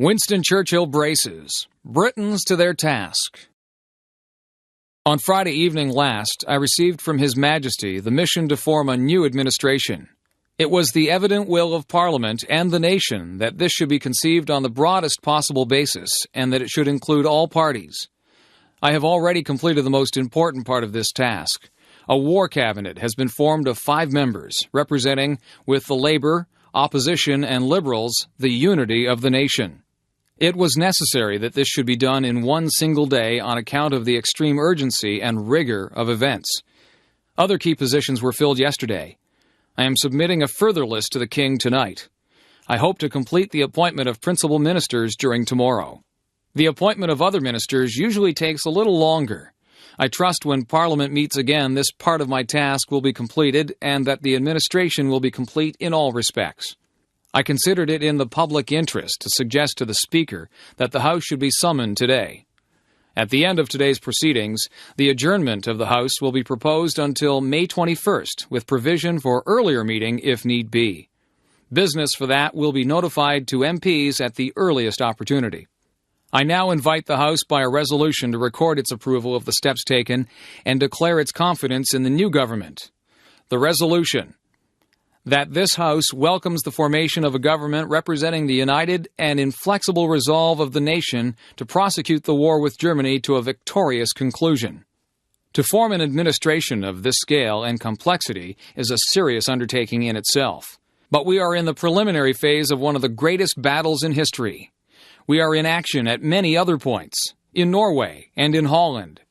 Winston Churchill braces. Britons to their task. On Friday evening last, I received from His Majesty the mission to form a new administration. It was the evident will of Parliament and the nation that this should be conceived on the broadest possible basis, and that it should include all parties. I have already completed the most important part of this task. A war cabinet has been formed of 5 members, representing, with the Labour, Opposition, and Liberals, the unity of the nation. It was necessary that this should be done in one single day on account of the extreme urgency and rigor of events. Other key positions were filled yesterday. I am submitting a further list to the King tonight. I hope to complete the appointment of principal ministers during tomorrow. The appointment of other ministers usually takes a little longer. I trust when Parliament meets again, this part of my task will be completed and that the administration will be complete in all respects. I considered it in the public interest to suggest to the Speaker that the House should be summoned today. At the end of today's proceedings, the adjournment of the House will be proposed until May 21st, with provision for earlier meeting if need be. Business for that will be notified to MPs at the earliest opportunity. I now invite the House by a resolution to record its approval of the steps taken and declare its confidence in the new government. The resolution: that this House welcomes the formation of a government representing the united and inflexible resolve of the nation to prosecute the war with Germany to a victorious conclusion. To form an administration of this scale and complexity is a serious undertaking in itself. But we are in the preliminary phase of one of the greatest battles in history. We are in action at many other points, in Norway and in Holland,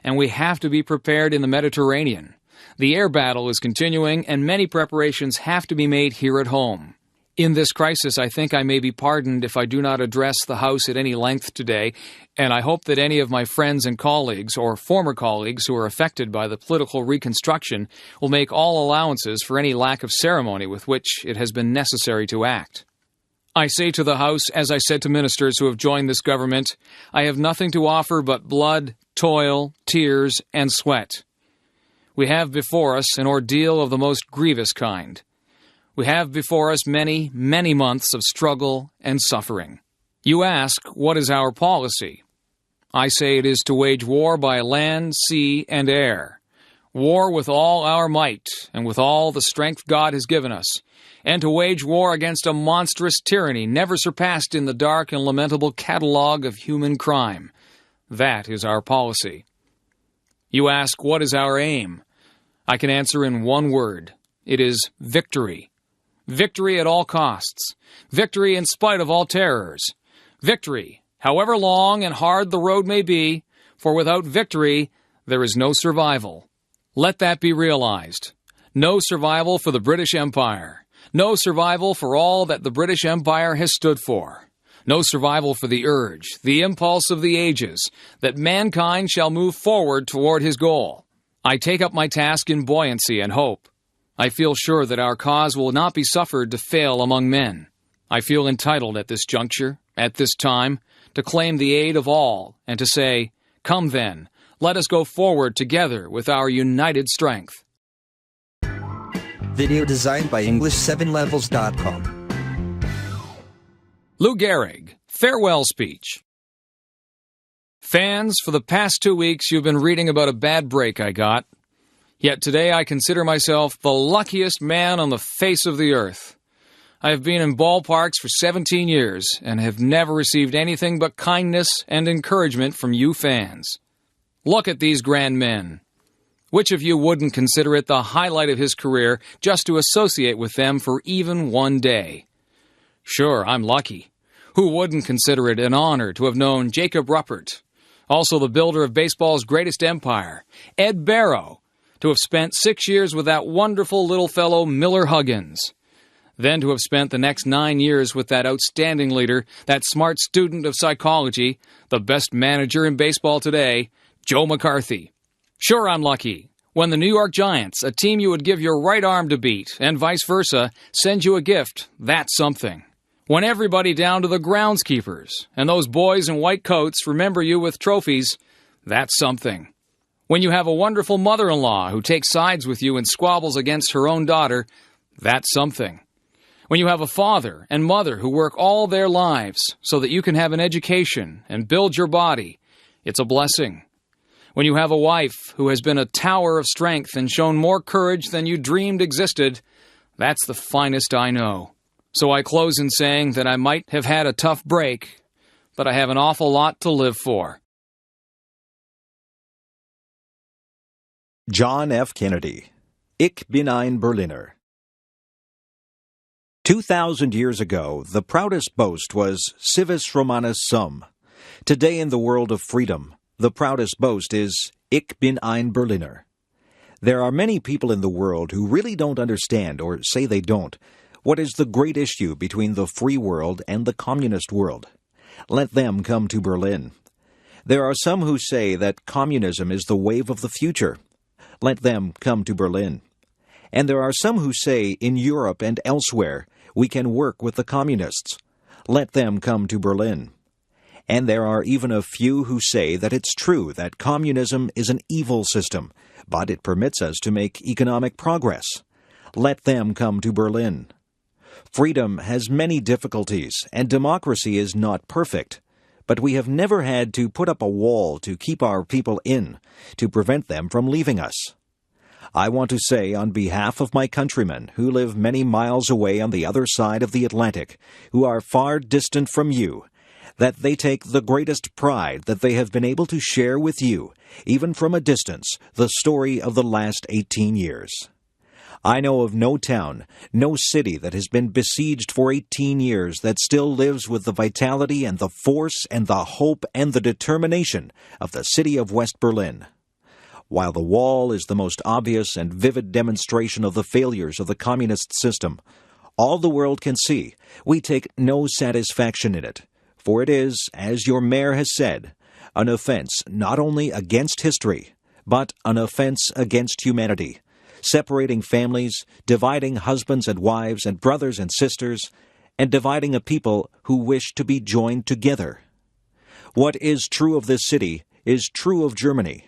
and we have to be prepared in the Mediterranean. The air battle is continuing, and many preparations have to be made here at home. In this crisis, I think I may be pardoned if I do not address the House at any length today, and I hope that any of my friends and colleagues, or former colleagues who are affected by the political reconstruction, will make all allowances for any lack of ceremony with which it has been necessary to act. I say to the House, as I said to ministers who have joined this government, I have nothing to offer but blood, toil, tears, and sweat. We have before us an ordeal of the most grievous kind. We have before us many, many months of struggle and suffering. You ask, what is our policy? I say it is to wage war by land, sea, and air. War with all our might and with all the strength God has given us, and to wage war against a monstrous tyranny never surpassed in the dark and lamentable catalogue of human crime. That is our policy. You ask, what is our aim? I can answer in one word. It is victory. Victory at all costs. Victory in spite of all terrors. Victory, however long and hard the road may be, for without victory there is no survival. Let that be realized. No survival for the British Empire. No survival for all that the British Empire has stood for. No survival for the urge, the impulse of the ages, that mankind shall move forward toward his goal. I take up my task in buoyancy and hope. I feel sure that our cause will not be suffered to fail among men. I feel entitled at this juncture, at this time, to claim the aid of all and to say, come then, let us go forward together with our united strength. Video designed by English7levels.com. Lou Gehrig, farewell speech. Fans, for the past 2 weeks you've been reading about a bad break I got. Yet today I consider myself the luckiest man on the face of the earth. I have been in ballparks for 17 years and have never received anything but kindness and encouragement from you fans. Look at these grand men. Which of you wouldn't consider it the highlight of his career just to associate with them for even one day? Sure, I'm lucky. Who wouldn't consider it an honor to have known Jacob Ruppert, also the builder of baseball's greatest empire, Ed Barrow, to have spent 6 years with that wonderful little fellow Miller Huggins, then to have spent the next 9 years with that outstanding leader, that smart student of psychology, the best manager in baseball today, Joe McCarthy. Sure, I'm lucky. When the New York Giants, a team you would give your right arm to beat, and vice versa, send you a gift, that's something. When everybody down to the groundskeepers, and those boys in white coats remember you with trophies, that's something. When you have a wonderful mother-in-law who takes sides with you and squabbles against her own daughter, that's something. When you have a father and mother who work all their lives so that you can have an education and build your body, it's a blessing. When you have a wife who has been a tower of strength and shown more courage than you dreamed existed, that's the finest I know. So I close in saying that I might have had a tough break, but I have an awful lot to live for. John F. Kennedy. Ich bin ein Berliner. 2,000 years ago, the proudest boast was Civis Romanus Sum. Today in the world of freedom, the proudest boast is Ich bin ein Berliner. There are many people in the world who really don't understand, or say they don't, what is the great issue between the free world and the communist world. Let them come to Berlin. There are some who say that communism is the wave of the future. Let them come to Berlin. And there are some who say in Europe and elsewhere we can work with the communists. Let them come to Berlin. And there are even a few who say that it's true that communism is an evil system, but it permits us to make economic progress. Let them come to Berlin. Freedom has many difficulties, and democracy is not perfect. But we have never had to put up a wall to keep our people in, to prevent them from leaving us. I want to say on behalf of my countrymen who live many miles away on the other side of the Atlantic, who are far distant from you, that they take the greatest pride that they have been able to share with you, even from a distance, the story of the last 18 years. I know of no town, no city that has been besieged for 18 years that still lives with the vitality and the force and the hope and the determination of the city of West Berlin. While the wall is the most obvious and vivid demonstration of the failures of the communist system, all the world can see we take no satisfaction in it, for it is, as your mayor has said, an offense not only against history, but an offense against humanity, separating families, dividing husbands and wives and brothers and sisters, and dividing a people who wish to be joined together. What is true of this city is true of Germany.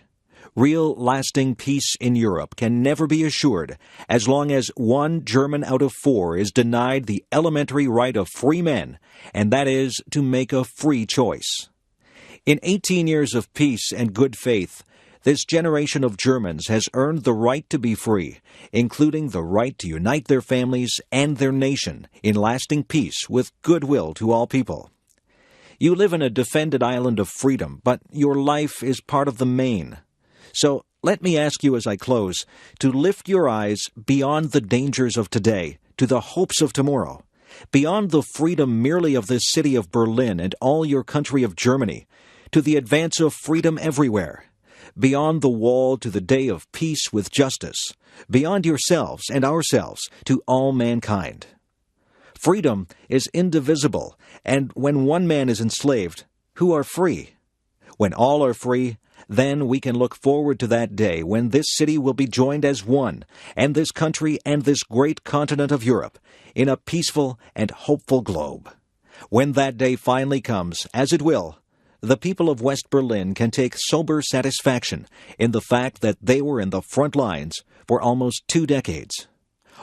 Real, lasting peace in Europe can never be assured as long as 1 German out of 4 is denied the elementary right of free men, and that is to make a free choice. In 18 years of peace and good faith, this generation of Germans has earned the right to be free, including the right to unite their families and their nation in lasting peace with goodwill to all people. You live in a defended island of freedom, but your life is part of the main. So let me ask you as I close to lift your eyes beyond the dangers of today to the hopes of tomorrow, beyond the freedom merely of this city of Berlin and all your country of Germany, to the advance of freedom everywhere, beyond the wall to the day of peace with justice, beyond yourselves and ourselves to all mankind. Freedom is indivisible, and when one man is enslaved, who are free? When all are free, then we can look forward to that day when this city will be joined as one, and this country and this great continent of Europe, in a peaceful and hopeful globe. When that day finally comes, as it will, the people of West Berlin can take sober satisfaction in the fact that they were in the front lines for almost 2 decades.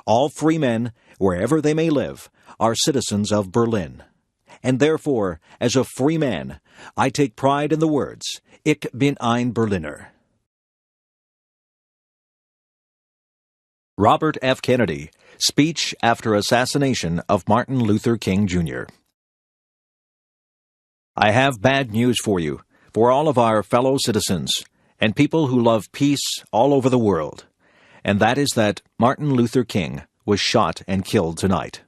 All free men, wherever they may live, are citizens of Berlin. And therefore, as a free man, I take pride in the words, Ich bin ein Berliner. Robert F. Kennedy, speech after assassination of Martin Luther King, Jr. I have bad news for you, for all of our fellow citizens, and people who love peace all over the world, and that is that Martin Luther King was shot and killed tonight.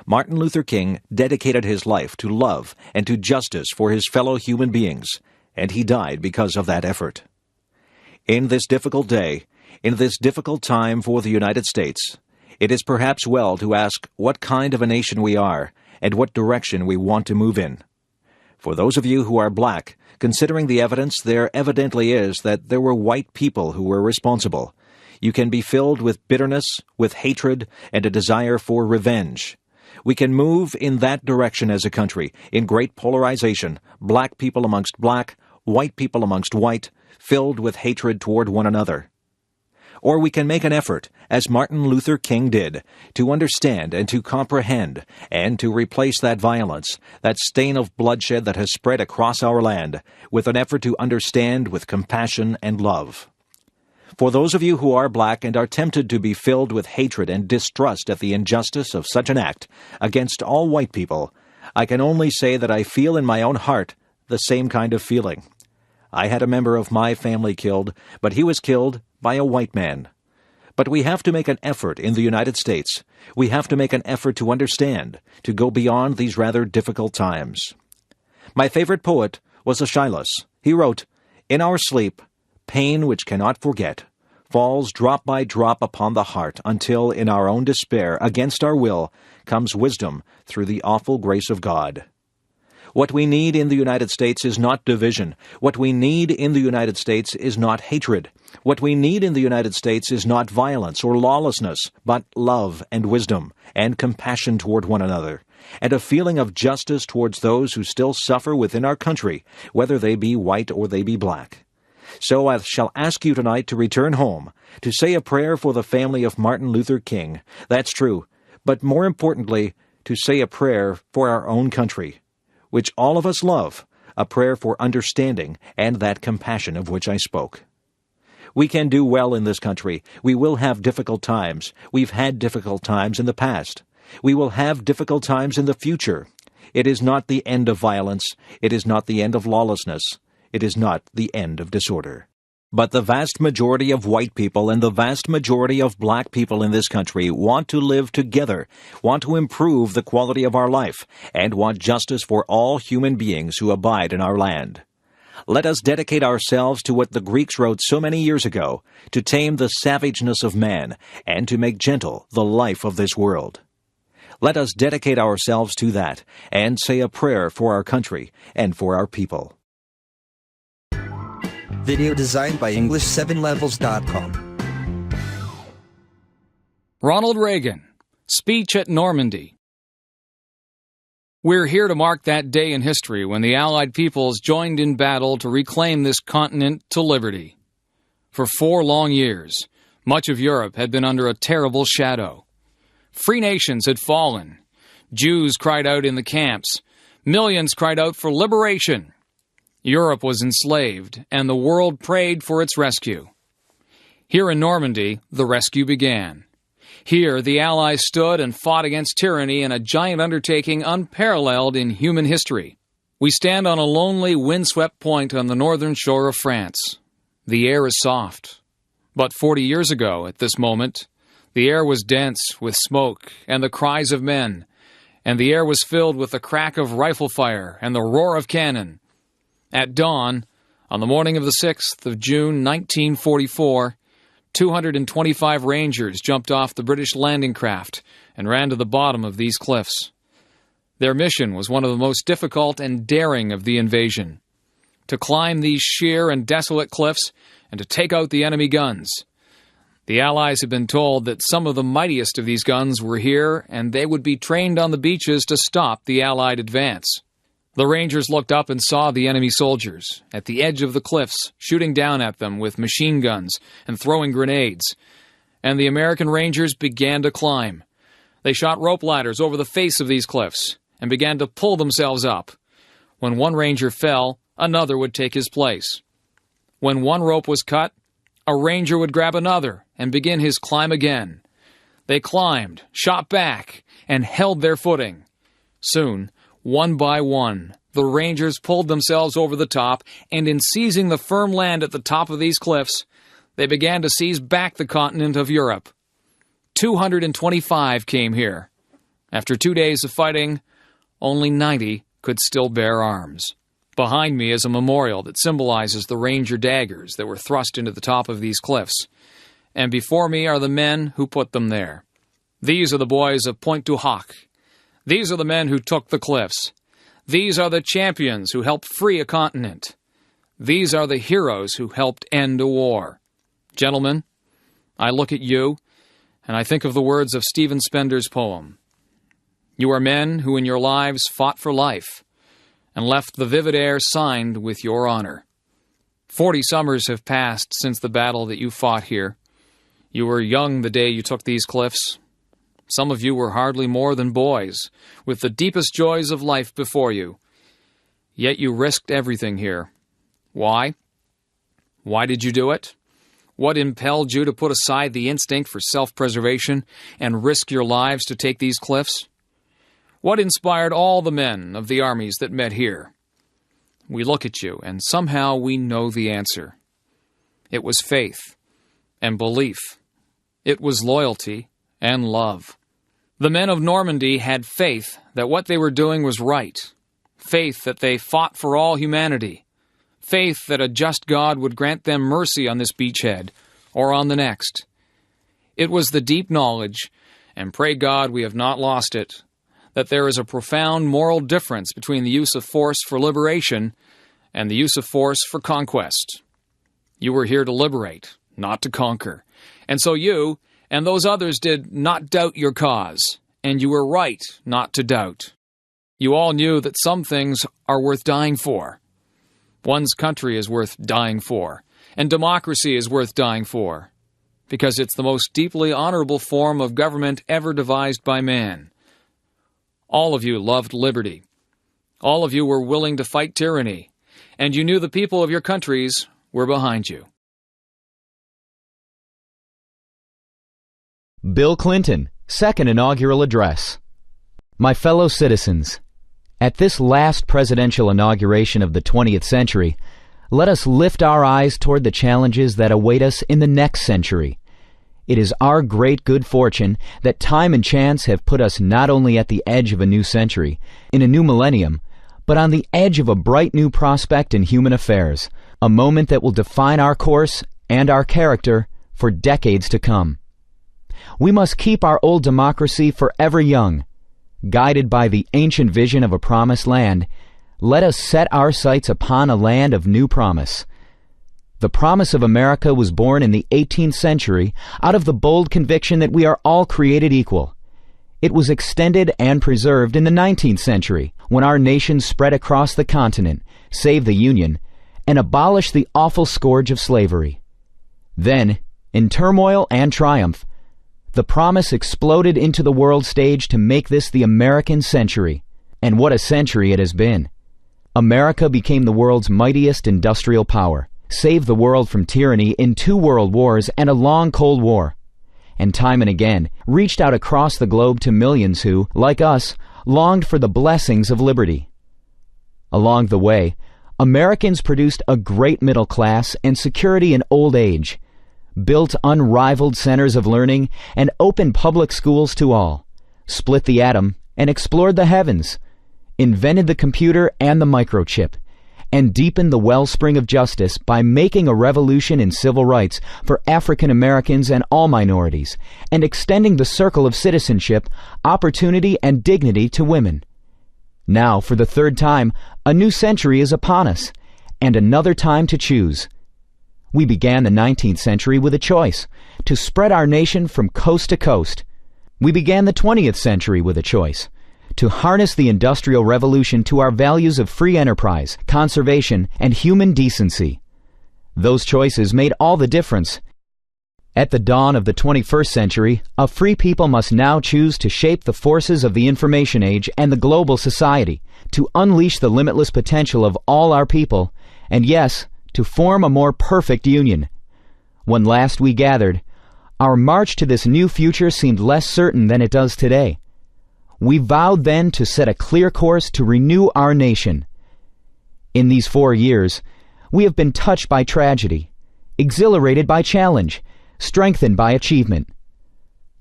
Martin Luther King dedicated his life to love and to justice for his fellow human beings, and he died because of that effort. In this difficult day, in this difficult time for the United States, it is perhaps well to ask what kind of a nation we are and what direction we want to move in. For those of you who are black, considering the evidence there evidently is that there were white people who were responsible, you can be filled with bitterness, with hatred, and a desire for revenge. We can move in that direction as a country, in great polarization, black people amongst black, white people amongst white, filled with hatred toward one another. Or we can make an effort, as Martin Luther King did, to understand and to comprehend, and to replace that violence, that stain of bloodshed that has spread across our land, with an effort to understand with compassion and love. For those of you who are black and are tempted to be filled with hatred and distrust at the injustice of such an act against all white people, I can only say that I feel in my own heart the same kind of feeling. I had a member of my family killed, but he was killed by a white man. But we have to make an effort in the United States. We have to make an effort to understand, to go beyond these rather difficult times. My favorite poet was Aeschylus. He wrote, "In our sleep, pain which cannot forget falls drop by drop upon the heart until, in our own despair, against our will, comes wisdom through the awful grace of God." What we need in the United States is not division. What we need in the United States is not hatred. What we need in the United States is not violence or lawlessness, but love and wisdom and compassion toward one another, and a feeling of justice towards those who still suffer within our country, whether they be white or they be black. So I shall ask you tonight to return home, to say a prayer for the family of Martin Luther King. That's true. But more importantly, to say a prayer for our own country, which all of us love, a prayer for understanding and that compassion of which I spoke. We can do well in this country. We will have difficult times. We've had difficult times in the past. We will have difficult times in the future. It is not the end of violence. It is not the end of lawlessness. It is not the end of disorder. But the vast majority of white people and the vast majority of black people in this country want to live together, want to improve the quality of our life, and want justice for all human beings who abide in our land. Let us dedicate ourselves to what the Greeks wrote so many years ago, to tame the savageness of man, and to make gentle the life of this world. Let us dedicate ourselves to that, and say a prayer for our country and for our people. Video designed by English7levels.com. Ronald Reagan, speech at Normandy. We're here to mark that day in history when the Allied peoples joined in battle to reclaim this continent to liberty. For 4 long years, much of Europe had been under a terrible shadow. Free nations had fallen. Jews cried out in the camps. Millions cried out for liberation. Europe was enslaved, and the world prayed for its rescue. Here in Normandy, the rescue began. Here, the Allies stood and fought against tyranny in a giant undertaking unparalleled in human history. We stand on a lonely, windswept point on the northern shore of France. The air is soft. But 40 years ago, at this moment, the air was dense with smoke and the cries of men, and the air was filled with the crack of rifle fire and the roar of cannon. At dawn, on the morning of the 6th of June 1944, 225 Rangers jumped off the British landing craft and ran to the bottom of these cliffs. Their mission was one of the most difficult and daring of the invasion: to climb these sheer and desolate cliffs and to take out the enemy guns. The Allies had been told that some of the mightiest of these guns were here, and they would be trained on the beaches to stop the Allied advance. The Rangers looked up and saw the enemy soldiers at the edge of the cliffs, shooting down at them with machine guns and throwing grenades. And the American Rangers began to climb. They shot rope ladders over the face of these cliffs and began to pull themselves up. When one Ranger fell, another would take his place. When one rope was cut, a Ranger would grab another and begin his climb again. They climbed, shot back, and held their footing. Soon, one by one, the Rangers pulled themselves over the top, and in seizing the firm land at the top of these cliffs, they began to seize back the continent of Europe. 225 came here. After 2 days of fighting, only 90 could still bear arms. Behind me is a memorial that symbolizes the Ranger daggers that were thrust into the top of these cliffs, and before me are the men who put them there. These are the boys of Pointe du Hoc. These are the men who took the cliffs. These are the champions who helped free a continent. These are the heroes who helped end a war. Gentlemen, I look at you, and I think of the words of Stephen Spender's poem. You are men who in your lives fought for life, and left the vivid air signed with your honor. 40 summers have passed since the battle that you fought here. You were young the day you took these cliffs. Some of you were hardly more than boys, with the deepest joys of life before you. Yet you risked everything here. Why? Why did you do it? What impelled you to put aside the instinct for self-preservation and risk your lives to take these cliffs? What inspired all the men of the armies that met here? We look at you, and somehow we know the answer. It was faith and belief. It was loyalty and love. The men of Normandy had faith that what they were doing was right, faith that they fought for all humanity, faith that a just God would grant them mercy on this beachhead or on the next. It was the deep knowledge, and pray God we have not lost it, that there is a profound moral difference between the use of force for liberation and the use of force for conquest. You were here to liberate, not to conquer, and so you and those others did not doubt your cause, and you were right not to doubt. You all knew that some things are worth dying for. One's country is worth dying for, and democracy is worth dying for, because it's the most deeply honorable form of government ever devised by man. All of you loved liberty. All of you were willing to fight tyranny, and you knew the people of your countries were behind you. Bill Clinton, Second Inaugural Address. My fellow citizens, at this last presidential inauguration of the 20th century, let us lift our eyes toward the challenges that await us in the next century. It is our great good fortune that time and chance have put us not only at the edge of a new century, in a new millennium, but on the edge of a bright new prospect in human affairs, a moment that will define our course and our character for decades to come. We must keep our old democracy forever young. Guided by the ancient vision of a promised land, let us set our sights upon a land of new promise. The promise of America was born in the 18th century out of the bold conviction that we are all created equal. It was extended and preserved in the 19th century, when our nation spread across the continent, saved the Union, and abolished the awful scourge of slavery. Then, in turmoil and triumph, the promise exploded into the world stage to make this the American century. And what a century it has been. America became the world's mightiest industrial power, saved the world from tyranny in 2 world wars and a long Cold War, and time and again reached out across the globe to millions who, like us, longed for the blessings of liberty. Along the way, Americans produced a great middle class and security in old age, built unrivaled centers of learning, and opened public schools to all, split the atom and explored the heavens, invented the computer and the microchip, and deepened the wellspring of justice by making a revolution in civil rights for African Americans and all minorities, and extending the circle of citizenship, opportunity, and dignity to women. Now, for the 3rd time, a new century is upon us, and another time to choose. We began the 19th century with a choice, to spread our nation from coast to coast. We began the 20th century with a choice, to harness the Industrial Revolution to our values of free enterprise, conservation, and human decency. Those choices made all the difference. At the dawn of the 21st century, a free people must now choose to shape the forces of the information age and the global society, to unleash the limitless potential of all our people, and yes, to form a more perfect union. When last we gathered, our march to this new future seemed less certain than it does today. We vowed then to set a clear course to renew our nation. In these 4 years, we have been touched by tragedy, exhilarated by challenge, strengthened by achievement.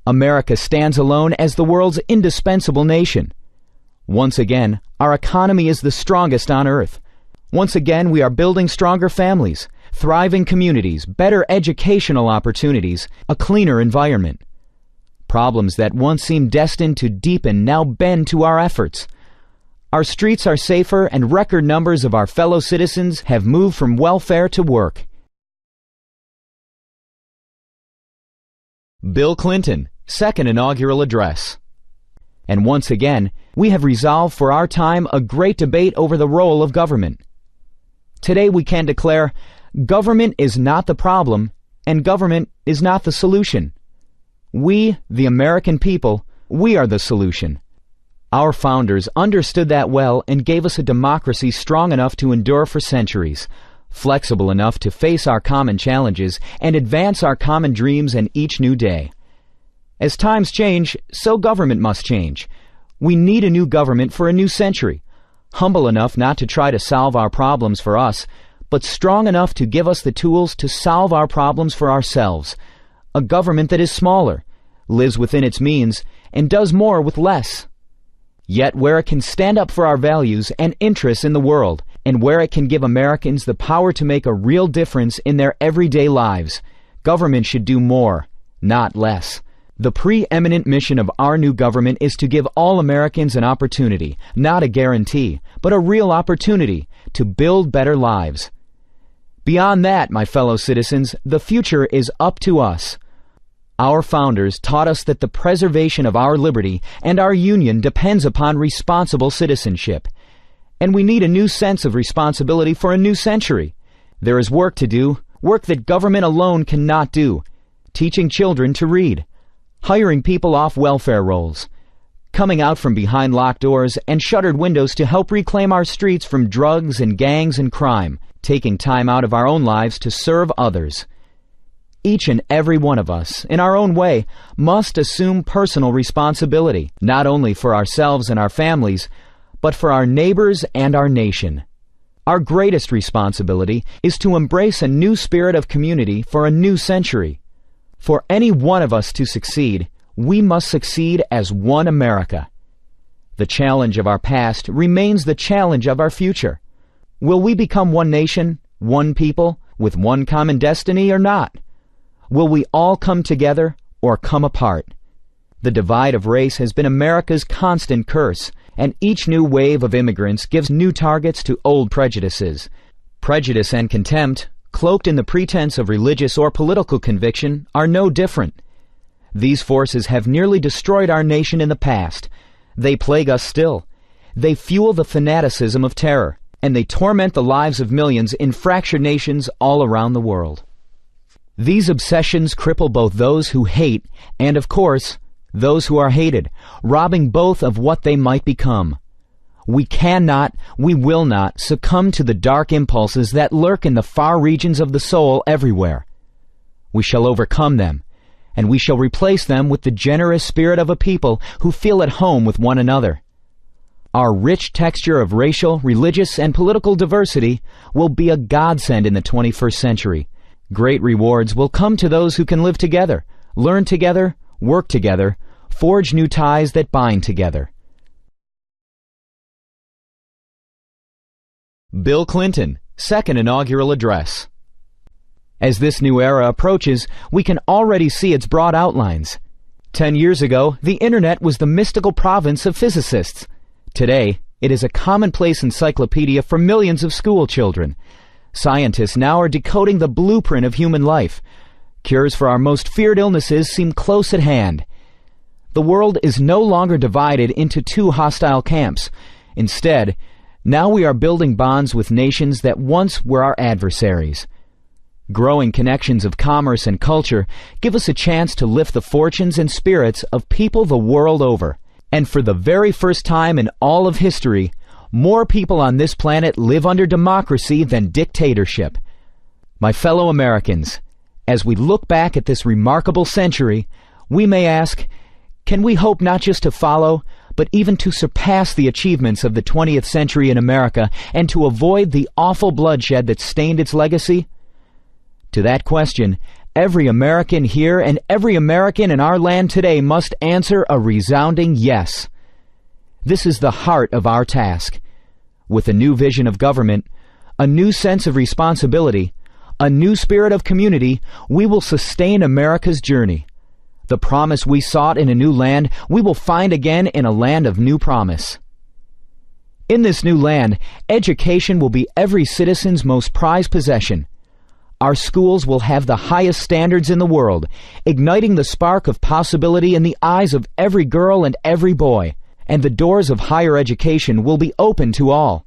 America stands alone as the world's indispensable nation. Once again, our economy is the strongest on earth. Once again, we are building stronger families, thriving communities, better educational opportunities, a cleaner environment. Problems that once seemed destined to deepen now bend to our efforts. Our streets are safer, and record numbers of our fellow citizens have moved from welfare to work. Bill Clinton, Second Inaugural Address. And once again, we have resolved for our time a great debate over the role of government. Today we can declare, government is not the problem, and government is not the solution. We, the American people, we are the solution. Our founders understood that well and gave us a democracy strong enough to endure for centuries, flexible enough to face our common challenges and advance our common dreams in each new day. As times change, so government must change. We need a new government for a new century, humble enough not to try to solve our problems for us, but strong enough to give us the tools to solve our problems for ourselves. A government that is smaller, lives within its means, and does more with less. Yet where it can stand up for our values and interests in the world, and where it can give Americans the power to make a real difference in their everyday lives, government should do more, not less. The preeminent mission of our new government is to give all Americans an opportunity, not a guarantee, but a real opportunity to build better lives. Beyond that, my fellow citizens, the future is up to us. Our founders taught us that the preservation of our liberty and our union depends upon responsible citizenship. And we need a new sense of responsibility for a new century. There is work to do, work that government alone cannot do. Teaching children to read, hiring people off welfare rolls, coming out from behind locked doors and shuttered windows to help reclaim our streets from drugs and gangs and crime, taking time out of our own lives to serve others. Each and every one of us, in our own way, must assume personal responsibility, not only for ourselves and our families, but for our neighbors and our nation. Our greatest responsibility is to embrace a new spirit of community for a new century. For any one of us to succeed, we must succeed as one America. The challenge of our past remains the challenge of our future. Will we become one nation, one people, with one common destiny or not? Will we all come together or come apart? The divide of race has been America's constant curse, and each new wave of immigrants gives new targets to old prejudices. Prejudice and contempt, cloaked in the pretense of religious or political conviction, are no different. These forces have nearly destroyed our nation in the past. They plague us still. They fuel the fanaticism of terror, and they torment the lives of millions in fractured nations all around the world. These obsessions cripple both those who hate and, of course, those who are hated, robbing both of what they might become. We cannot, we will not succumb to the dark impulses that lurk in the far regions of the soul everywhere. We shall overcome them, and we shall replace them with the generous spirit of a people who feel at home with one another. Our rich texture of racial, religious, and political diversity will be a godsend in the 21st century. Great rewards will come to those who can live together, learn together, work together, forge new ties that bind together. Bill Clinton, Second Inaugural Address. As this new era approaches, we can already see its broad outlines. 10 years ago, the Internet was the mystical province of physicists. Today, it is a commonplace encyclopedia for millions of school children. Scientists now are decoding the blueprint of human life. Cures for our most feared illnesses seem close at hand. The world is no longer divided into two hostile camps. Instead, now we are building bonds with nations that once were our adversaries. Growing connections of commerce and culture give us a chance to lift the fortunes and spirits of people the world over. And for the very first time in all of history, more people on this planet live under democracy than dictatorship. My fellow Americans, as we look back at this remarkable century, we may ask, can we hope not just to follow, but even to surpass the achievements of the 20th century in America and to avoid the awful bloodshed that stained its legacy? To that question, every American here and every American in our land today must answer a resounding yes. This is the heart of our task. With a new vision of government, a new sense of responsibility, a new spirit of community, we will sustain America's journey. The promise we sought in a new land, we will find again in a land of new promise. In this new land, education will be every citizen's most prized possession. Our schools will have the highest standards in the world, igniting the spark of possibility in the eyes of every girl and every boy, and the doors of higher education will be open to all.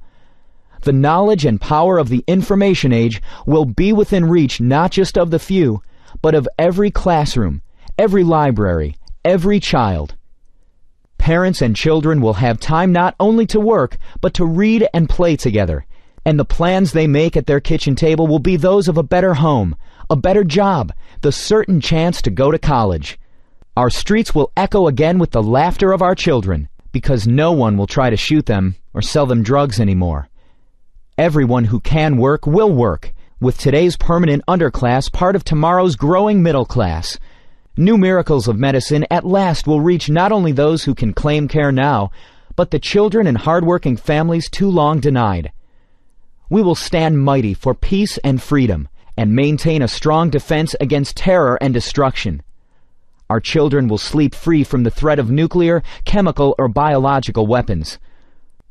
The knowledge and power of the information age will be within reach not just of the few, but of every classroom, every library, every child. Parents and children will have time not only to work, but to read and play together. And the plans they make at their kitchen table will be those of a better home, a better job, the certain chance to go to college. Our streets will echo again with the laughter of our children, because no one will try to shoot them or sell them drugs anymore. Everyone who can work will work, with today's permanent underclass part of tomorrow's growing middle class. New miracles of medicine at last will reach not only those who can claim care now, but the children and hard-working families too long denied. We will stand mighty for peace and freedom, and maintain a strong defense against terror and destruction. Our children will sleep free from the threat of nuclear, chemical, or biological weapons.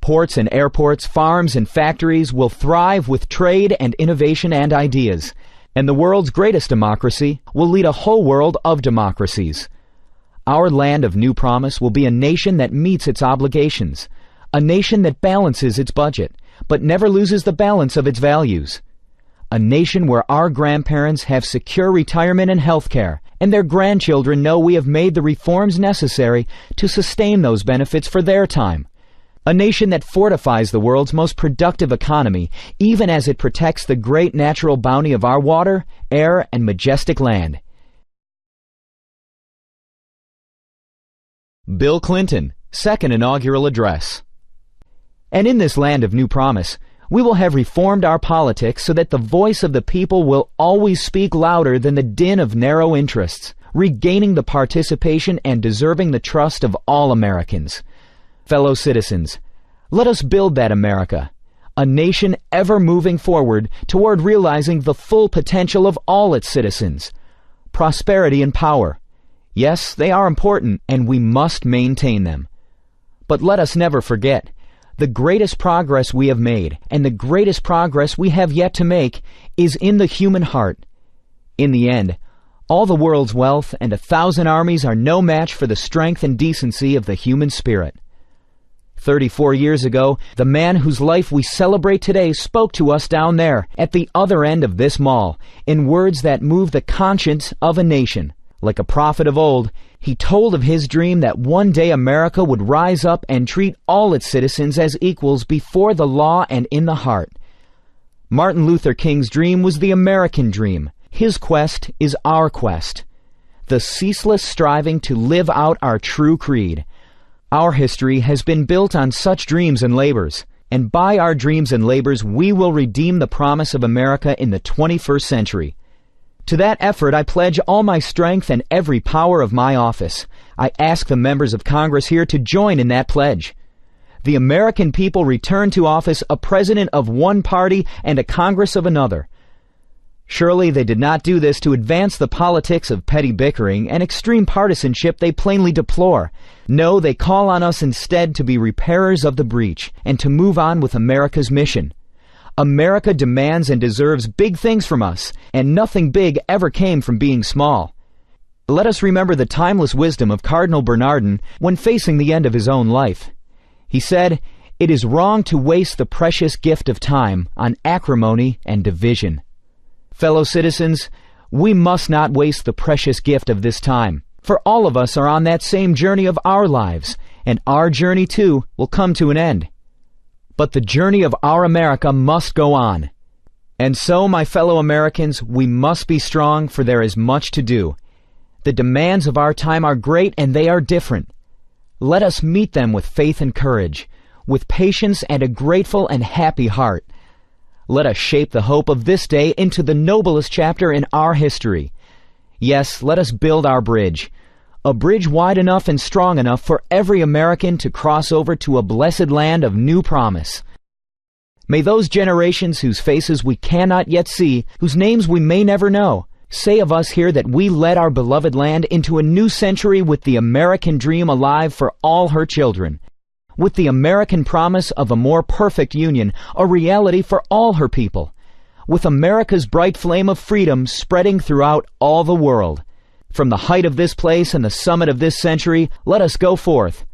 Ports and airports, farms and factories will thrive with trade and innovation and ideas. And the world's greatest democracy will lead a whole world of democracies. Our land of new promise will be a nation that meets its obligations, a nation that balances its budget, but never loses the balance of its values. A nation where our grandparents have secure retirement and health care, and their grandchildren know we have made the reforms necessary to sustain those benefits for their time. A nation that fortifies the world's most productive economy, even as it protects the great natural bounty of our water, air, and majestic land. Bill Clinton, Second Inaugural Address. And in this land of new promise, we will have reformed our politics so that the voice of the people will always speak louder than the din of narrow interests, regaining the participation and deserving the trust of all Americans. Fellow citizens, let us build that America, a nation ever moving forward toward realizing the full potential of all its citizens. Prosperity and power. Yes, they are important, and we must maintain them. But let us never forget, the greatest progress we have made, and the greatest progress we have yet to make, is in the human heart. In the end, all the world's wealth and 1,000 armies are no match for the strength and decency of the human spirit. 34 years ago, the man whose life we celebrate today spoke to us down there, at the other end of this mall, in words that move the conscience of a nation. Like a prophet of old, he told of his dream that one day America would rise up and treat all its citizens as equals before the law and in the heart. Martin Luther King's dream was the American dream. His quest is our quest. The ceaseless striving to live out our true creed. Our history has been built on such dreams and labors, and by our dreams and labors we will redeem the promise of America in the 21st century. To that effort I pledge all my strength and every power of my office. I ask the members of Congress here to join in that pledge. The American people return to office a president of one party and a Congress of another. Surely they did not do this to advance the politics of petty bickering and extreme partisanship they plainly deplore. No, they call on us instead to be repairers of the breach and to move on with America's mission. America demands and deserves big things from us, and nothing big ever came from being small. Let us remember the timeless wisdom of Cardinal Bernardin when facing the end of his own life. He said, "It is wrong to waste the precious gift of time on acrimony and division." Fellow citizens, we must not waste the precious gift of this time, for all of us are on that same journey of our lives, and our journey too will come to an end. But the journey of our America must go on. And so, my fellow Americans, we must be strong, for there is much to do. The demands of our time are great and they are different. Let us meet them with faith and courage, with patience and a grateful and happy heart. Let us shape the hope of this day into the noblest chapter in our history. Yes, let us build our bridge, a bridge wide enough and strong enough for every American to cross over to a blessed land of new promise. May those generations whose faces we cannot yet see, whose names we may never know, say of us here that we led our beloved land into a new century with the American dream alive for all her children, with the American promise of a more perfect union, a reality for all her people, with America's bright flame of freedom spreading throughout all the world. From the height of this place and the summit of this century, let us go forth.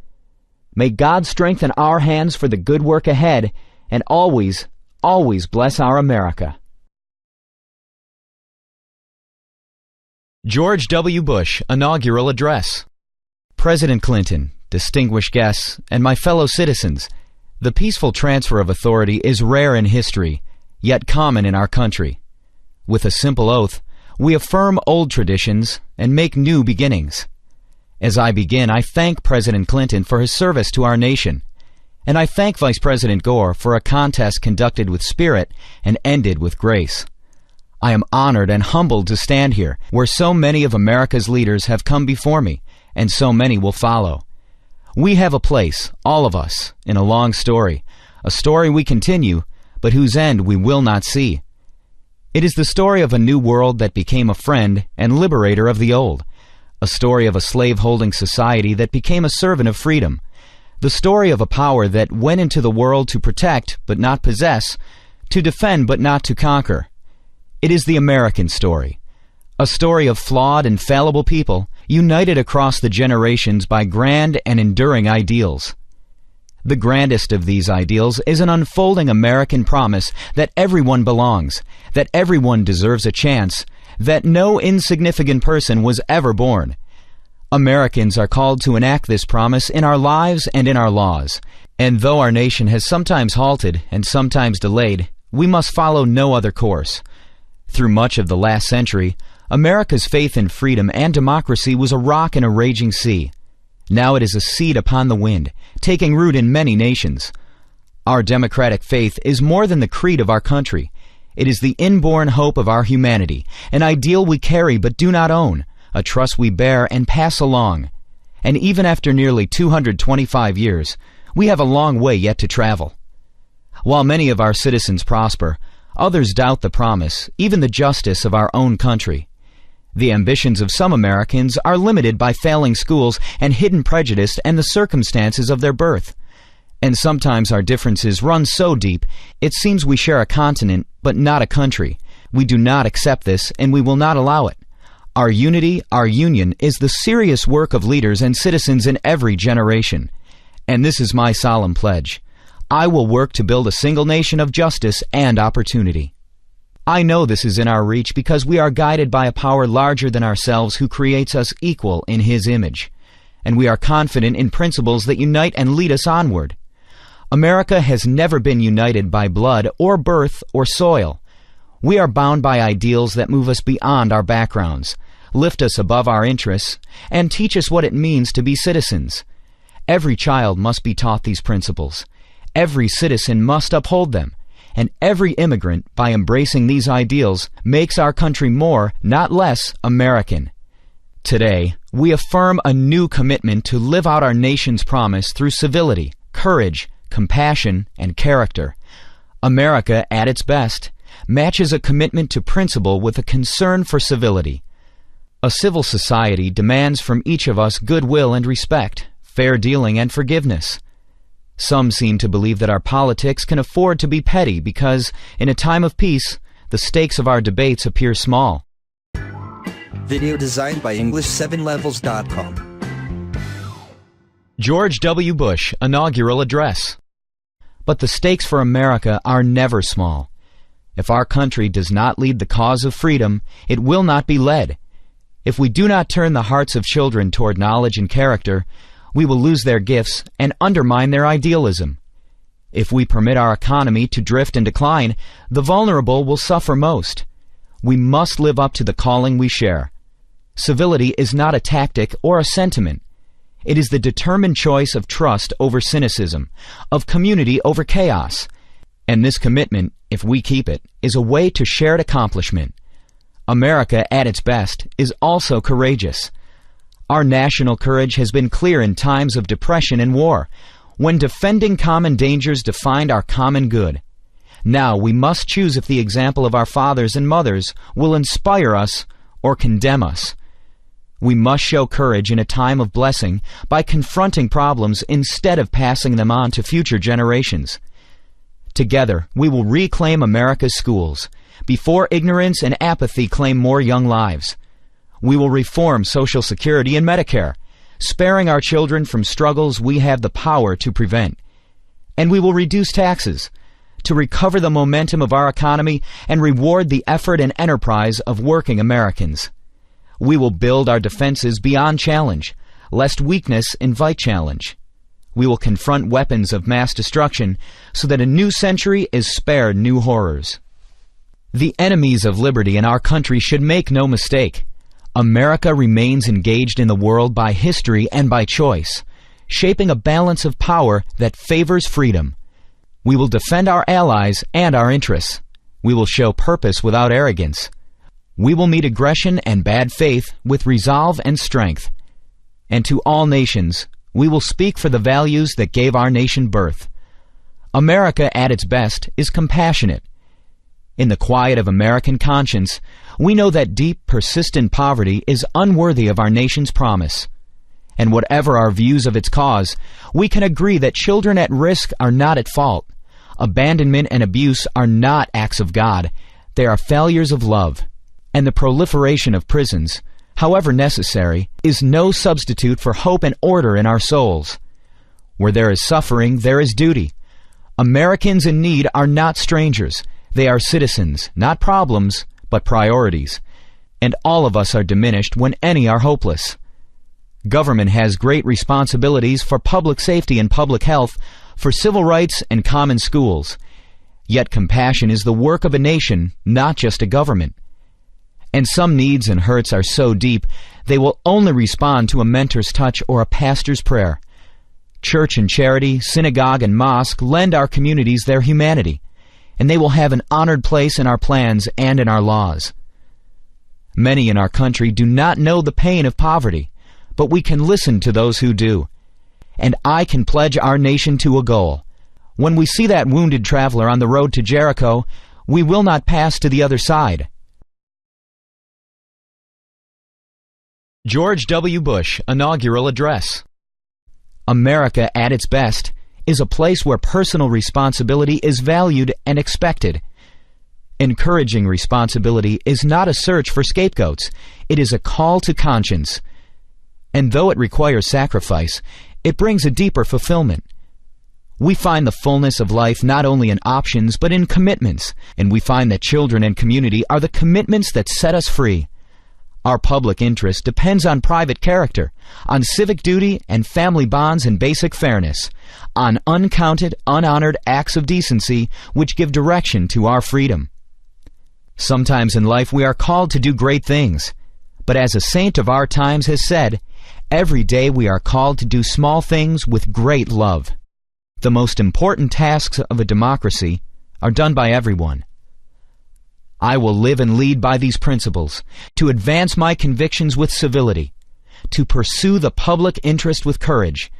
May God strengthen our hands for the good work ahead, and always, always bless our America. George W. Bush Inaugural Address. President Clinton, distinguished guests, and my fellow citizens, the peaceful transfer of authority is rare in history, yet common in our country. With a simple oath, we affirm old traditions and make new beginnings. As I begin, I thank President Clinton for his service to our nation, and I thank Vice President Gore for a contest conducted with spirit and ended with grace. I am honored and humbled to stand here, where so many of America's leaders have come before me, and so many will follow. We have a place, all of us, in a long story, a story we continue, but whose end we will not see. It is the story of a new world that became a friend and liberator of the old, a story of a slave-holding society that became a servant of freedom, the story of a power that went into the world to protect but not possess, to defend but not to conquer. It is the American story, a story of flawed and fallible people united across the generations by grand and enduring ideals. The grandest of these ideals is an unfolding American promise that everyone belongs, that everyone deserves a chance, that no insignificant person was ever born. Americans are called to enact this promise in our lives and in our laws, and though our nation has sometimes halted and sometimes delayed, we must follow no other course. Through much of the last century, America's faith in freedom and democracy was a rock in a raging sea. Now it is a seed upon the wind, taking root in many nations. Our democratic faith is more than the creed of our country. It is the inborn hope of our humanity, an ideal we carry but do not own, a trust we bear and pass along. And even after nearly 225 years, we have a long way yet to travel. While many of our citizens prosper, others doubt the promise, even the justice of our own country. The ambitions of some Americans are limited by failing schools and hidden prejudice and the circumstances of their birth. And sometimes our differences run so deep, it seems we share a continent, but not a country. We do not accept this, and we will not allow it. Our unity, our union, is the serious work of leaders and citizens in every generation. And this is my solemn pledge. I will work to build a single nation of justice and opportunity. I know this is in our reach because we are guided by a power larger than ourselves who creates us equal in His image. And we are confident in principles that unite and lead us onward. America has never been united by blood or birth or soil. We are bound by ideals that move us beyond our backgrounds, lift us above our interests, and teach us what it means to be citizens. Every child must be taught these principles. Every citizen must uphold them. And every immigrant, by embracing these ideals, makes our country more, not less, American. Today, we affirm a new commitment to live out our nation's promise through civility, courage, compassion, and character. America, at its best, matches a commitment to principle with a concern for civility. A civil society demands from each of us goodwill and respect, fair dealing and forgiveness. Some seem to believe that our politics can afford to be petty because, in a time of peace, the stakes of our debates appear small. Video designed by English7levels.com. George W. Bush Inaugural Address. But the stakes for America are never small. If our country does not lead the cause of freedom, it will not be led. If we do not turn the hearts of children toward knowledge and character, we will lose their gifts and undermine their idealism. If we permit our economy to drift and decline, the vulnerable will suffer most. We must live up to the calling we share. Civility is not a tactic or a sentiment. It is the determined choice of trust over cynicism, of community over chaos. And this commitment, if we keep it, is a way to shared accomplishment. America, at its best, is also courageous. Our national courage has been clear in times of depression and war, when defending common dangers defined our common good. Now we must choose if the example of our fathers and mothers will inspire us or condemn us. We must show courage in a time of blessing by confronting problems instead of passing them on to future generations. Together, we will reclaim America's schools, before ignorance and apathy claim more young lives. We will reform Social Security and Medicare, sparing our children from struggles we have the power to prevent. And we will reduce taxes, to recover the momentum of our economy and reward the effort and enterprise of working Americans. We will build our defenses beyond challenge, lest weakness invite challenge. We will confront weapons of mass destruction so that a new century is spared new horrors. The enemies of liberty in our country should make no mistake. America remains engaged in the world by history and by choice, shaping a balance of power that favors freedom. We will defend our allies and our interests. We will show purpose without arrogance. We will meet aggression and bad faith with resolve and strength. And to all nations, we will speak for the values that gave our nation birth. America at its best is compassionate. In the quiet of American conscience, we know that deep, persistent poverty is unworthy of our nation's promise. And whatever our views of its cause, we can agree that children at risk are not at fault. Abandonment and abuse are not acts of God. They are failures of love. And the proliferation of prisons, however necessary, is no substitute for hope and order in our souls. Where there is suffering, there is duty. Americans in need are not strangers. They are citizens, not problems, but priorities. And all of us are diminished when any are hopeless. Government has great responsibilities for public safety and public health, for civil rights and common schools. Yet compassion is the work of a nation, not just a government. And some needs and hurts are so deep, they will only respond to a mentor's touch or a pastor's prayer. Church and charity, synagogue and mosque lend our communities their humanity, and they will have an honored place in our plans and in our laws. Many in our country do not know the pain of poverty, but we can listen to those who do. And I can pledge our nation to a goal. When we see that wounded traveler on the road to Jericho, we will not pass to the other side. George W. Bush Inaugural Address. America at its best is a place where personal responsibility is valued and expected. Encouraging responsibility is not a search for scapegoats. It is a call to conscience. And though it requires sacrifice, it brings a deeper fulfillment. We find the fullness of life not only in options but in commitments, and we find that children and community are the commitments that set us free. Our public interest depends on private character, on civic duty and family bonds and basic fairness, on uncounted, unhonored acts of decency which give direction to our freedom. Sometimes in life we are called to do great things, but as a saint of our times has said, every day we are called to do small things with great love. The most important tasks of a democracy are done by everyone. I will live and lead by these principles, to advance my convictions with civility, to pursue the public interest with courage,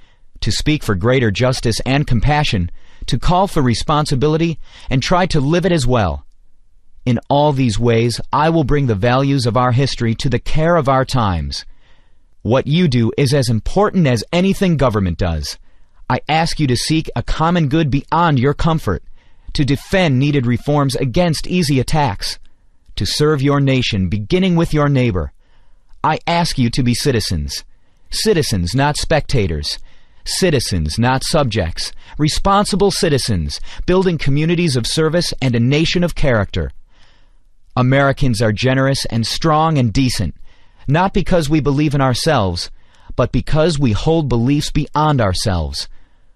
to speak for greater justice and compassion, to call for responsibility, and try to live it as well. In all these ways, I will bring the values of our history to the care of our times. What you do is as important as anything government does. I ask you to seek a common good beyond your comfort, to defend needed reforms against easy attacks, to serve your nation beginning with your neighbor. I ask you to be citizens. Citizens, not spectators. Citizens, not subjects. Responsible citizens, building communities of service and a nation of character. Americans are generous and strong and decent, not because we believe in ourselves, but because we hold beliefs beyond ourselves.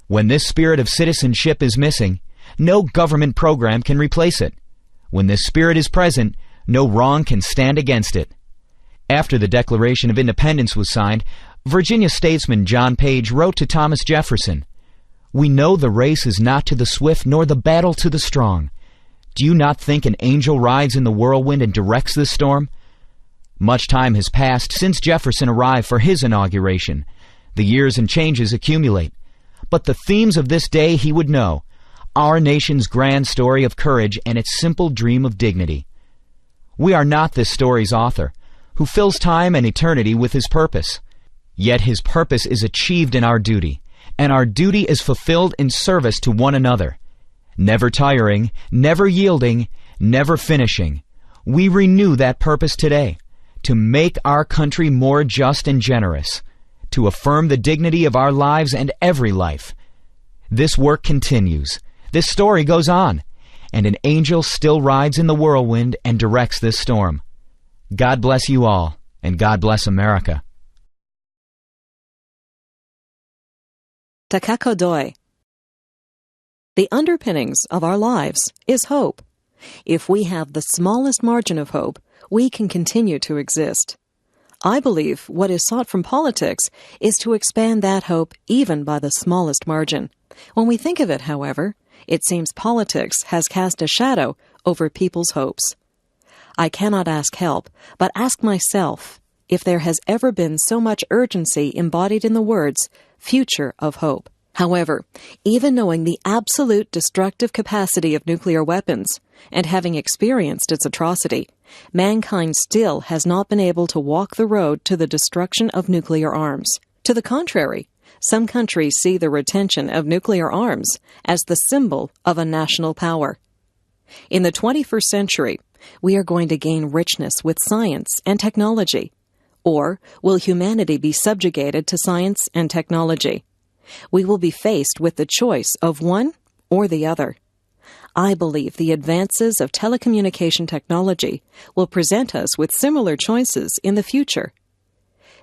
When this spirit of citizenship is missing, no government program can replace it. When this spirit is present, no wrong can stand against it. After the Declaration of Independence was signed, Virginia statesman John Page wrote to Thomas Jefferson, "We know the race is not to the swift nor the battle to the strong. Do you not think an angel rides in the whirlwind and directs this storm?" Much time has passed since Jefferson arrived for his inauguration. The years and changes accumulate. But the themes of this day he would know: our nation's grand story of courage and its simple dream of dignity. We are not this story's author, who fills time and eternity with his purpose. Yet his purpose is achieved in our duty, and our duty is fulfilled in service to one another. Never tiring, never yielding, never finishing. We renew that purpose today, to make our country more just and generous, to affirm the dignity of our lives and every life. This work continues. This story goes on, and an angel still rides in the whirlwind and directs this storm. God bless you all. and God bless America. Takako Doi. The underpinnings of our lives is hope. If we have the smallest margin of hope, we can continue to exist. I believe what is sought from politics is to expand that hope even by the smallest margin. When we think of it, however, it seems politics has cast a shadow over people's hopes. I cannot ask help, but ask myself if there has ever been so much urgency embodied in the words, future of hope. However, even knowing the absolute destructive capacity of nuclear weapons, and having experienced its atrocity, mankind still has not been able to walk the road to the destruction of nuclear arms. To the contrary, some countries see the retention of nuclear arms as the symbol of a national power. In the 21st century, we are going to gain richness with science and technology. Or will humanity be subjugated to science and technology? We will be faced with the choice of one or the other. I believe the advances of telecommunication technology will present us with similar choices in the future.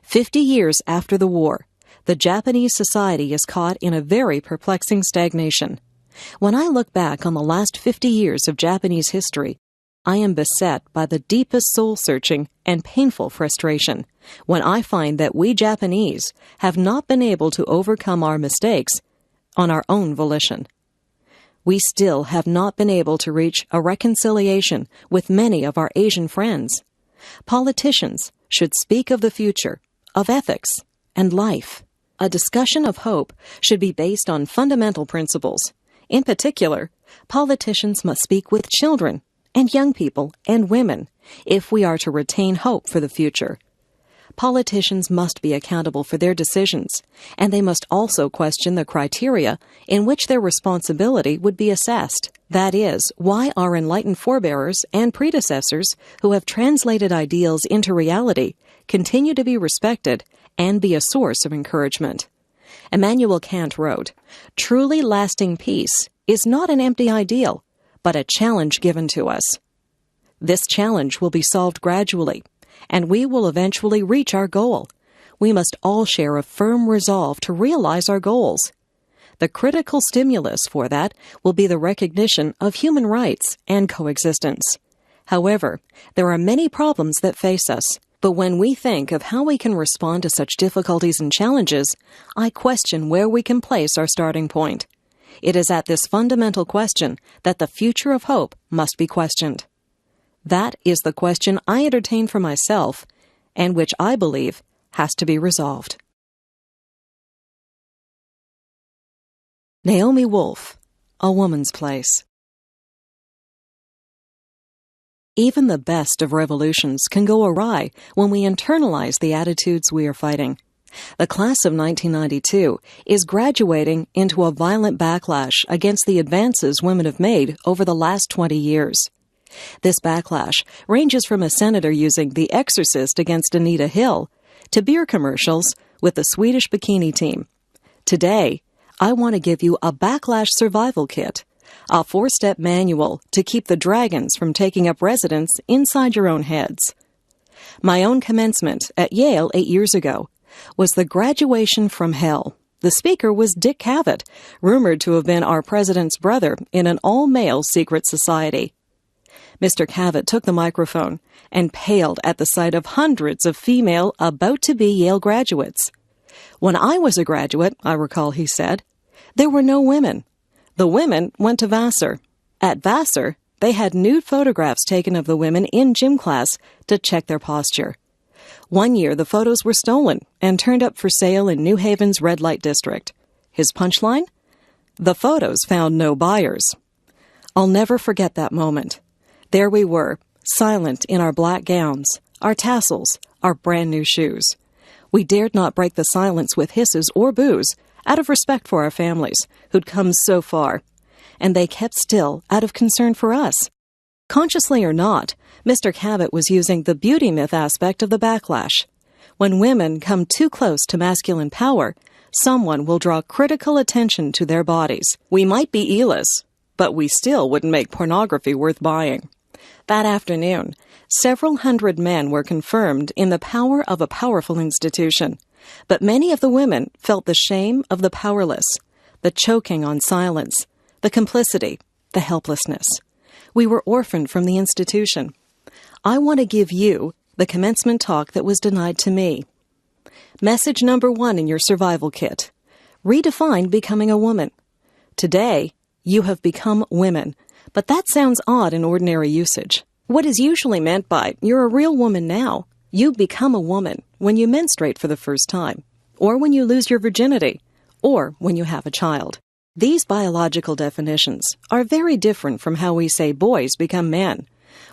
50 years after the war, the Japanese society is caught in a very perplexing stagnation. When I look back on the last 50 years of Japanese history, I am beset by the deepest soul-searching and painful frustration when I find that we Japanese have not been able to overcome our mistakes on our own volition. We still have not been able to reach a reconciliation with many of our Asian friends. Politicians should speak of the future, of ethics, and life. A discussion of hope should be based on fundamental principles. In particular, politicians must speak with children and young people and women if we are to retain hope for the future. Politicians must be accountable for their decisions, and they must also question the criteria in which their responsibility would be assessed. That is, why our enlightened forebears and predecessors who have translated ideals into reality continue to be respected and be a source of encouragement. Immanuel Kant wrote, "Truly lasting peace is not an empty ideal, but a challenge given to us. This challenge will be solved gradually, and we will eventually reach our goal. We must all share a firm resolve to realize our goals. The critical stimulus for that will be the recognition of human rights and coexistence. However, there are many problems that face us, but when we think of how we can respond to such difficulties and challenges, I question where we can place our starting point. It is at this fundamental question that the future of hope must be questioned. That is the question I entertain for myself, and which I believe has to be resolved." Naomi Wolf, A Woman's Place. Even the best of revolutions can go awry when we internalize the attitudes we are fighting. The class of 1992 is graduating into a violent backlash against the advances women have made over the last 20 years. This backlash ranges from a senator using The Exorcist against Anita Hill to beer commercials with the Swedish bikini team. Today, I want to give you a backlash survival kit, a 4-step manual to keep the dragons from taking up residence inside your own heads. My own commencement at Yale 8 years ago was the graduation from hell. The speaker was Dick Cavett, rumored to have been our president's brother in an all-male secret society. Mr. Cavett took the microphone and paled at the sight of hundreds of female about-to-be Yale graduates. "When I was a graduate," I recall he said, "there were no women. The women went to Vassar. At Vassar, they had nude photographs taken of the women in gym class to check their posture. One year, the photos were stolen and turned up for sale in New Haven's red light district. His punchline? The photos found no buyers." I'll never forget that moment. There we were, silent in our black gowns, our tassels, our brand new shoes. We dared not break the silence with hisses or boos, out of respect for our families, who'd come so far. And they kept still out of concern for us. Consciously or not, Mr. Cavett was using the beauty myth aspect of the backlash. When women come too close to masculine power, someone will draw critical attention to their bodies. We might be E-less, but we still wouldn't make pornography worth buying. That afternoon, several hundred men were confirmed in the power of a powerful institution, but many of the women felt the shame of the powerless, the choking on silence, the complicity, the helplessness. We were orphaned from the institution. I want to give you the commencement talk that was denied to me. Message number 1 in your survival kit. Redefine becoming a woman. Today, you have become women, but that sounds odd in ordinary usage. What is usually meant by, you're a real woman now, you become a woman when you menstruate for the first time, or when you lose your virginity, or when you have a child. These biological definitions are very different from how we say boys become men.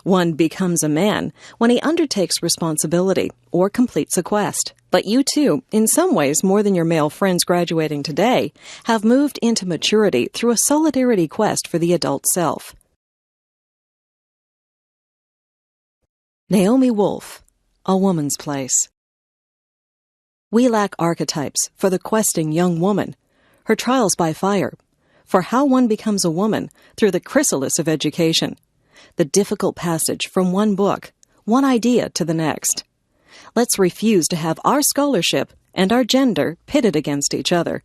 One becomes a man when he undertakes responsibility or completes a quest. But you too, in some ways more than your male friends graduating today, have moved into maturity through a solidarity quest for the adult self. Naomi Wolf, A Woman's Place. We lack archetypes for the questing young woman, her trials by fire, for how one becomes a woman through the chrysalis of education, the difficult passage from one book, one idea to the next. Let's refuse to have our scholarship and our gender pitted against each other.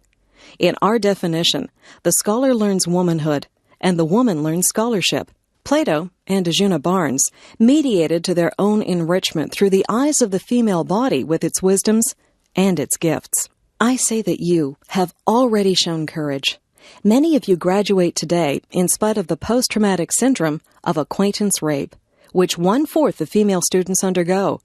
In our definition, the scholar learns womanhood, and the woman learns scholarship. Plato and Ajuna Barnes mediated to their own enrichment through the eyes of the female body with its wisdoms and its gifts. I say that you have already shown courage. Many of you graduate today in spite of the post-traumatic syndrome of acquaintance rape, which 1/4 of female students undergo.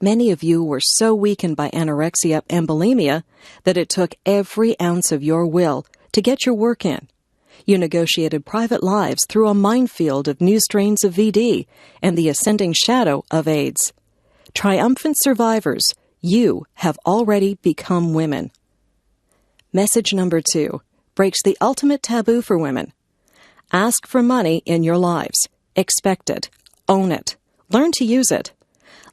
Many of you were so weakened by anorexia and bulimia that it took every ounce of your will to get your work in. You negotiated private lives through a minefield of new strains of VD and the ascending shadow of AIDS. Triumphant survivors, you have already become women. Message number 2 breaks the ultimate taboo for women. Ask for money in your lives. Expect it. Own it. Learn to use it.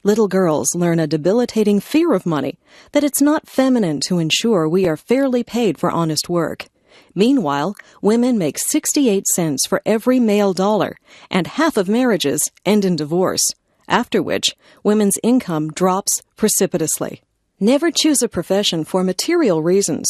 Little girls learn a debilitating fear of money, that it's not feminine to ensure we are fairly paid for honest work. Meanwhile, women make 68 cents for every male dollar, and half of marriages end in divorce, after which women's income drops precipitously. Never choose a profession for material reasons.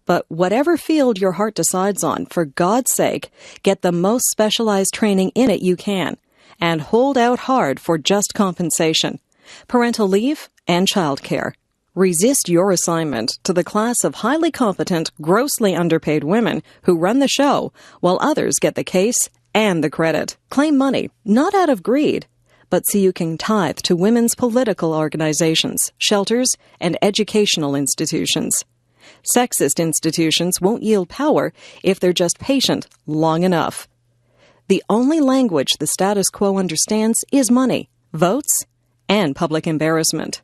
But whatever field your heart decides on, for God's sake, get the most specialized training in it you can, and hold out hard for just compensation, parental leave, and childcare. Resist your assignment to the class of highly competent, grossly underpaid women who run the show, while others get the case and the credit. Claim money, not out of greed, but so you can tithe to women's political organizations, shelters, and educational institutions. Sexist institutions won't yield power if they're just patient long enough. The only language the status quo understands is money, votes, and public embarrassment.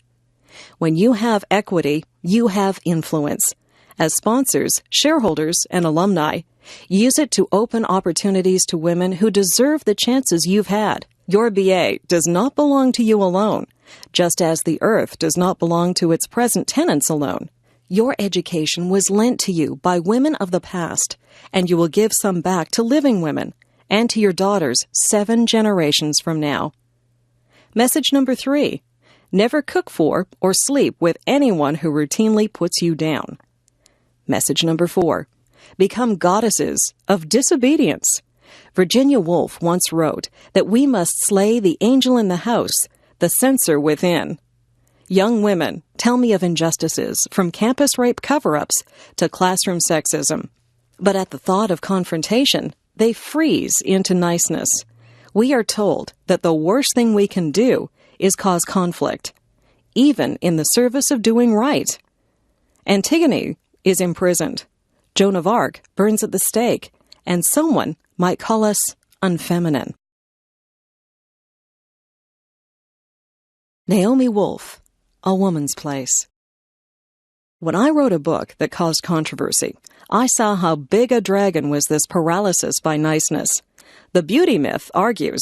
When you have equity, you have influence. As sponsors, shareholders, and alumni, use it to open opportunities to women who deserve the chances you've had. Your BA does not belong to you alone, just as the earth does not belong to its present tenants alone. Your education was lent to you by women of the past, and you will give some back to living women and to your daughters 7 generations from now. Message number 3. Never cook for or sleep with anyone who routinely puts you down. Message number 4. Become goddesses of disobedience. Virginia Woolf once wrote that we must slay the angel in the house, the censor within. Young women, tell me of injustices, from campus rape cover-ups to classroom sexism. But at the thought of confrontation, they freeze into niceness. We are told that the worst thing we can do is cause conflict, even in the service of doing right. Antigone is imprisoned. Joan of Arc burns at the stake, and someone might call us unfeminine. Naomi Wolf, A Woman's Place. When I wrote a book that caused controversy, I saw how big a dragon was this paralysis by niceness. The beauty myth argues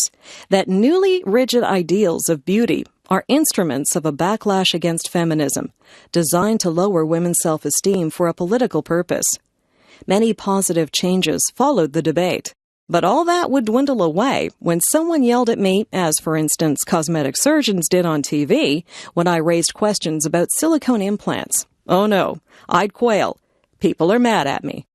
that newly rigid ideals of beauty are instruments of a backlash against feminism, designed to lower women's self-esteem for a political purpose. Many positive changes followed the debate. But all that would dwindle away when someone yelled at me, as for instance cosmetic surgeons did on TV, when I raised questions about silicone implants. Oh no, I'd quail. People are mad at me.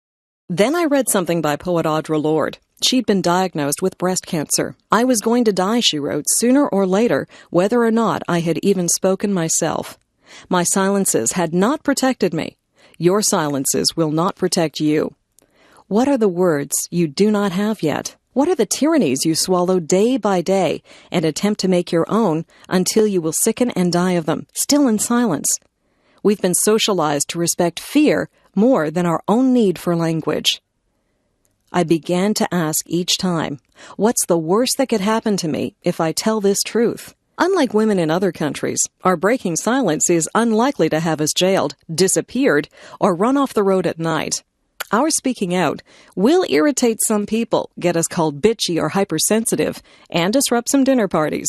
Then I read something by poet Audre Lorde. She'd been diagnosed with breast cancer. I was going to die, she wrote, sooner or later, whether or not I had even spoken myself. My silences had not protected me. Your silences will not protect you. What are the words you do not have yet? What are the tyrannies you swallow day by day and attempt to make your own until you will sicken and die of them, still in silence? We've been socialized to respect fear more than our own need for language. I began to ask each time, what's the worst that could happen to me if I tell this truth? Unlike women in other countries, our breaking silence is unlikely to have us jailed, disappeared, or run off the road at night. Our speaking out will irritate some people, get us called bitchy or hypersensitive, and disrupt some dinner parties.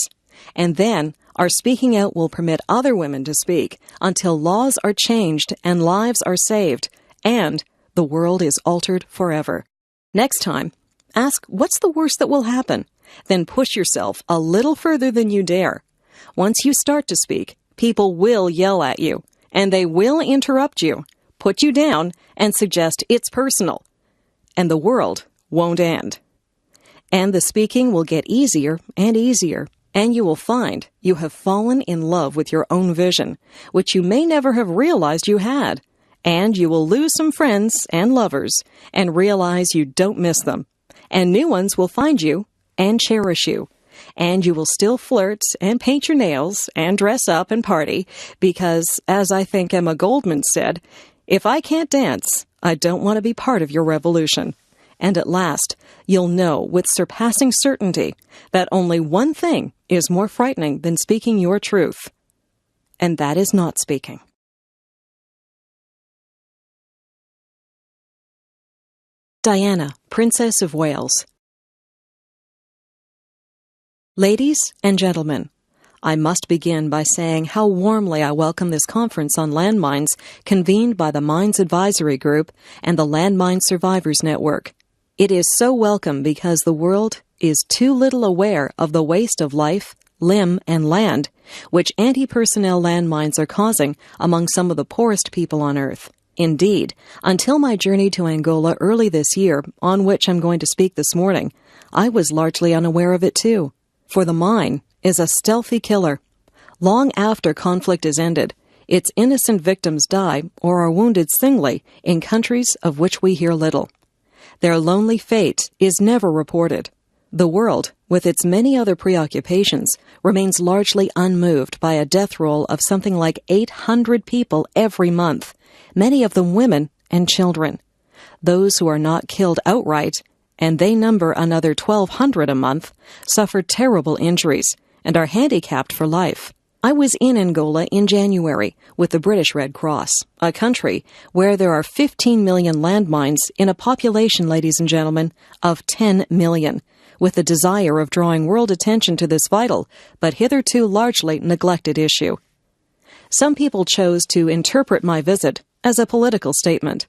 And then, our speaking out will permit other women to speak until laws are changed and lives are saved, and the world is altered forever. Next time, ask what's the worst that will happen, then push yourself a little further than you dare. Once you start to speak, people will yell at you, and they will interrupt you, put you down, and suggest it's personal. And the world won't end. And the speaking will get easier and easier, and you will find you have fallen in love with your own vision, which you may never have realized you had. And you will lose some friends and lovers and realize you don't miss them. And new ones will find you and cherish you. And you will still flirt and paint your nails and dress up and party because, as I think Emma Goldman said, if I can't dance, I don't want to be part of your revolution. And at last, you'll know with surpassing certainty that only one thing is more frightening than speaking your truth. And that is not speaking. Diana, Princess of Wales. Ladies and gentlemen, I must begin by saying how warmly I welcome this conference on landmines convened by the Mines Advisory Group and the Landmine Survivors Network. It is so welcome because the world is too little aware of the waste of life, limb, and land which anti-personnel landmines are causing among some of the poorest people on Earth. Indeed, until my journey to Angola early this year, on which I'm going to speak this morning, I was largely unaware of it too. For the mine is a stealthy killer. Long after conflict is ended, its innocent victims die or are wounded singly in countries of which we hear little. Their lonely fate is never reported. The world, with its many other preoccupations, remains largely unmoved by a death roll of something like 800 people every month, many of them women and children. Those who are not killed outright, and they number another 1,200 a month, suffer terrible injuries and are handicapped for life. I was in Angola in January with the British Red Cross, a country where there are 15 million landmines in a population, ladies and gentlemen, of 10 million, with the desire of drawing world attention to this vital, but hitherto largely neglected issue. Some people chose to interpret my visit as a political statement,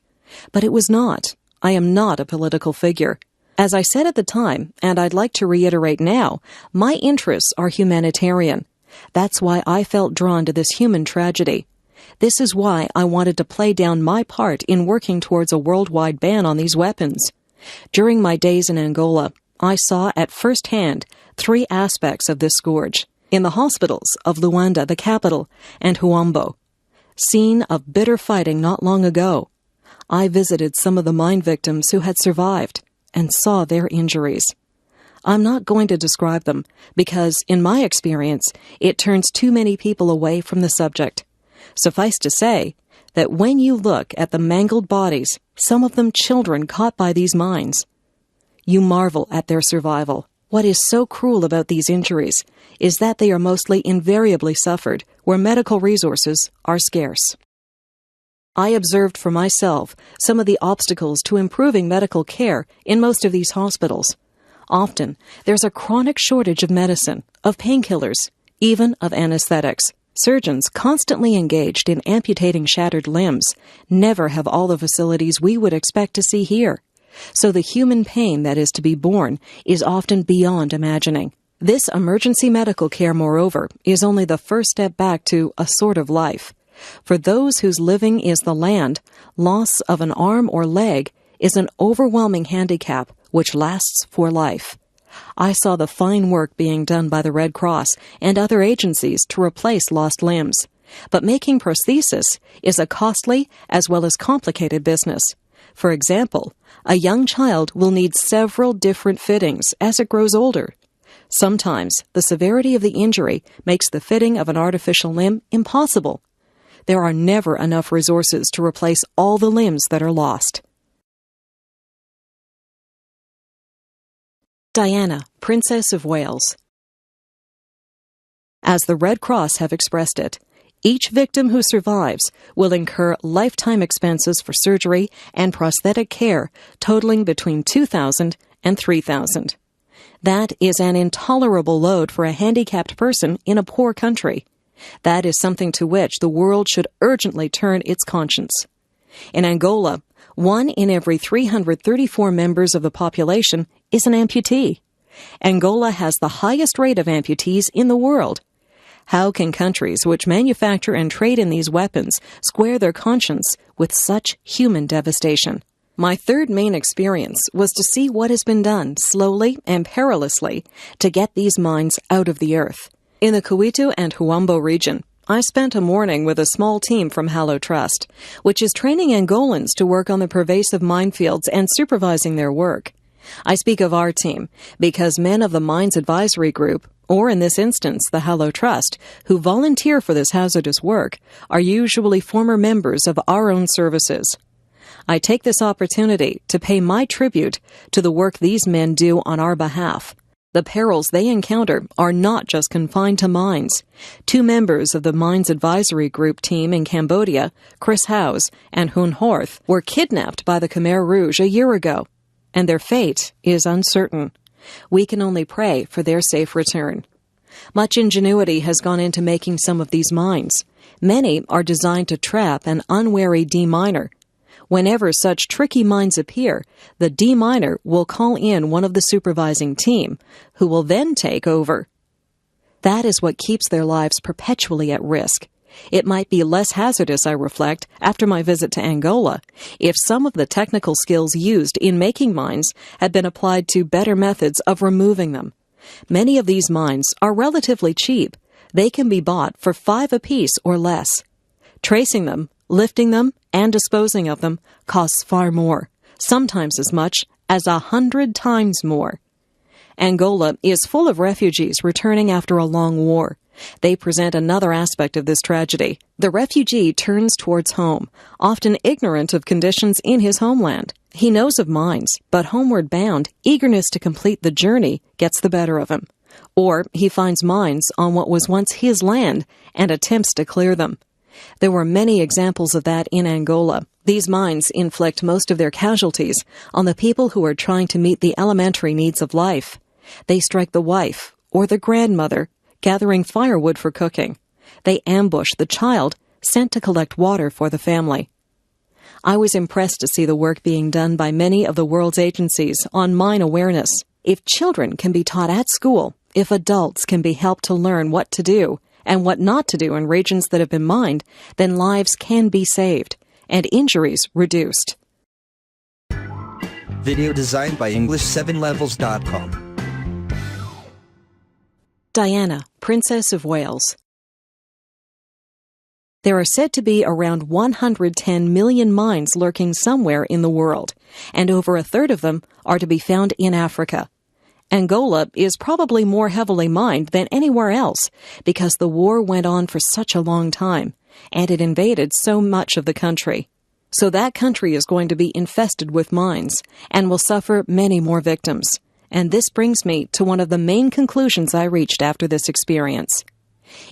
but it was not. I am not a political figure. As I said at the time, and I'd like to reiterate now, my interests are humanitarian. That's why I felt drawn to this human tragedy. This is why I wanted to play down my part in working towards a worldwide ban on these weapons. During my days in Angola, I saw at first hand 3 aspects of this scourge. In the hospitals of Luanda, the capital, and Huambo. Scene of bitter fighting not long ago. I visited some of the mine victims who had survived and saw their injuries. I'm not going to describe them because, in my experience, it turns too many people away from the subject. Suffice to say that when you look at the mangled bodies, some of them children caught by these mines, you marvel at their survival. What is so cruel about these injuries is that they are mostly invariably suffered where medical resources are scarce. I observed for myself some of the obstacles to improving medical care in most of these hospitals. Often, there's a chronic shortage of medicine, of painkillers, even of anesthetics. Surgeons constantly engaged in amputating shattered limbs never have all the facilities we would expect to see here. so the human pain that is to be borne is often beyond imagining. This emergency medical care, moreover, is only the first step back to a sort of life. For those whose living is the land, loss of an arm or leg is an overwhelming handicap which lasts for life. I saw the fine work being done by the Red Cross and other agencies to replace lost limbs. But making prosthesis is a costly as well as complicated business. For example, a young child will need several different fittings as it grows older. Sometimes the severity of the injury makes the fitting of an artificial limb impossible. There are never enough resources to replace all the limbs that are lost. Diana, Princess of Wales. As the Red Cross have expressed it, each victim who survives will incur lifetime expenses for surgery and prosthetic care totaling between $2,000 and $3,000. That is an intolerable load for a handicapped person in a poor country. That is something to which the world should urgently turn its conscience. In Angola, 1 in every 334 members of the population is an amputee. Angola has the highest rate of amputees in the world. How can countries which manufacture and trade in these weapons square their conscience with such human devastation? My third main experience was to see what has been done slowly and perilously to get these mines out of the earth. In the Kuito and Huambo region, I spent a morning with a small team from Hallow Trust, which is training Angolans to work on the pervasive minefields and supervising their work. I speak of our team because men of the Mines Advisory Group, or in this instance the Hallow Trust, who volunteer for this hazardous work, are usually former members of our own services. I take this opportunity to pay my tribute to the work these men do on our behalf. The perils they encounter are not just confined to mines. 2 members of the Mines Advisory Group team in Cambodia, Chris Howes and Hun Horth, were kidnapped by the Khmer Rouge a year ago, and their fate is uncertain. We can only pray for their safe return. Much ingenuity has gone into making some of these mines. Many are designed to trap an unwary deminer. Whenever such tricky mines appear, the deminer will call in one of the supervising team, who will then take over. That is what keeps their lives perpetually at risk. It might be less hazardous, I reflect, after my visit to Angola, if some of the technical skills used in making mines had been applied to better methods of removing them. Many of these mines are relatively cheap. They can be bought for $5 apiece or less. Tracing them, lifting them, and disposing of them costs far more, sometimes as much as 100 times more. Angola is full of refugees returning after a long war. They present another aspect of this tragedy. The refugee turns towards home, often ignorant of conditions in his homeland. He knows of mines, but homeward bound, eagerness to complete the journey gets the better of him. Or he finds mines on what was once his land and attempts to clear them. There were many examples of that in Angola. These mines inflict most of their casualties on the people who are trying to meet the elementary needs of life. They strike the wife or the grandmother, gathering firewood for cooking. They ambush the child, sent to collect water for the family. I was impressed to see the work being done by many of the world's agencies on mine awareness. If children can be taught at school, if adults can be helped to learn what to do and what not to do in regions that have been mined, then lives can be saved and injuries reduced. Video designed by English7levels.com. Diana, Princess of Wales. There are said to be around 110 million mines lurking somewhere in the world, and over a third of them are to be found in Africa. Angola is probably more heavily mined than anywhere else because the war went on for such a long time, and it invaded so much of the country. So that country is going to be infested with mines and will suffer many more victims. And this brings me to one of the main conclusions I reached after this experience.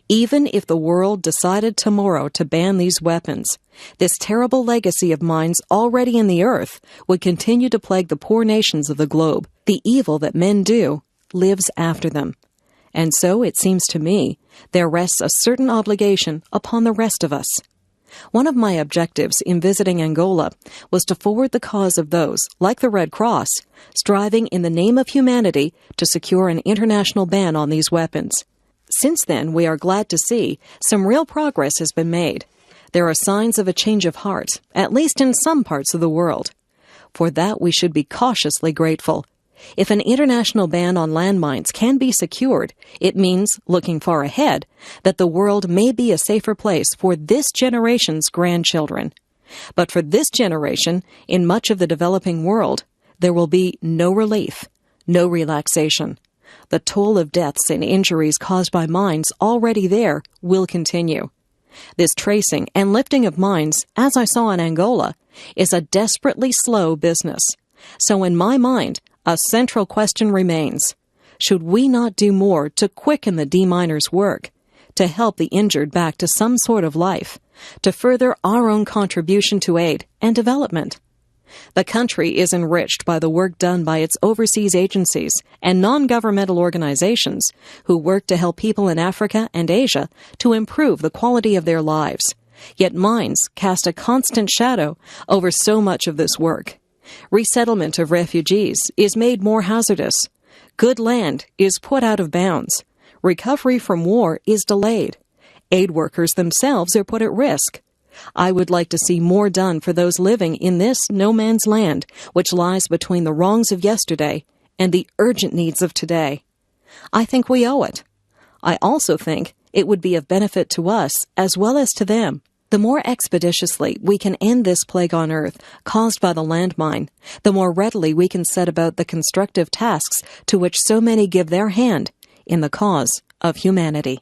Even if the world decided tomorrow to ban these weapons, this terrible legacy of mines already in the earth would continue to plague the poor nations of the globe. The evil that men do lives after them. And so, it seems to me, there rests a certain obligation upon the rest of us. One of my objectives in visiting Angola was to forward the cause of those, like the Red Cross, striving in the name of humanity to secure an international ban on these weapons. Since then, we are glad to see some real progress has been made. There are signs of a change of heart, at least in some parts of the world. For that, we should be cautiously grateful. If an international ban on landmines can be secured, it means, looking far ahead, that the world may be a safer place for this generation's grandchildren. But for this generation, in much of the developing world, there will be no relief, no relaxation. The toll of deaths and injuries caused by mines already there will continue. This tracing and lifting of mines, as I saw in Angola, is a desperately slow business. So in my mind, a central question remains. Should we not do more to quicken the deminers' work, to help the injured back to some sort of life, to further our own contribution to aid and development? The country is enriched by the work done by its overseas agencies and non-governmental organizations who work to help people in Africa and Asia to improve the quality of their lives. Yet mines cast a constant shadow over so much of this work. Resettlement of refugees is made more hazardous. Good land is put out of bounds. Recovery from war is delayed. Aid workers themselves are put at risk. I would like to see more done for those living in this no man's land, which lies between the wrongs of yesterday and the urgent needs of today. I think we owe it. I also think it would be of benefit to us as well as to them. The more expeditiously we can end this plague on earth caused by the landmine, the more readily we can set about the constructive tasks to which so many give their hand in the cause of humanity.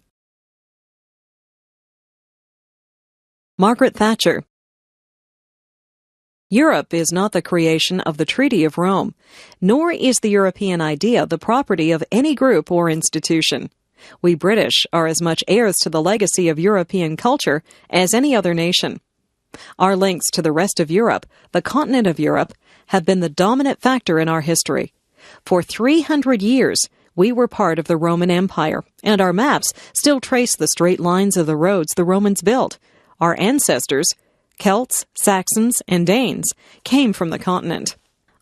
Margaret Thatcher. Europe is not the creation of the Treaty of Rome, nor is the European idea the property of any group or institution. We British are as much heirs to the legacy of European culture as any other nation. Our links to the rest of Europe, the continent of Europe, have been the dominant factor in our history. For 300 years, we were part of the Roman Empire, and our maps still trace the straight lines of the roads the Romans built. Our ancestors, Celts, Saxons, and Danes, came from the continent.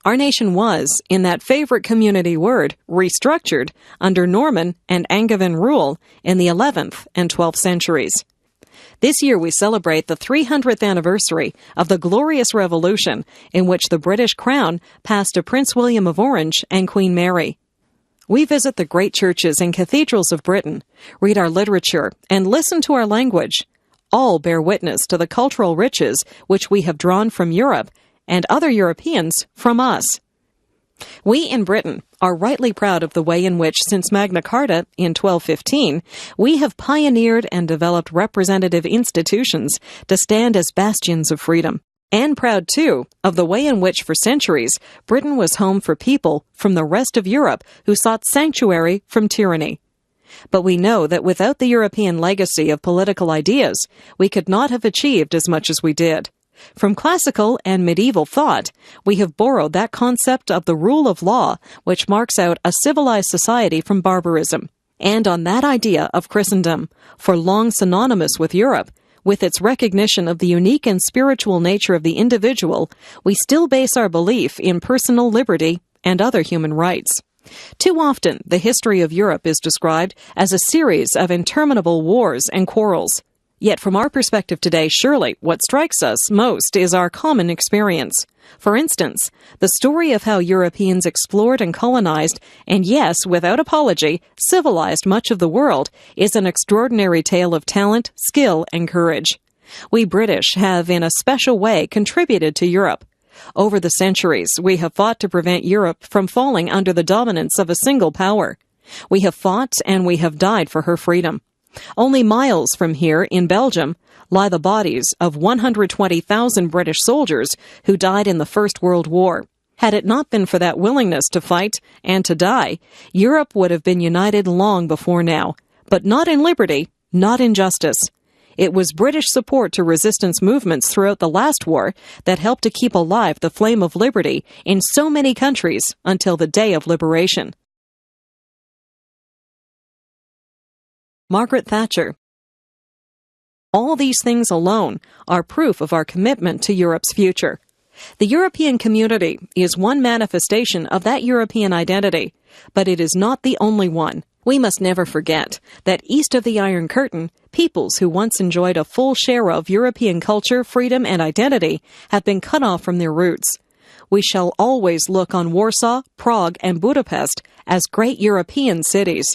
Our nation was, in that favorite community word, restructured under Norman and Angevin rule in the 11th and 12th centuries. This year we celebrate the 300th anniversary of the glorious revolution in which the British crown passed to Prince William of Orange and Queen Mary. We visit the great churches and cathedrals of Britain, read our literature, and listen to our language. All bear witness to the cultural riches which we have drawn from Europe and other Europeans from us. We in Britain are rightly proud of the way in which, since Magna Carta in 1215, we have pioneered and developed representative institutions to stand as bastions of freedom. And proud, too, of the way in which, for centuries, Britain was home for people from the rest of Europe who sought sanctuary from tyranny. But we know that without the European legacy of political ideas, we could not have achieved as much as we did. From classical and medieval thought, we have borrowed that concept of the rule of law which marks out a civilized society from barbarism. And on that idea of Christendom, for long synonymous with Europe, with its recognition of the unique and spiritual nature of the individual, we still base our belief in personal liberty and other human rights. Too often, the history of Europe is described as a series of interminable wars and quarrels. Yet from our perspective today, surely what strikes us most is our common experience. For instance, the story of how Europeans explored and colonized, and yes, without apology, civilized much of the world, is an extraordinary tale of talent, skill, and courage. We British have, in a special way, contributed to Europe. Over the centuries, we have fought to prevent Europe from falling under the dominance of a single power. We have fought and we have died for her freedom. Only miles from here, in Belgium, lie the bodies of 120,000 British soldiers who died in the First World War. Had it not been for that willingness to fight and to die, Europe would have been united long before now, but not in liberty, not in justice. It was British support to resistance movements throughout the last war that helped to keep alive the flame of liberty in so many countries until the day of liberation. Margaret Thatcher. All these things alone are proof of our commitment to Europe's future. The European community is one manifestation of that European identity, but it is not the only one. We must never forget that east of the Iron Curtain, peoples who once enjoyed a full share of European culture, freedom, and identity have been cut off from their roots. We shall always look on Warsaw, Prague, and Budapest as great European cities.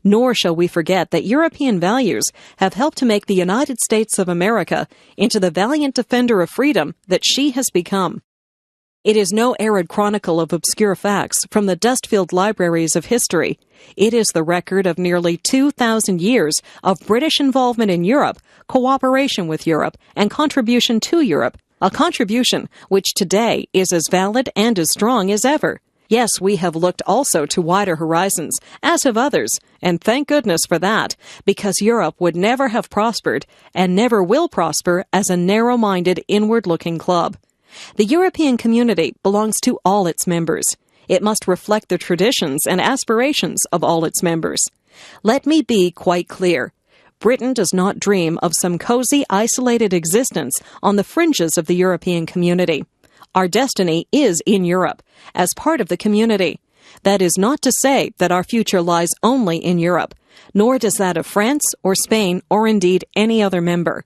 Nor shall we forget that European values have helped to make the United States of America into the valiant defender of freedom that she has become. It is no arid chronicle of obscure facts from the dust-filled libraries of history. It is the record of nearly 2,000 years of British involvement in Europe, cooperation with Europe, and contribution to Europe, a contribution which today is as valid and as strong as ever. Yes, we have looked also to wider horizons, as have others, and thank goodness for that, because Europe would never have prospered, and never will prosper, as a narrow-minded, inward-looking club. The European community belongs to all its members. It must reflect the traditions and aspirations of all its members. Let me be quite clear. Britain does not dream of some cozy, isolated existence on the fringes of the European community. Our destiny is in Europe, as part of the community. That is not to say that our future lies only in Europe, nor does that of France or Spain or indeed any other member.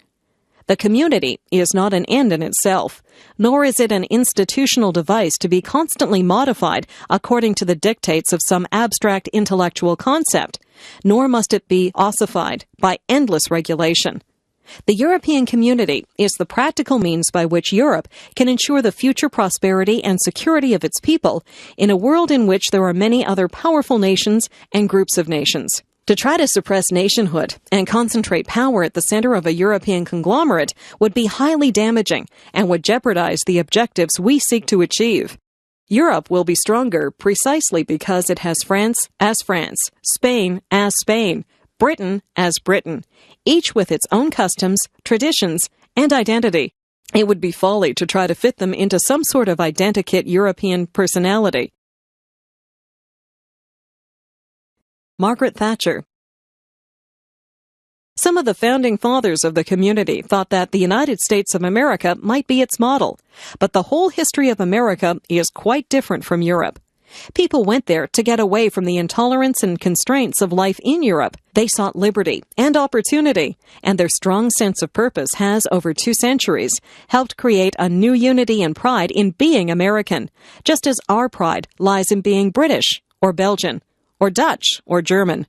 The community is not an end in itself, nor is it an institutional device to be constantly modified according to the dictates of some abstract intellectual concept, nor must it be ossified by endless regulation. The European community is the practical means by which Europe can ensure the future prosperity and security of its people in a world in which there are many other powerful nations and groups of nations. To try to suppress nationhood and concentrate power at the center of a European conglomerate would be highly damaging and would jeopardize the objectives we seek to achieve. Europe will be stronger precisely because it has France as France, Spain as Spain, Britain as Britain, each with its own customs, traditions, and identity. It would be folly to try to fit them into some sort of identikit European personality. Margaret Thatcher. Some of the founding fathers of the community thought that the United States of America might be its model, but the whole history of America is quite different from Europe. People went there to get away from the intolerance and constraints of life in Europe. They sought liberty and opportunity, and their strong sense of purpose has, over 2 centuries, helped create a new unity and pride in being American, just as our pride lies in being British, or Belgian, or Dutch, or German.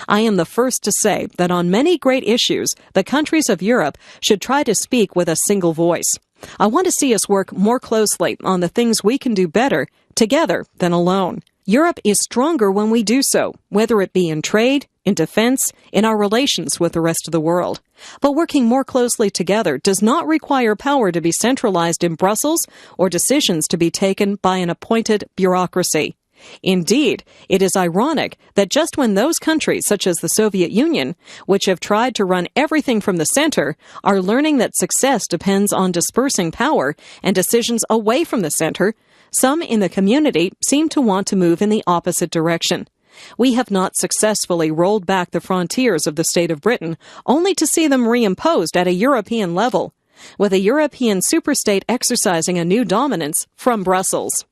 I am the first to say that on many great issues, the countries of Europe should try to speak with a single voice. I want to see us work more closely on the things we can do better together than alone. Europe is stronger when we do so, whether it be in trade, in defense, in our relations with the rest of the world. But working more closely together does not require power to be centralized in Brussels or decisions to be taken by an appointed bureaucracy. Indeed, it is ironic that just when those countries, such as the Soviet Union, which have tried to run everything from the center, are learning that success depends on dispersing power and decisions away from the center, some in the community seem to want to move in the opposite direction. We have not successfully rolled back the frontiers of the state of Britain, only to see them reimposed at a European level, with a European superstate exercising a new dominance from Brussels.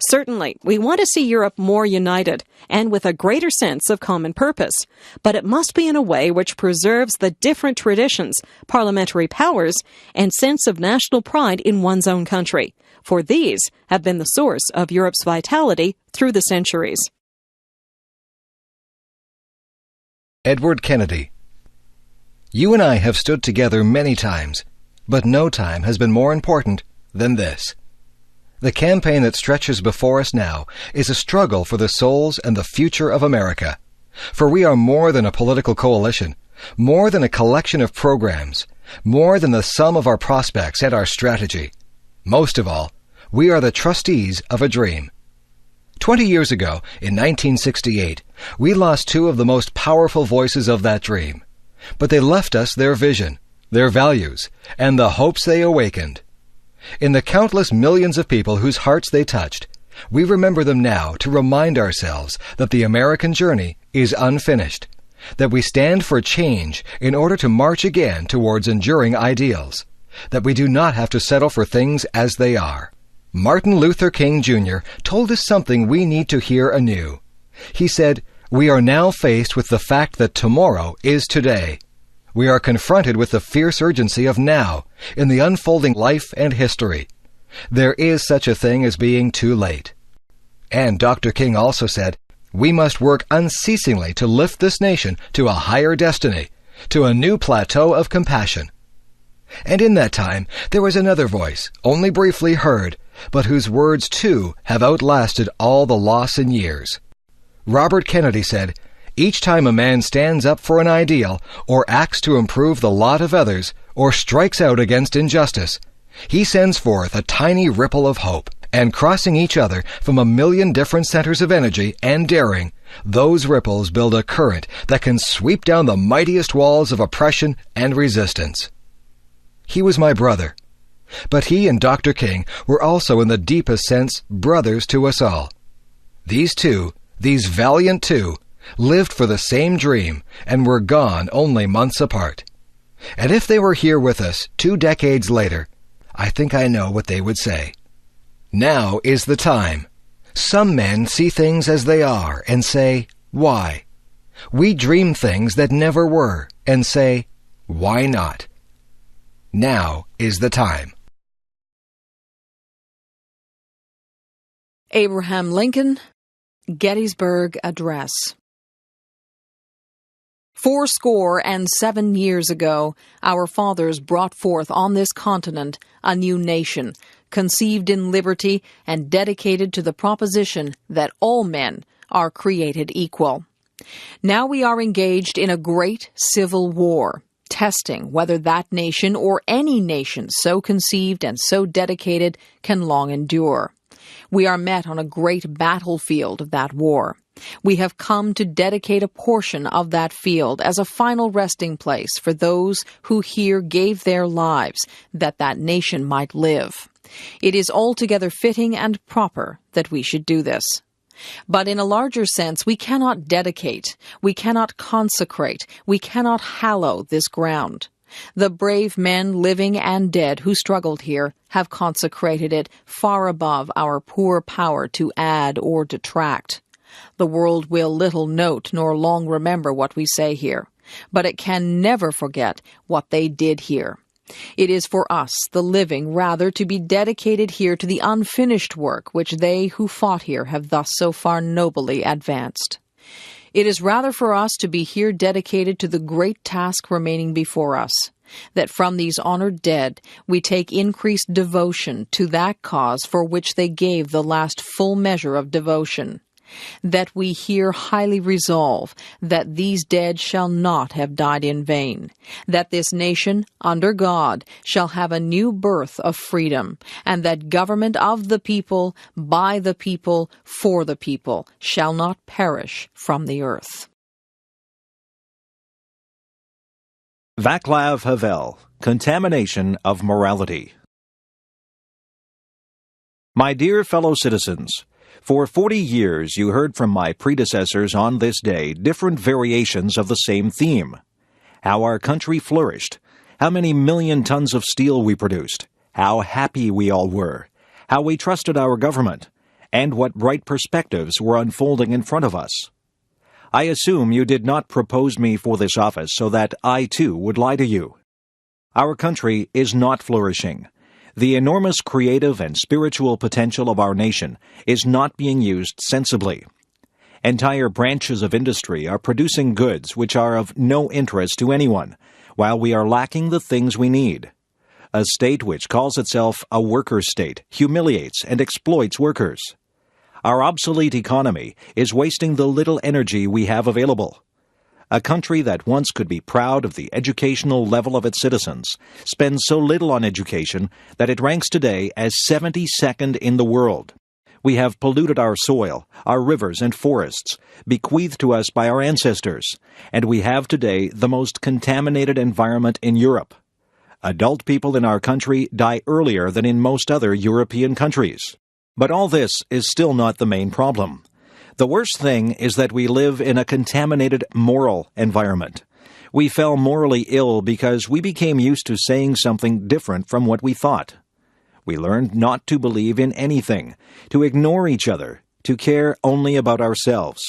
Certainly, we want to see Europe more united and with a greater sense of common purpose, but it must be in a way which preserves the different traditions, parliamentary powers, and sense of national pride in one's own country, for these have been the source of Europe's vitality through the centuries. Edward Kennedy. You and I have stood together many times, but no time has been more important than this. The campaign that stretches before us now is a struggle for the souls and the future of America. For we are more than a political coalition, more than a collection of programs, more than the sum of our prospects and our strategy. Most of all, we are the trustees of a dream. 20 years ago, in 1968, we lost 2 of the most powerful voices of that dream. But they left us their vision, their values, and the hopes they awakened. In the countless millions of people whose hearts they touched, we remember them now to remind ourselves that the American journey is unfinished, that we stand for change in order to march again towards enduring ideals, that we do not have to settle for things as they are. Martin Luther King Jr. told us something we need to hear anew. He said, "We are now faced with the fact that tomorrow is today. We are confronted with the fierce urgency of now in the unfolding life and history. There is such a thing as being too late." And Dr. King also said, "We must work unceasingly to lift this nation to a higher destiny, to a new plateau of compassion." And in that time, there was another voice, only briefly heard, but whose words too have outlasted all the loss in years. Robert Kennedy said, "Each time a man stands up for an ideal, or acts to improve the lot of others, or strikes out against injustice, he sends forth a tiny ripple of hope, and crossing each other from a million different centers of energy and daring, those ripples build a current that can sweep down the mightiest walls of oppression and resistance." He was my brother. But he and Dr. King were also in the deepest sense brothers to us all. These two, these valiant two, lived for the same dream and were gone only months apart. And if they were here with us 2 decades later, I think I know what they would say. Now is the time. Some men see things as they are and say, "Why?" We dream things that never were and say, "Why not?" Now is the time. Abraham Lincoln, Gettysburg Address. 77 years ago, our fathers brought forth on this continent a new nation, conceived in liberty and dedicated to the proposition that all men are created equal. Now we are engaged in a great civil war, testing whether that nation or any nation so conceived and so dedicated can long endure. We are met on a great battlefield of that war. We have come to dedicate a portion of that field as a final resting place for those who here gave their lives that that nation might live. It is altogether fitting and proper that we should do this. But in a larger sense, we cannot dedicate, we cannot consecrate, we cannot hallow this ground. The brave men, living and dead, who struggled here have consecrated it far above our poor power to add or detract. The world will little note nor long remember what we say here, but it can never forget what they did here. It is for us, the living, rather, to be dedicated here to the unfinished work which they who fought here have thus so far nobly advanced. It is rather for us to be here dedicated to the great task remaining before us, that from these honored dead we take increased devotion to that cause for which they gave the last full measure of devotion, that we here highly resolve that these dead shall not have died in vain, that this nation, under God, shall have a new birth of freedom, and that government of the people, by the people, for the people, shall not perish from the earth. Vaclav Havel, Contamination of Morality. My dear fellow citizens, for 40 years you heard from my predecessors on this day different variations of the same theme. How our country flourished, how many million tons of steel we produced, how happy we all were, how we trusted our government, and what bright perspectives were unfolding in front of us. I assume you did not propose me for this office so that I too would lie to you. Our country is not flourishing. The enormous creative and spiritual potential of our nation is not being used sensibly. Entire branches of industry are producing goods which are of no interest to anyone, while we are lacking the things we need. A state which calls itself a worker state humiliates and exploits workers. Our obsolete economy is wasting the little energy we have available. A country that once could be proud of the educational level of its citizens spends so little on education that it ranks today as 72nd in the world. We have polluted our soil, our rivers and forests, bequeathed to us by our ancestors, and we have today the most contaminated environment in Europe. Adult people in our country die earlier than in most other European countries. But all this is still not the main problem. The worst thing is that we live in a contaminated moral environment. We fell morally ill because we became used to saying something different from what we thought. We learned not to believe in anything, to ignore each other, to care only about ourselves.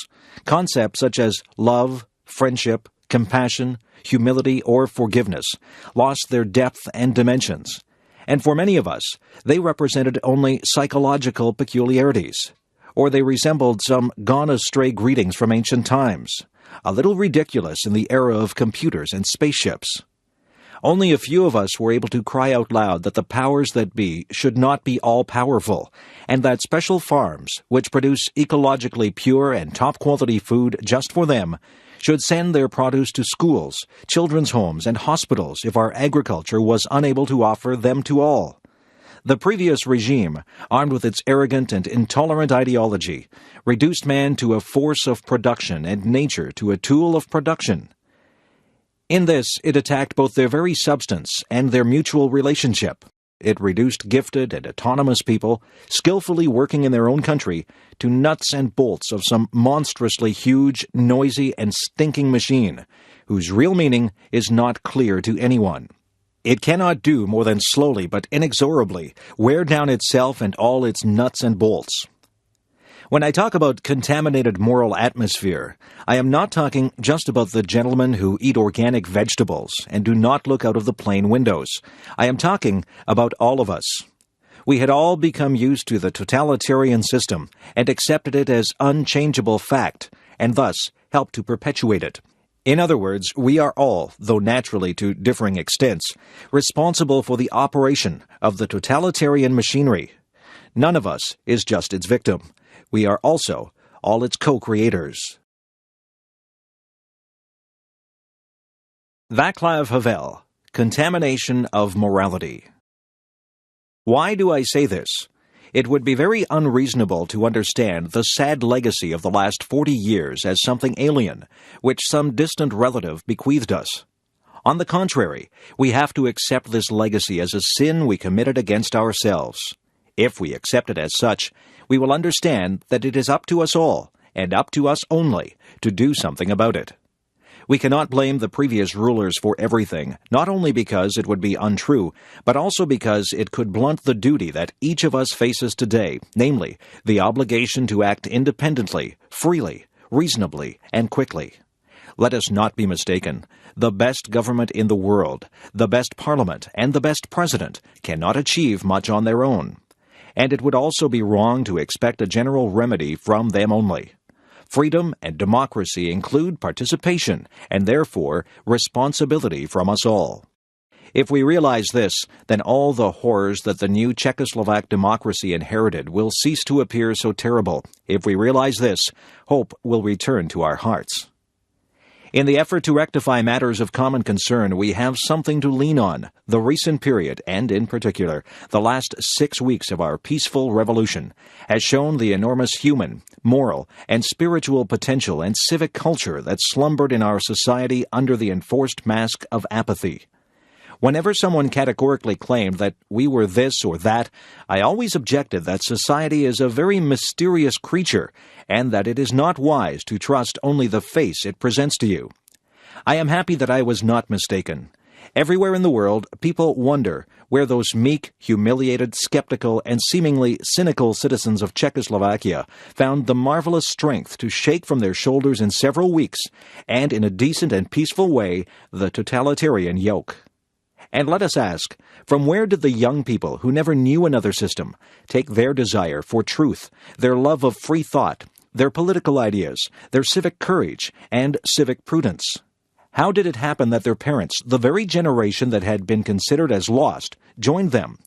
Concepts such as love, friendship, compassion, humility, or forgiveness lost their depth and dimensions. And for many of us, they represented only psychological peculiarities, or they resembled some gone-astray greetings from ancient times, a little ridiculous in the era of computers and spaceships. Only a few of us were able to cry out loud that the powers that be should not be all-powerful, and that special farms, which produce ecologically pure and top-quality food just for them, should send their produce to schools, children's homes, and hospitals if our agriculture was unable to offer them to all. The previous regime, armed with its arrogant and intolerant ideology, reduced man to a force of production and nature to a tool of production. In this, it attacked both their very substance and their mutual relationship. It reduced gifted and autonomous people, skillfully working in their own country, to nuts and bolts of some monstrously huge, noisy, and stinking machine, whose real meaning is not clear to anyone. It cannot do more than slowly but inexorably wear down itself and all its nuts and bolts. When I talk about contaminated moral atmosphere, I am not talking just about the gentlemen who eat organic vegetables and do not look out of the plane windows. I am talking about all of us. We had all become used to the totalitarian system and accepted it as unchangeable fact, and thus helped to perpetuate it. In other words, we are all, though naturally to differing extents, responsible for the operation of the totalitarian machinery. None of us is just its victim. We are also all its co-creators. Václav Havel, Contamination of Morality. Why do I say this? It would be very unreasonable to understand the sad legacy of the last 40 years as something alien, which some distant relative bequeathed us. On the contrary, we have to accept this legacy as a sin we committed against ourselves. If we accept it as such, we will understand that it is up to us all, and up to us only, to do something about it. We cannot blame the previous rulers for everything, not only because it would be untrue, but also because it could blunt the duty that each of us faces today, namely, the obligation to act independently, freely, reasonably, and quickly. Let us not be mistaken. The best government in the world, the best parliament, and the best president cannot achieve much on their own. And it would also be wrong to expect a general remedy from them only. Freedom and democracy include participation, and therefore responsibility from us all. If we realize this, then all the horrors that the new Czechoslovak democracy inherited will cease to appear so terrible. If we realize this, hope will return to our hearts. In the effort to rectify matters of common concern, we have something to lean on. The recent period, and in particular, the last 6 weeks of our peaceful revolution, has shown the enormous human, moral, and spiritual potential and civic culture that slumbered in our society under the enforced mask of apathy. Whenever someone categorically claimed that we were this or that, I always objected that society is a very mysterious creature, and that it is not wise to trust only the face it presents to you. I am happy that I was not mistaken. Everywhere in the world, people wonder where those meek, humiliated, skeptical, and seemingly cynical citizens of Czechoslovakia found the marvelous strength to shake from their shoulders in several weeks, and in a decent and peaceful way, the totalitarian yoke. And let us ask, from where did the young people who never knew another system take their desire for truth, their love of free thought, their political ideas, their civic courage, and civic prudence? How did it happen that their parents, the very generation that had been considered as lost, joined them?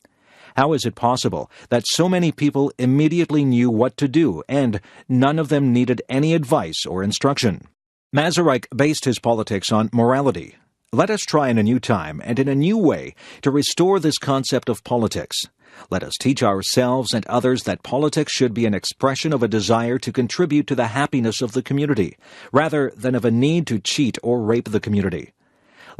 How is it possible that so many people immediately knew what to do, and none of them needed any advice or instruction? Masaryk based his politics on morality. Let us try in a new time and in a new way to restore this concept of politics. Let us teach ourselves and others that politics should be an expression of a desire to contribute to the happiness of the community, rather than of a need to cheat or rape the community.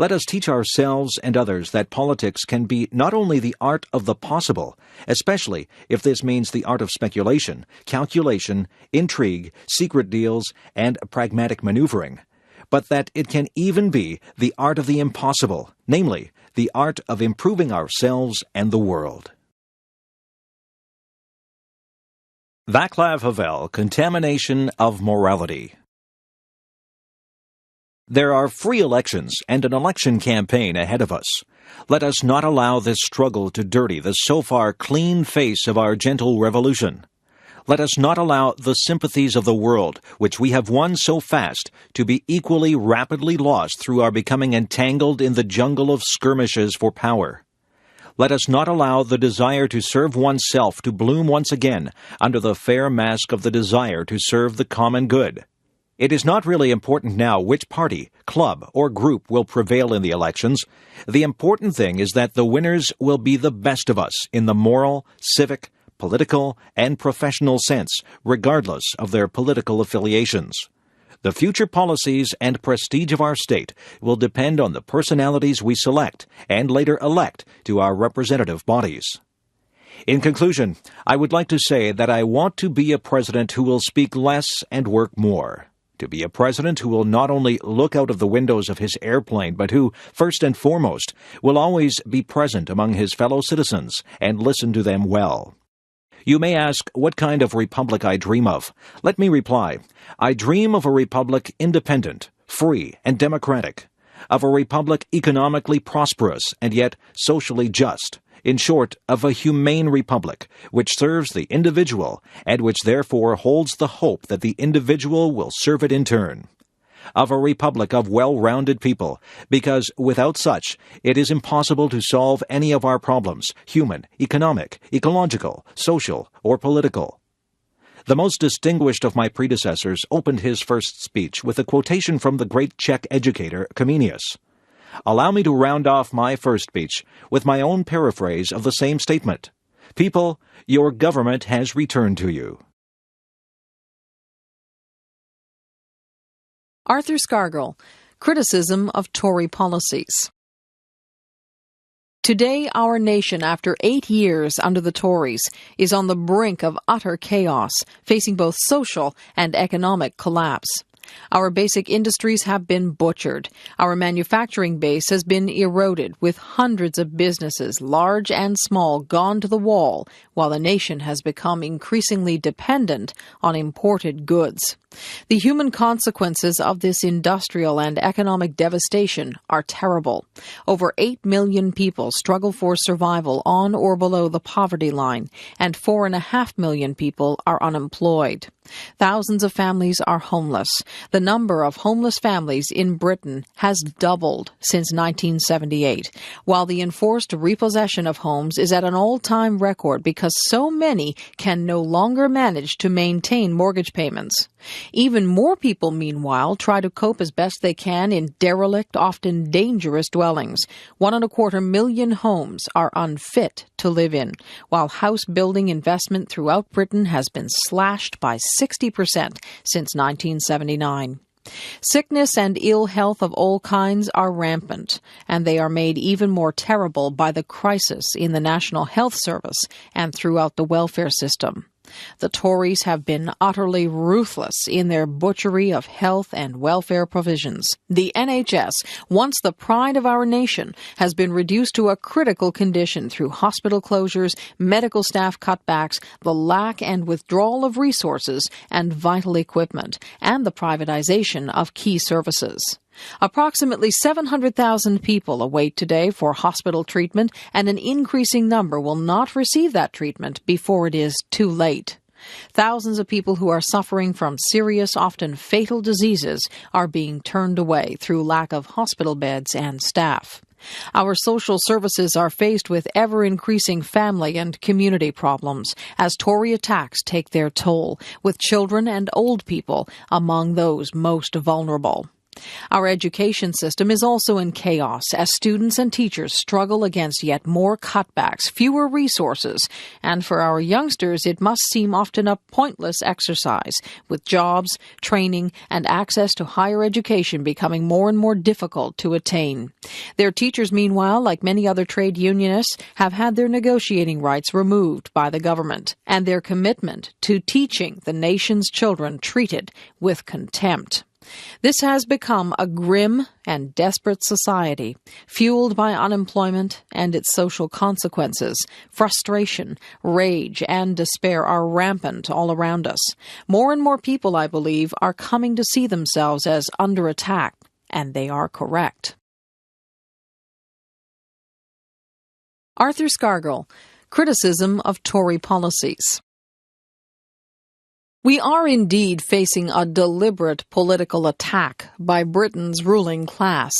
Let us teach ourselves and others that politics can be not only the art of the possible, especially if this means the art of speculation, calculation, intrigue, secret deals, and pragmatic maneuvering, but that it can even be the art of the impossible, namely, the art of improving ourselves and the world. Václav Havel, Contamination of Morality. There are free elections and an election campaign ahead of us. Let us not allow this struggle to dirty the so far clean face of our gentle revolution. Let us not allow the sympathies of the world, which we have won so fast, to be equally rapidly lost through our becoming entangled in the jungle of skirmishes for power. Let us not allow the desire to serve oneself to bloom once again under the fair mask of the desire to serve the common good. It is not really important now which party, club, or group will prevail in the elections. The important thing is that the winners will be the best of us in the moral, civic, political, and professional sense, regardless of their political affiliations. The future policies and prestige of our state will depend on the personalities we select and later elect to our representative bodies. In conclusion, I would like to say that I want to be a president who will speak less and work more. To be a president who will not only look out of the windows of his airplane, but who, first and foremost, will always be present among his fellow citizens and listen to them well. You may ask what kind of republic I dream of. Let me reply. I dream of a republic independent, free, and democratic. Of a republic economically prosperous and yet socially just. In short, of a humane republic, which serves the individual, and which therefore holds the hope that the individual will serve it in turn. Of a republic of well-rounded people, because without such, it is impossible to solve any of our problems, human, economic, ecological, social, or political. The most distinguished of my predecessors opened his first speech with a quotation from the great Czech educator Comenius. Allow me to round off my first speech with my own paraphrase of the same statement. People, your government has returned to you. Arthur Scargill, Criticism of Tory Policies. Today, our nation, after 8 years under the Tories, is on the brink of utter chaos, facing both social and economic collapse. Our basic industries have been butchered. Our manufacturing base has been eroded, with hundreds of businesses, large and small, gone to the wall, while the nation has become increasingly dependent on imported goods. The human consequences of this industrial and economic devastation are terrible. Over 8 million people struggle for survival on or below the poverty line, and 4.5 million people are unemployed. Thousands of families are homeless. The number of homeless families in Britain has doubled since 1978, while the enforced repossession of homes is at an all-time record because so many can no longer manage to maintain mortgage payments. Even more people, meanwhile, try to cope as best they can in derelict, often dangerous dwellings. 1.25 million homes are unfit to live in, while house building investment throughout Britain has been slashed by 60% since 1979. Sickness and ill health of all kinds are rampant, and they are made even more terrible by the crisis in the National Health Service and throughout the welfare system. The Tories have been utterly ruthless in their butchery of health and welfare provisions. The NHS, once the pride of our nation, has been reduced to a critical condition through hospital closures, medical staff cutbacks, the lack and withdrawal of resources and vital equipment, and the privatization of key services. Approximately 700,000 people await today for hospital treatment, and an increasing number will not receive that treatment before it is too late. Thousands of people who are suffering from serious, often fatal diseases are being turned away through lack of hospital beds and staff. Our social services are faced with ever-increasing family and community problems as Tory attacks take their toll, with children and old people among those most vulnerable. Our education system is also in chaos as students and teachers struggle against yet more cutbacks, fewer resources, and for our youngsters it must seem often a pointless exercise, with jobs, training, and access to higher education becoming more and more difficult to attain. Their teachers, meanwhile, like many other trade unionists, have had their negotiating rights removed by the government, and their commitment to teaching the nation's children treated with contempt. This has become a grim and desperate society, fueled by unemployment and its social consequences. Frustration, rage, and despair are rampant all around us. More and more people, I believe, are coming to see themselves as under attack, and they are correct. Arthur Scargill, Criticism of Tory Policies. We are indeed facing a deliberate political attack by Britain's ruling class.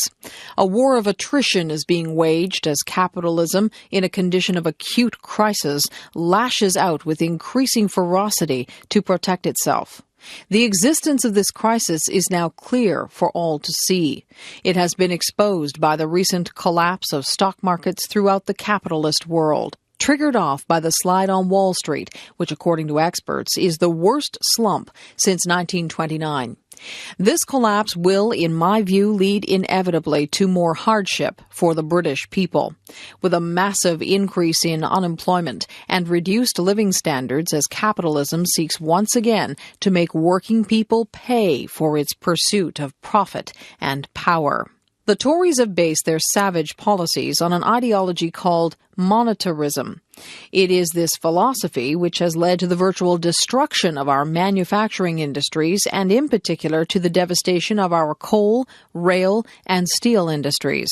A war of attrition is being waged as capitalism, in a condition of acute crisis, lashes out with increasing ferocity to protect itself. The existence of this crisis is now clear for all to see. It has been exposed by the recent collapse of stock markets throughout the capitalist world, triggered off by the slide on Wall Street, which, according to experts, is the worst slump since 1929. This collapse will, in my view, lead inevitably to more hardship for the British people, with a massive increase in unemployment and reduced living standards as capitalism seeks once again to make working people pay for its pursuit of profit and power. The Tories have based their savage policies on an ideology called monetarism. It is this philosophy which has led to the virtual destruction of our manufacturing industries and in particular to the devastation of our coal, rail, and steel industries.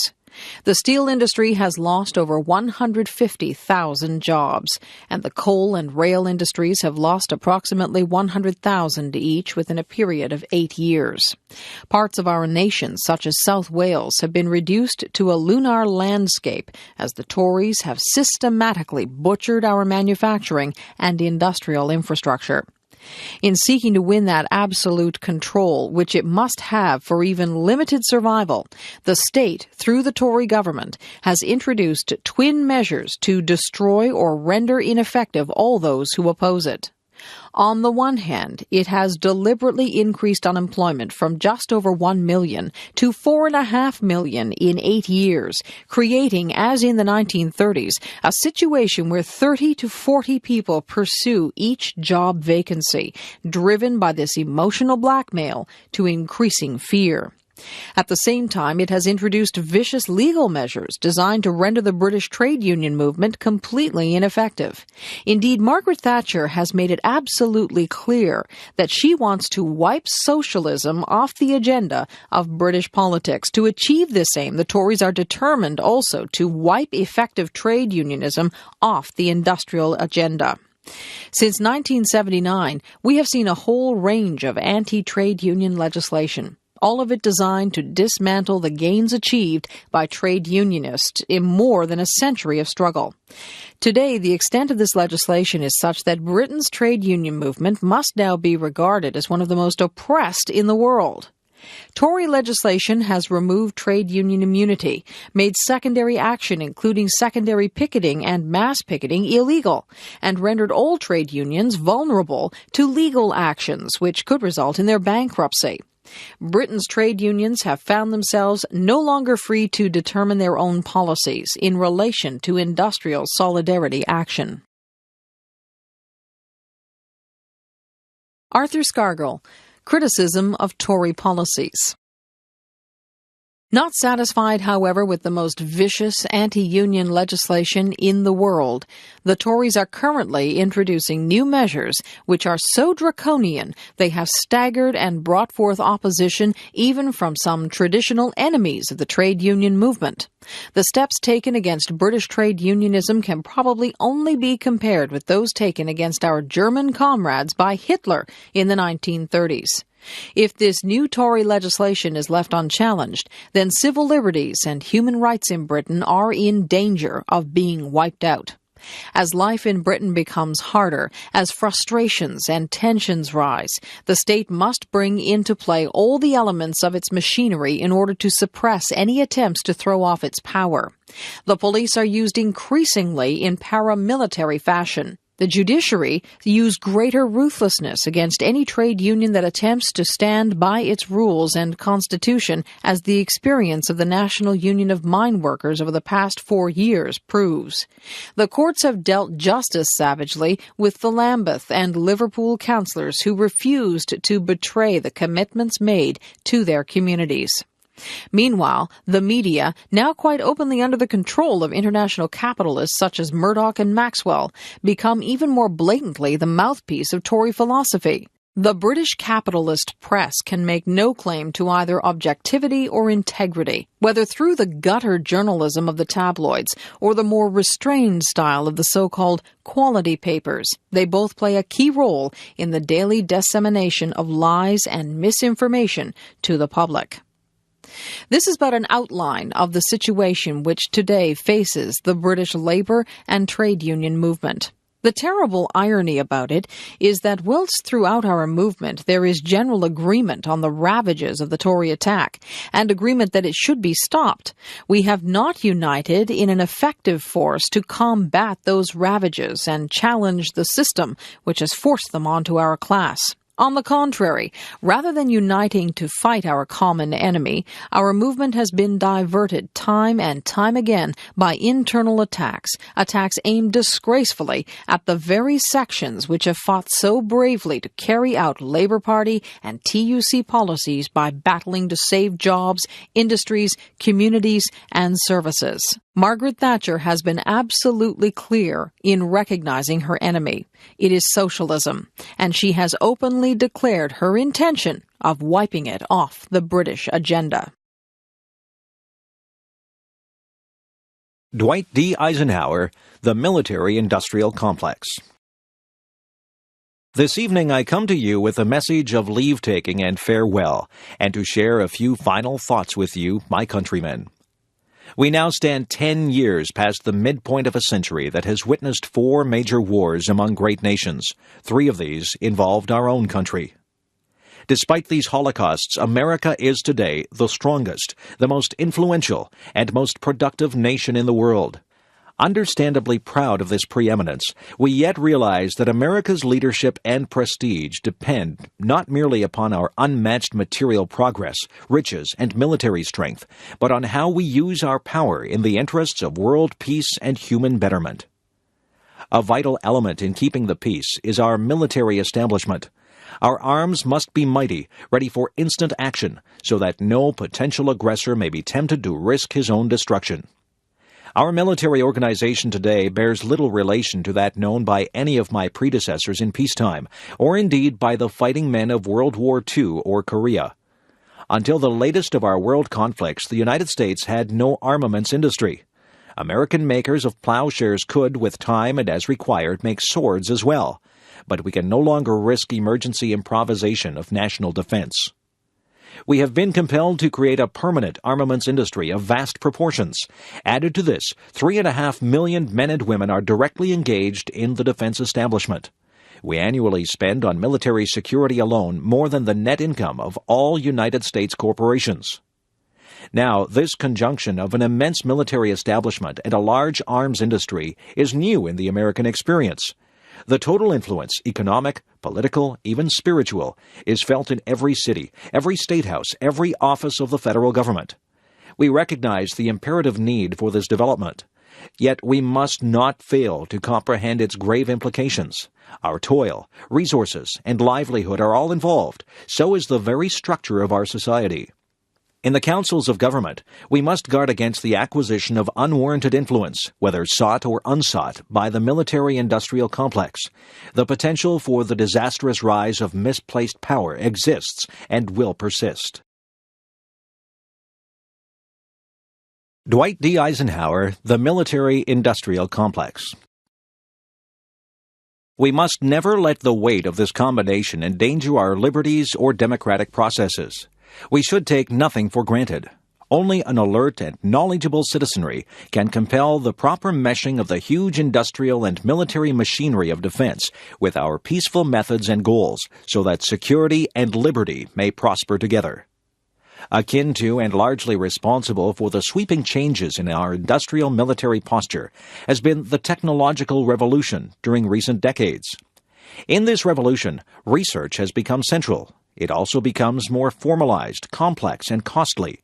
The steel industry has lost over 150,000 jobs, and the coal and rail industries have lost approximately 100,000 each within a period of 8 years. Parts of our nation, such as South Wales, have been reduced to a lunar landscape as the Tories have systematically butchered our manufacturing and industrial infrastructure. In seeking to win that absolute control, which it must have for even limited survival, the state, through the Tory government, has introduced twin measures to destroy or render ineffective all those who oppose it. On the one hand, it has deliberately increased unemployment from just over 1 million to 4.5 million in 8 years, creating, as in the 1930s, a situation where 30 to 40 people pursue each job vacancy, driven by this emotional blackmail to increasing fear. At the same time, it has introduced vicious legal measures designed to render the British trade union movement completely ineffective. Indeed, Margaret Thatcher has made it absolutely clear that she wants to wipe socialism off the agenda of British politics. To achieve this aim, the Tories are determined also to wipe effective trade unionism off the industrial agenda. Since 1979, we have seen a whole range of anti-trade union legislation, all of it designed to dismantle the gains achieved by trade unionists in more than a century of struggle. Today, the extent of this legislation is such that Britain's trade union movement must now be regarded as one of the most oppressed in the world. Tory legislation has removed trade union immunity, made secondary action, including secondary picketing and mass picketing, illegal, and rendered all trade unions vulnerable to legal actions, which could result in their bankruptcy. Britain's trade unions have found themselves no longer free to determine their own policies in relation to industrial solidarity action. Arthur Scargill, Criticism of Tory Policies. Not satisfied, however, with the most vicious anti-union legislation in the world, the Tories are currently introducing new measures which are so draconian they have staggered and brought forth opposition even from some traditional enemies of the trade union movement. The steps taken against British trade unionism can probably only be compared with those taken against our German comrades by Hitler in the 1930s. If this new Tory legislation is left unchallenged, then civil liberties and human rights in Britain are in danger of being wiped out. As life in Britain becomes harder, as frustrations and tensions rise, the state must bring into play all the elements of its machinery in order to suppress any attempts to throw off its power. The police are used increasingly in paramilitary fashion. The judiciary use greater ruthlessness against any trade union that attempts to stand by its rules and constitution, as the experience of the National Union of Mine Workers over the past 4 years proves. The courts have dealt just as savagely with the Lambeth and Liverpool councillors who refused to betray the commitments made to their communities. Meanwhile, the media, now quite openly under the control of international capitalists such as Murdoch and Maxwell, become even more blatantly the mouthpiece of Tory philosophy. The British capitalist press can make no claim to either objectivity or integrity, whether through the gutter journalism of the tabloids or the more restrained style of the so-called quality papers. They both play a key role in the daily dissemination of lies and misinformation to the public. This is but an outline of the situation which today faces the British labour and trade union movement. The terrible irony about it is that whilst throughout our movement there is general agreement on the ravages of the Tory attack, and agreement that it should be stopped, we have not united in an effective force to combat those ravages and challenge the system which has forced them onto our class. On the contrary, rather than uniting to fight our common enemy, our movement has been diverted time and time again by internal attacks aimed disgracefully at the very sections which have fought so bravely to carry out Labour Party and TUC policies by battling to save jobs, industries, communities, and services. Margaret Thatcher has been absolutely clear in recognizing her enemy. It is socialism, and she has openly declared her intention of wiping it off the British agenda. Dwight D. Eisenhower, The Military-Industrial Complex. This evening I come to you with a message of leave-taking and farewell, and to share a few final thoughts with you, my countrymen. We now stand 10 years past the midpoint of a century that has witnessed 4 major wars among great nations. 3 of these involved our own country. Despite these holocausts, America is today the strongest, the most influential, and most productive nation in the world. Understandably proud of this preeminence, we yet realize that America's leadership and prestige depend not merely upon our unmatched material progress, riches, and military strength, but on how we use our power in the interests of world peace and human betterment. A vital element in keeping the peace is our military establishment. Our arms must be mighty, ready for instant action, so that no potential aggressor may be tempted to risk his own destruction. Our military organization today bears little relation to that known by any of my predecessors in peacetime, or indeed by the fighting men of World War II or Korea. Until the latest of our world conflicts, the United States had no armaments industry. American makers of plowshares could, with time and as required, make swords as well, but we can no longer risk emergency improvisation of national defense. We have been compelled to create a permanent armaments industry of vast proportions. Added to this, 3.5 million men and women are directly engaged in the defense establishment. We annually spend on military security alone more than the net income of all United States corporations. Now, this conjunction of an immense military establishment and a large arms industry is new in the American experience. The total influence, economic, political, even spiritual, is felt in every city, every state house, every office of the federal government. We recognize the imperative need for this development. Yet we must not fail to comprehend its grave implications. Our toil, resources, and livelihood are all involved. So is the very structure of our society. In the councils of government, we must guard against the acquisition of unwarranted influence, whether sought or unsought, by the military-industrial complex. The potential for the disastrous rise of misplaced power exists and will persist. Dwight D. Eisenhower, The Military-Industrial Complex. We must never let the weight of this combination endanger our liberties or democratic processes. We should take nothing for granted. Only an alert and knowledgeable citizenry can compel the proper meshing of the huge industrial and military machinery of defense with our peaceful methods and goals so that security and liberty may prosper together. Akin to and largely responsible for the sweeping changes in our industrial military posture has been the technological revolution during recent decades. In this revolution, research has become central. It also becomes more formalized, complex, and costly.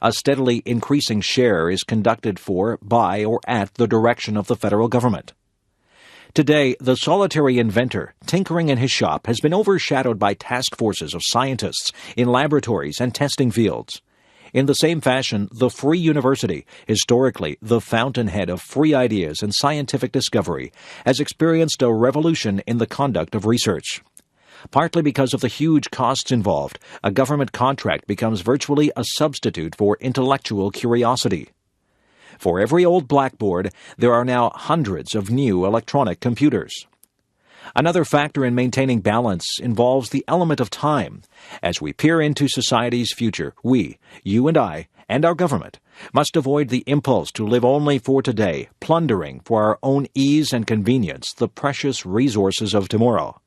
A steadily increasing share is conducted for, by, or at the direction of the federal government. Today, the solitary inventor, tinkering in his shop, has been overshadowed by task forces of scientists in laboratories and testing fields. In the same fashion, the Free University, historically the fountainhead of free ideas and scientific discovery, has experienced a revolution in the conduct of research. Partly because of the huge costs involved, a government contract becomes virtually a substitute for intellectual curiosity. For every old blackboard, there are now hundreds of new electronic computers. Another factor in maintaining balance involves the element of time. As we peer into society's future, we, you and I, and our government, must avoid the impulse to live only for today, plundering for our own ease and convenience the precious resources of tomorrow.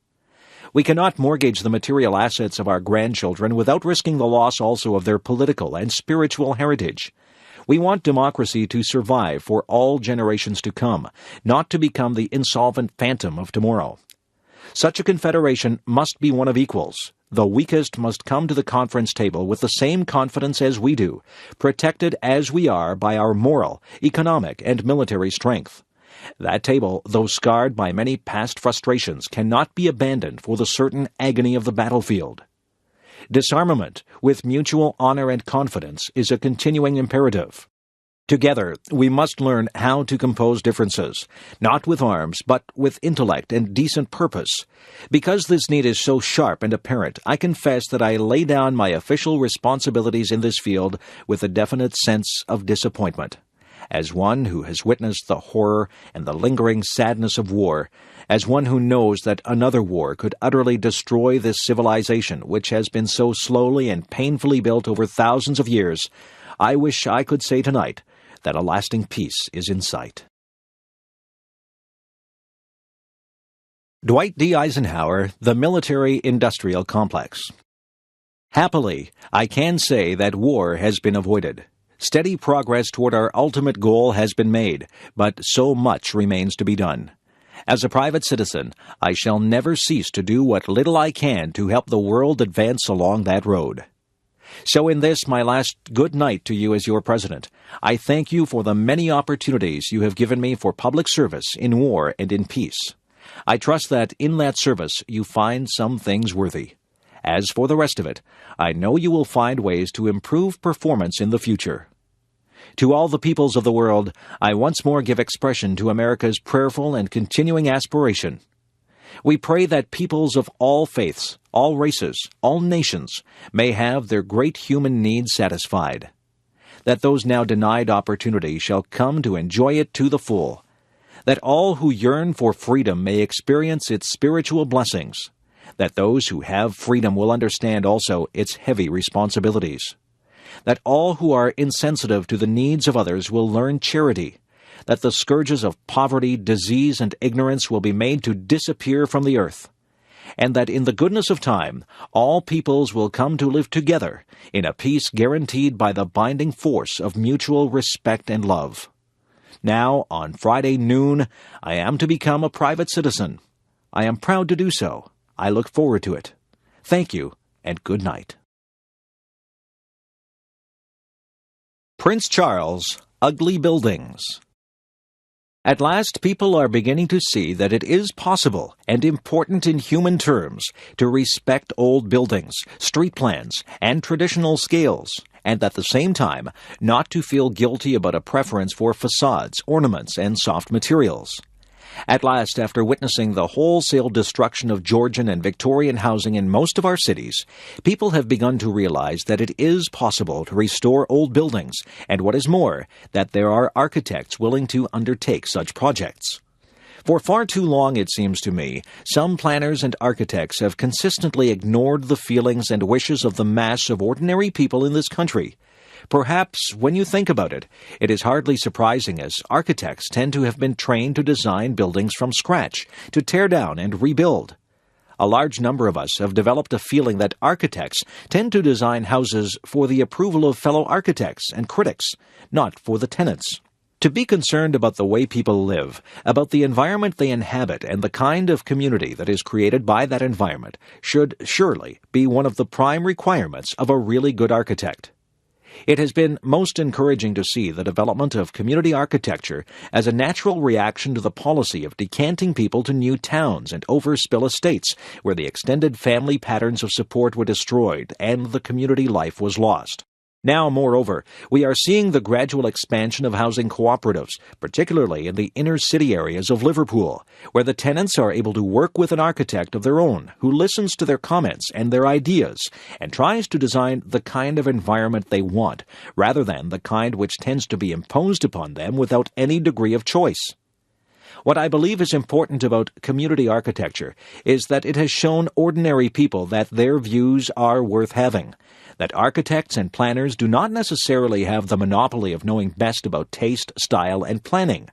We cannot mortgage the material assets of our grandchildren without risking the loss also of their political and spiritual heritage. We want democracy to survive for all generations to come, not to become the insolvent phantom of tomorrow. Such a confederation must be one of equals. The weakest must come to the conference table with the same confidence as we do, protected as we are by our moral, economic, and military strength. That table, though scarred by many past frustrations, cannot be abandoned for the certain agony of the battlefield. Disarmament, with mutual honor and confidence, is a continuing imperative. Together, we must learn how to compose differences, not with arms, but with intellect and decent purpose. Because this need is so sharp and apparent, I confess that I lay down my official responsibilities in this field with a definite sense of disappointment. As one who has witnessed the horror and the lingering sadness of war, as one who knows that another war could utterly destroy this civilization which has been so slowly and painfully built over thousands of years, I wish I could say tonight that a lasting peace is in sight. Dwight D. Eisenhower, The Military-Industrial Complex. Happily, I can say that war has been avoided. Steady progress toward our ultimate goal has been made, but so much remains to be done. As a private citizen, I shall never cease to do what little I can to help the world advance along that road. So in this, my last good night to you as your president, I thank you for the many opportunities you have given me for public service in war and in peace. I trust that in that service you find some things worthy. As for the rest of it, I know you will find ways to improve performance in the future. To all the peoples of the world, I once more give expression to America's prayerful and continuing aspiration. We pray that peoples of all faiths, all races, all nations may have their great human needs satisfied, that those now denied opportunity shall come to enjoy it to the full, that all who yearn for freedom may experience its spiritual blessings, that those who have freedom will understand also its heavy responsibilities, that all who are insensitive to the needs of others will learn charity, that the scourges of poverty, disease, and ignorance will be made to disappear from the earth, and that in the goodness of time all peoples will come to live together in a peace guaranteed by the binding force of mutual respect and love. Now, on Friday noon, I am to become a private citizen. I am proud to do so. I look forward to it. Thank you, and good night. Prince Charles, Ugly Buildings. At last, people are beginning to see that it is possible and important in human terms to respect old buildings, street plans, and traditional scales, and at the same time not to feel guilty about a preference for facades, ornaments, and soft materials. At last, after witnessing the wholesale destruction of Georgian and Victorian housing in most of our cities, people have begun to realize that it is possible to restore old buildings, and what is more, that there are architects willing to undertake such projects. For far too long, it seems to me, some planners and architects have consistently ignored the feelings and wishes of the mass of ordinary people in this country. Perhaps, when you think about it, it is hardly surprising, as architects tend to have been trained to design buildings from scratch, to tear down and rebuild. A large number of us have developed a feeling that architects tend to design houses for the approval of fellow architects and critics, not for the tenants. To be concerned about the way people live, about the environment they inhabit, and the kind of community that is created by that environment should surely be one of the prime requirements of a really good architect. It has been most encouraging to see the development of community architecture as a natural reaction to the policy of decanting people to new towns and overspill estates where the extended family patterns of support were destroyed and the community life was lost. Now, moreover, we are seeing the gradual expansion of housing cooperatives, particularly in the inner-city areas of Liverpool, where the tenants are able to work with an architect of their own who listens to their comments and their ideas and tries to design the kind of environment they want, rather than the kind which tends to be imposed upon them without any degree of choice. What I believe is important about community architecture is that it has shown ordinary people that their views are worth having, that architects and planners do not necessarily have the monopoly of knowing best about taste, style, and planning,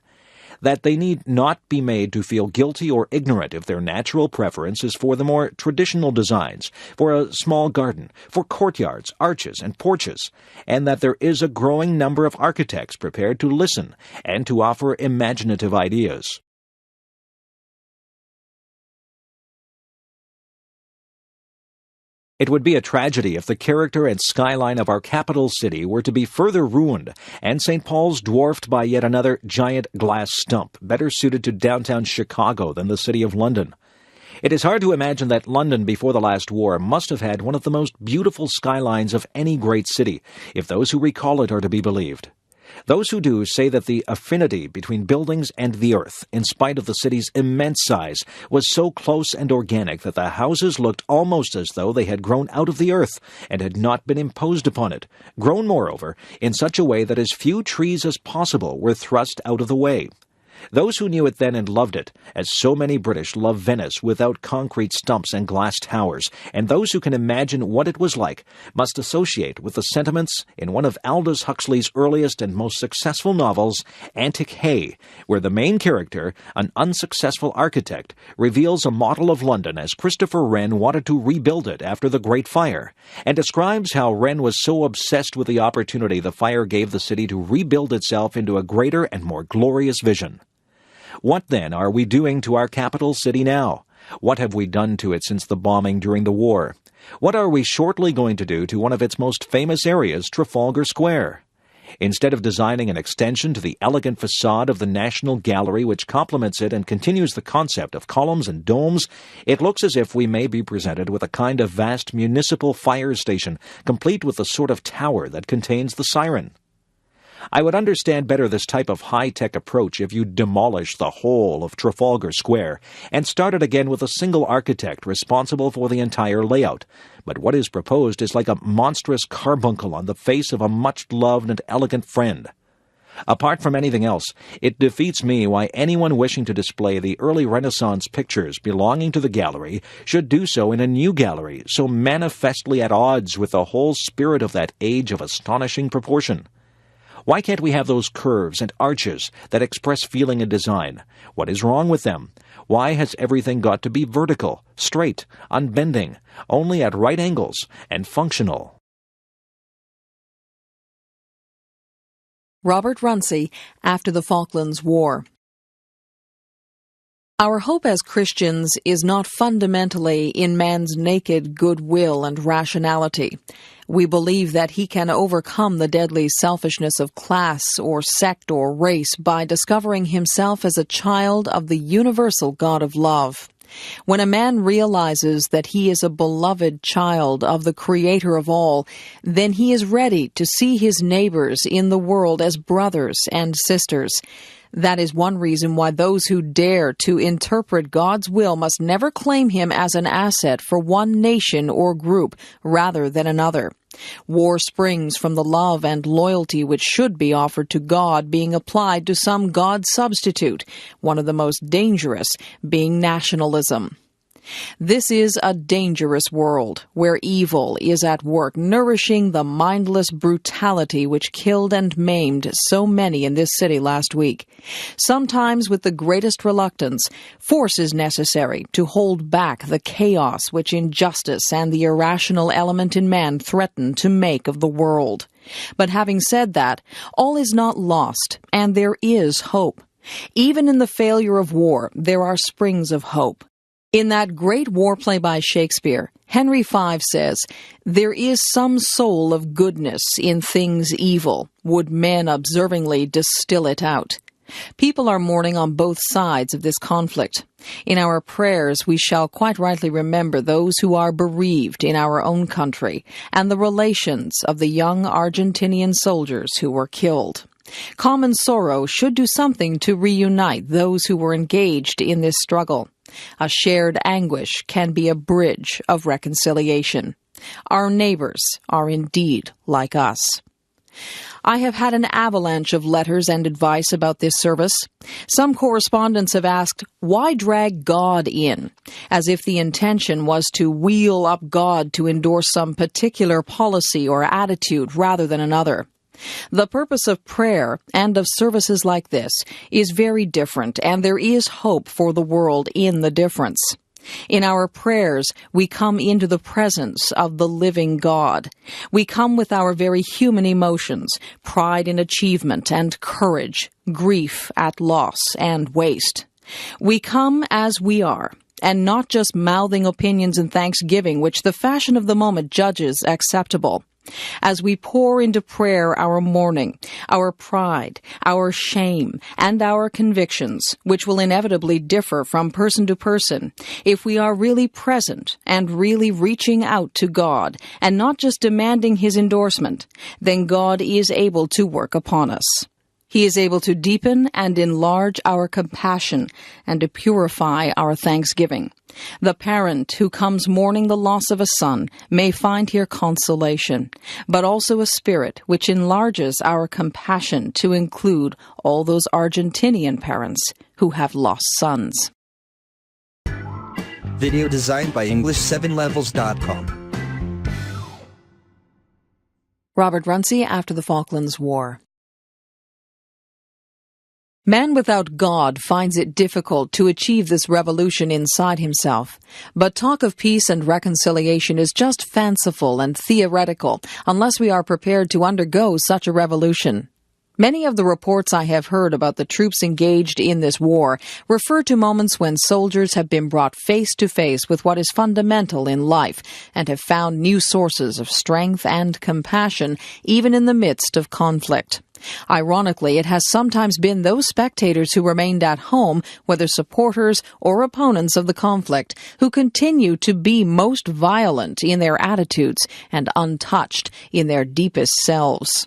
that they need not be made to feel guilty or ignorant if their natural preference is for the more traditional designs, for a small garden, for courtyards, arches, and porches, and that there is a growing number of architects prepared to listen and to offer imaginative ideas. It would be a tragedy if the character and skyline of our capital city were to be further ruined, and St. Paul's dwarfed by yet another giant glass stump, better suited to downtown Chicago than the city of London. It is hard to imagine that London before the last war must have had one of the most beautiful skylines of any great city, if those who recall it are to be believed. Those who do say that the affinity between buildings and the earth, in spite of the city's immense size, was so close and organic that the houses looked almost as though they had grown out of the earth and had not been imposed upon it, grown, moreover, in such a way that as few trees as possible were thrust out of the way. Those who knew it then and loved it, as so many British love Venice without concrete stumps and glass towers, and those who can imagine what it was like, must associate with the sentiments in one of Aldous Huxley's earliest and most successful novels, Antic Hay, where the main character, an unsuccessful architect, reveals a model of London as Christopher Wren wanted to rebuild it after the Great Fire, and describes how Wren was so obsessed with the opportunity the fire gave the city to rebuild itself into a greater and more glorious vision. What, then, are we doing to our capital city now? What have we done to it since the bombing during the war? What are we shortly going to do to one of its most famous areas, Trafalgar Square? Instead of designing an extension to the elegant facade of the National Gallery which complements it and continues the concept of columns and domes, it looks as if we may be presented with a kind of vast municipal fire station, complete with the sort of tower that contains the siren. I would understand better this type of high-tech approach if you demolish the whole of Trafalgar Square and started again with a single architect responsible for the entire layout. But what is proposed is like a monstrous carbuncle on the face of a much-loved and elegant friend. Apart from anything else, it defeats me why anyone wishing to display the early Renaissance pictures belonging to the gallery should do so in a new gallery so manifestly at odds with the whole spirit of that age of astonishing proportion. Why can't we have those curves and arches that express feeling and design? What is wrong with them? Why has everything got to be vertical, straight, unbending, only at right angles, and functional? Robert Runcie, after the Falklands War. Our hope as Christians is not fundamentally in man's naked goodwill and rationality. We believe that he can overcome the deadly selfishness of class or sect or race by discovering himself as a child of the universal God of love. When a man realizes that he is a beloved child of the Creator of all, then he is ready to see his neighbors in the world as brothers and sisters. That is one reason why those who dare to interpret God's will must never claim him as an asset for one nation or group rather than another. War springs from the love and loyalty which should be offered to God being applied to some God substitute, one of the most dangerous being nationalism. This is a dangerous world where evil is at work, nourishing the mindless brutality which killed and maimed so many in this city last week. Sometimes with the greatest reluctance, force is necessary to hold back the chaos which injustice and the irrational element in man threaten to make of the world. But having said that, all is not lost, and there is hope. Even in the failure of war, there are springs of hope. In that great war play by Shakespeare, Henry V says, "There is some soul of goodness in things evil, would men observingly distill it out." People are mourning on both sides of this conflict. In our prayers, we shall quite rightly remember those who are bereaved in our own country and the relations of the young Argentinian soldiers who were killed. Common sorrow should do something to reunite those who were engaged in this struggle. A shared anguish can be a bridge of reconciliation. Our neighbors are indeed like us. I have had an avalanche of letters and advice about this service. Some correspondents have asked, why drag God in? As if the intention was to wheel up God to endorse some particular policy or attitude rather than another. The purpose of prayer and of services like this is very different, and there is hope for the world in the difference. In our prayers, we come into the presence of the living God. We come with our very human emotions, pride in achievement and courage, grief at loss and waste. We come as we are, and not just mouthing opinions and thanksgiving which the fashion of the moment judges acceptable. As we pour into prayer our mourning, our pride, our shame, and our convictions, which will inevitably differ from person to person, if we are really present and really reaching out to God, and not just demanding His endorsement, then God is able to work upon us. He is able to deepen and enlarge our compassion and to purify our thanksgiving. The parent who comes mourning the loss of a son may find here consolation, but also a spirit which enlarges our compassion to include all those Argentinian parents who have lost sons. Video designed by English7levels.com. Robert Runcie after the Falklands War. Man without God finds it difficult to achieve this revolution inside himself. But talk of peace and reconciliation is just fanciful and theoretical unless we are prepared to undergo such a revolution. Many of the reports I have heard about the troops engaged in this war refer to moments when soldiers have been brought face to face with what is fundamental in life and have found new sources of strength and compassion even in the midst of conflict. Ironically, it has sometimes been those spectators who remained at home, whether supporters or opponents of the conflict, who continue to be most violent in their attitudes and untouched in their deepest selves.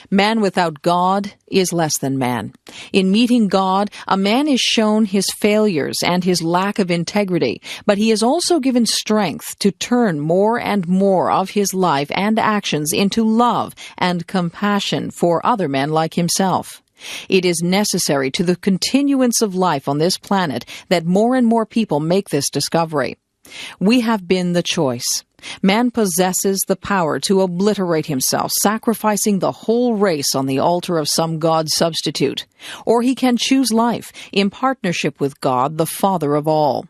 Man without God is less than man. In meeting God, a man is shown his failures and his lack of integrity, but he is also given strength to turn more and more of his life and actions into love and compassion for other men like himself. It is necessary to the continuance of life on this planet that more and more people make this discovery. We have been the choice. Man possesses the power to obliterate himself, sacrificing the whole race on the altar of some God substitute. Or he can choose life in partnership with God, the Father of all.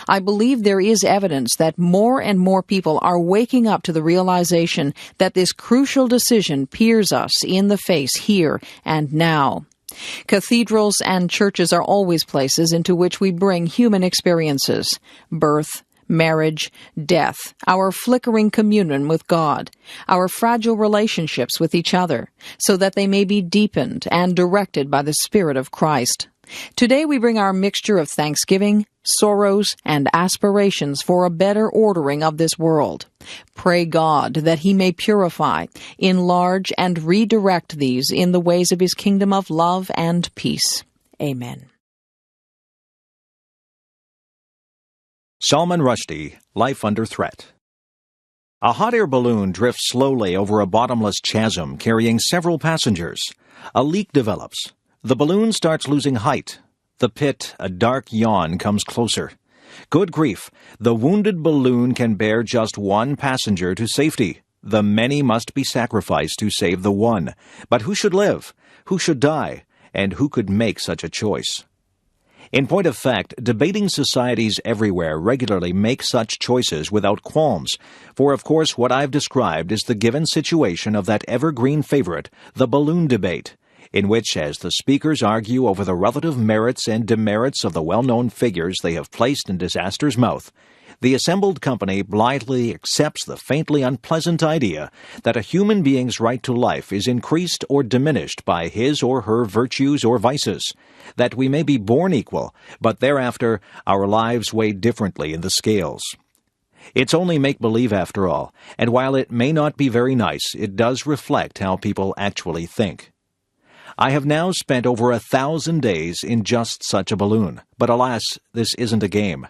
I believe there is evidence that more and more people are waking up to the realization that this crucial decision peers us in the face here and now. Cathedrals and churches are always places into which we bring human experiences, birth, marriage, death, our flickering communion with God, our fragile relationships with each other, so that they may be deepened and directed by the Spirit of Christ. Today we bring our mixture of thanksgiving, sorrows, and aspirations for a better ordering of this world. Pray God that He may purify, enlarge, and redirect these in the ways of His kingdom of love and peace. Amen. Salman Rushdie, Life Under Threat. A hot air balloon drifts slowly over a bottomless chasm carrying several passengers. A leak develops. The balloon starts losing height. The pit, a dark yawn, comes closer. Good grief, the wounded balloon can bear just one passenger to safety. The many must be sacrificed to save the one. But who should live? Who should die? And who could make such a choice? In point of fact, debating societies everywhere regularly make such choices without qualms, for of course what I've described is the given situation of that evergreen favorite, the balloon debate, in which, as the speakers argue over the relative merits and demerits of the well-known figures they have placed in disaster's mouth, the assembled company blithely accepts the faintly unpleasant idea that a human being's right to life is increased or diminished by his or her virtues or vices, that we may be born equal, but thereafter our lives weigh differently in the scales. It's only make-believe after all, and while it may not be very nice, it does reflect how people actually think. I have now spent over 1,000 days in just such a balloon, but alas, this isn't a game.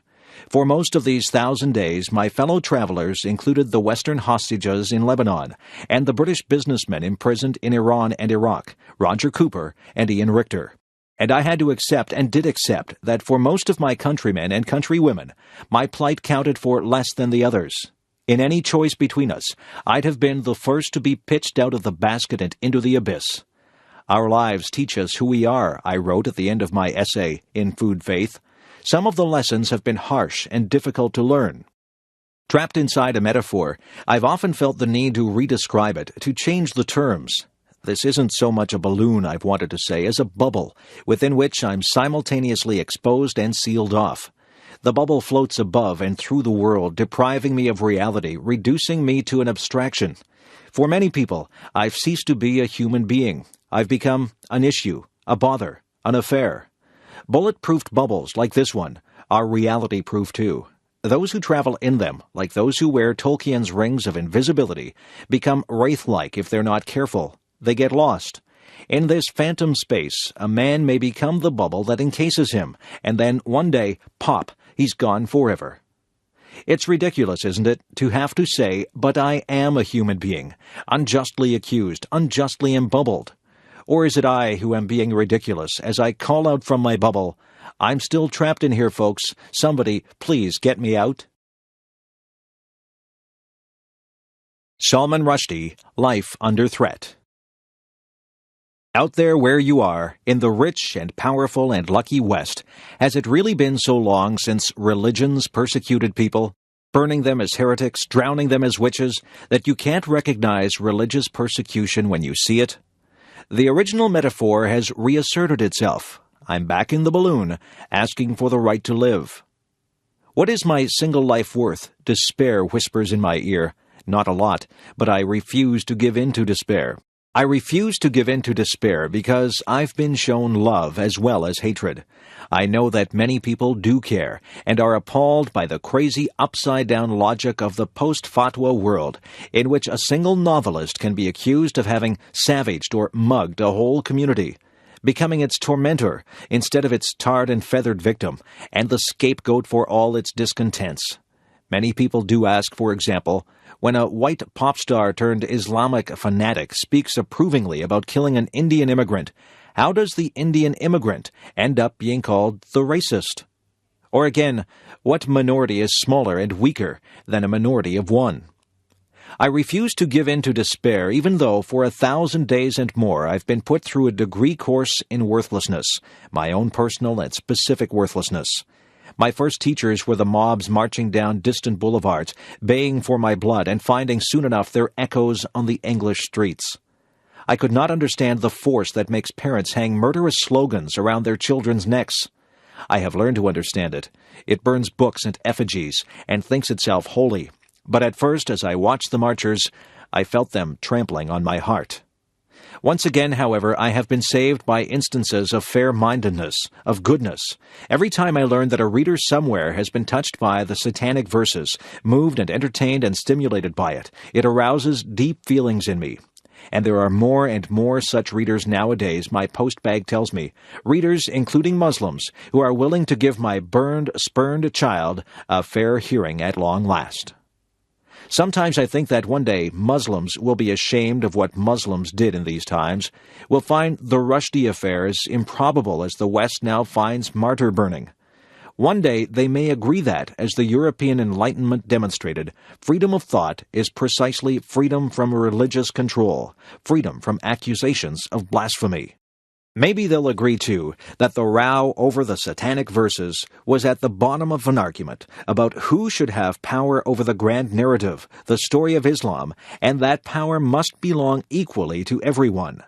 For most of these 1,000 days, my fellow travelers included the Western hostages in Lebanon and the British businessmen imprisoned in Iran and Iraq, Roger Cooper and Ian Richter. And I had to accept, and did accept, that for most of my countrymen and countrywomen, my plight counted for less than the others. In any choice between us, I'd have been the first to be pitched out of the basket and into the abyss. Our lives teach us who we are, I wrote at the end of my essay, In Food Faith. Some of the lessons have been harsh and difficult to learn. Trapped inside a metaphor, I've often felt the need to redescribe it, to change the terms. This isn't so much a balloon, I've wanted to say, as a bubble, within which I'm simultaneously exposed and sealed off. The bubble floats above and through the world, depriving me of reality, reducing me to an abstraction. For many people, I've ceased to be a human being. I've become an issue, a bother, an affair. Bullet-proofed bubbles, like this one, are reality-proof too. Those who travel in them, like those who wear Tolkien's rings of invisibility, become wraith-like if they're not careful. They get lost. In this phantom space, a man may become the bubble that encases him, and then one day, pop, he's gone forever. It's ridiculous, isn't it, to have to say, but I am a human being, unjustly accused, unjustly embubbled. Or is it I who am being ridiculous as I call out from my bubble, I'm still trapped in here, folks. Somebody, please get me out? Salman Rushdie, Life Under Threat. Out there where you are, in the rich and powerful and lucky West, has it really been so long since religions persecuted people, burning them as heretics, drowning them as witches, that you can't recognize religious persecution when you see it? The original metaphor has reasserted itself. I'm back in the balloon, asking for the right to live. What is my single life worth? Despair whispers in my ear. Not a lot, but I refuse to give in to despair. I refuse to give in to despair because I've been shown love as well as hatred. I know that many people do care and are appalled by the crazy upside-down logic of the post-fatwa world in which a single novelist can be accused of having savaged or mugged a whole community, becoming its tormentor instead of its tarred and feathered victim, and the scapegoat for all its discontents. Many people do ask, for example, when a white pop star turned Islamic fanatic speaks approvingly about killing an Indian immigrant, how does the Indian immigrant end up being called the racist? Or again, what minority is smaller and weaker than a minority of one? I refuse to give in to despair, even though for 1,000 days and more I've been put through a degree course in worthlessness, my own personal and specific worthlessness. My first teachers were the mobs marching down distant boulevards, baying for my blood and finding soon enough their echoes on the English streets. I could not understand the force that makes parents hang murderous slogans around their children's necks. I have learned to understand it. It burns books and effigies and thinks itself holy. But at first, as I watched the marchers, I felt them trampling on my heart. Once again, however, I have been saved by instances of fair-mindedness, of goodness. Every time I learn that a reader somewhere has been touched by the satanic verses, moved and entertained and stimulated by it, it arouses deep feelings in me. And there are more and more such readers nowadays, my postbag tells me, readers, including Muslims, who are willing to give my burned, spurned child a fair hearing at long last. Sometimes I think that one day Muslims will be ashamed of what Muslims did in these times, will find the Rushdie affair as improbable as the West now finds martyr burning. One day they may agree that, as the European Enlightenment demonstrated, freedom of thought is precisely freedom from religious control, freedom from accusations of blasphemy. Maybe they'll agree, too, that the row over the satanic verses was at the bottom of an argument about who should have power over the grand narrative, the story of Islam, and that power must belong equally to everyone.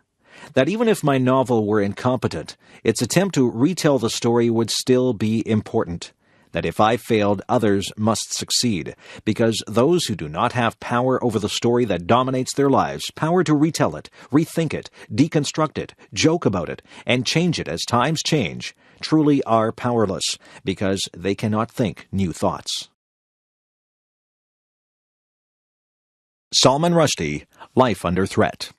That even if my novel were incompetent, its attempt to retell the story would still be important. That if I failed, others must succeed, because those who do not have power over the story that dominates their lives, power to retell it, rethink it, deconstruct it, joke about it, and change it as times change, truly are powerless, because they cannot think new thoughts. Salman Rushdie, Life Under Threat.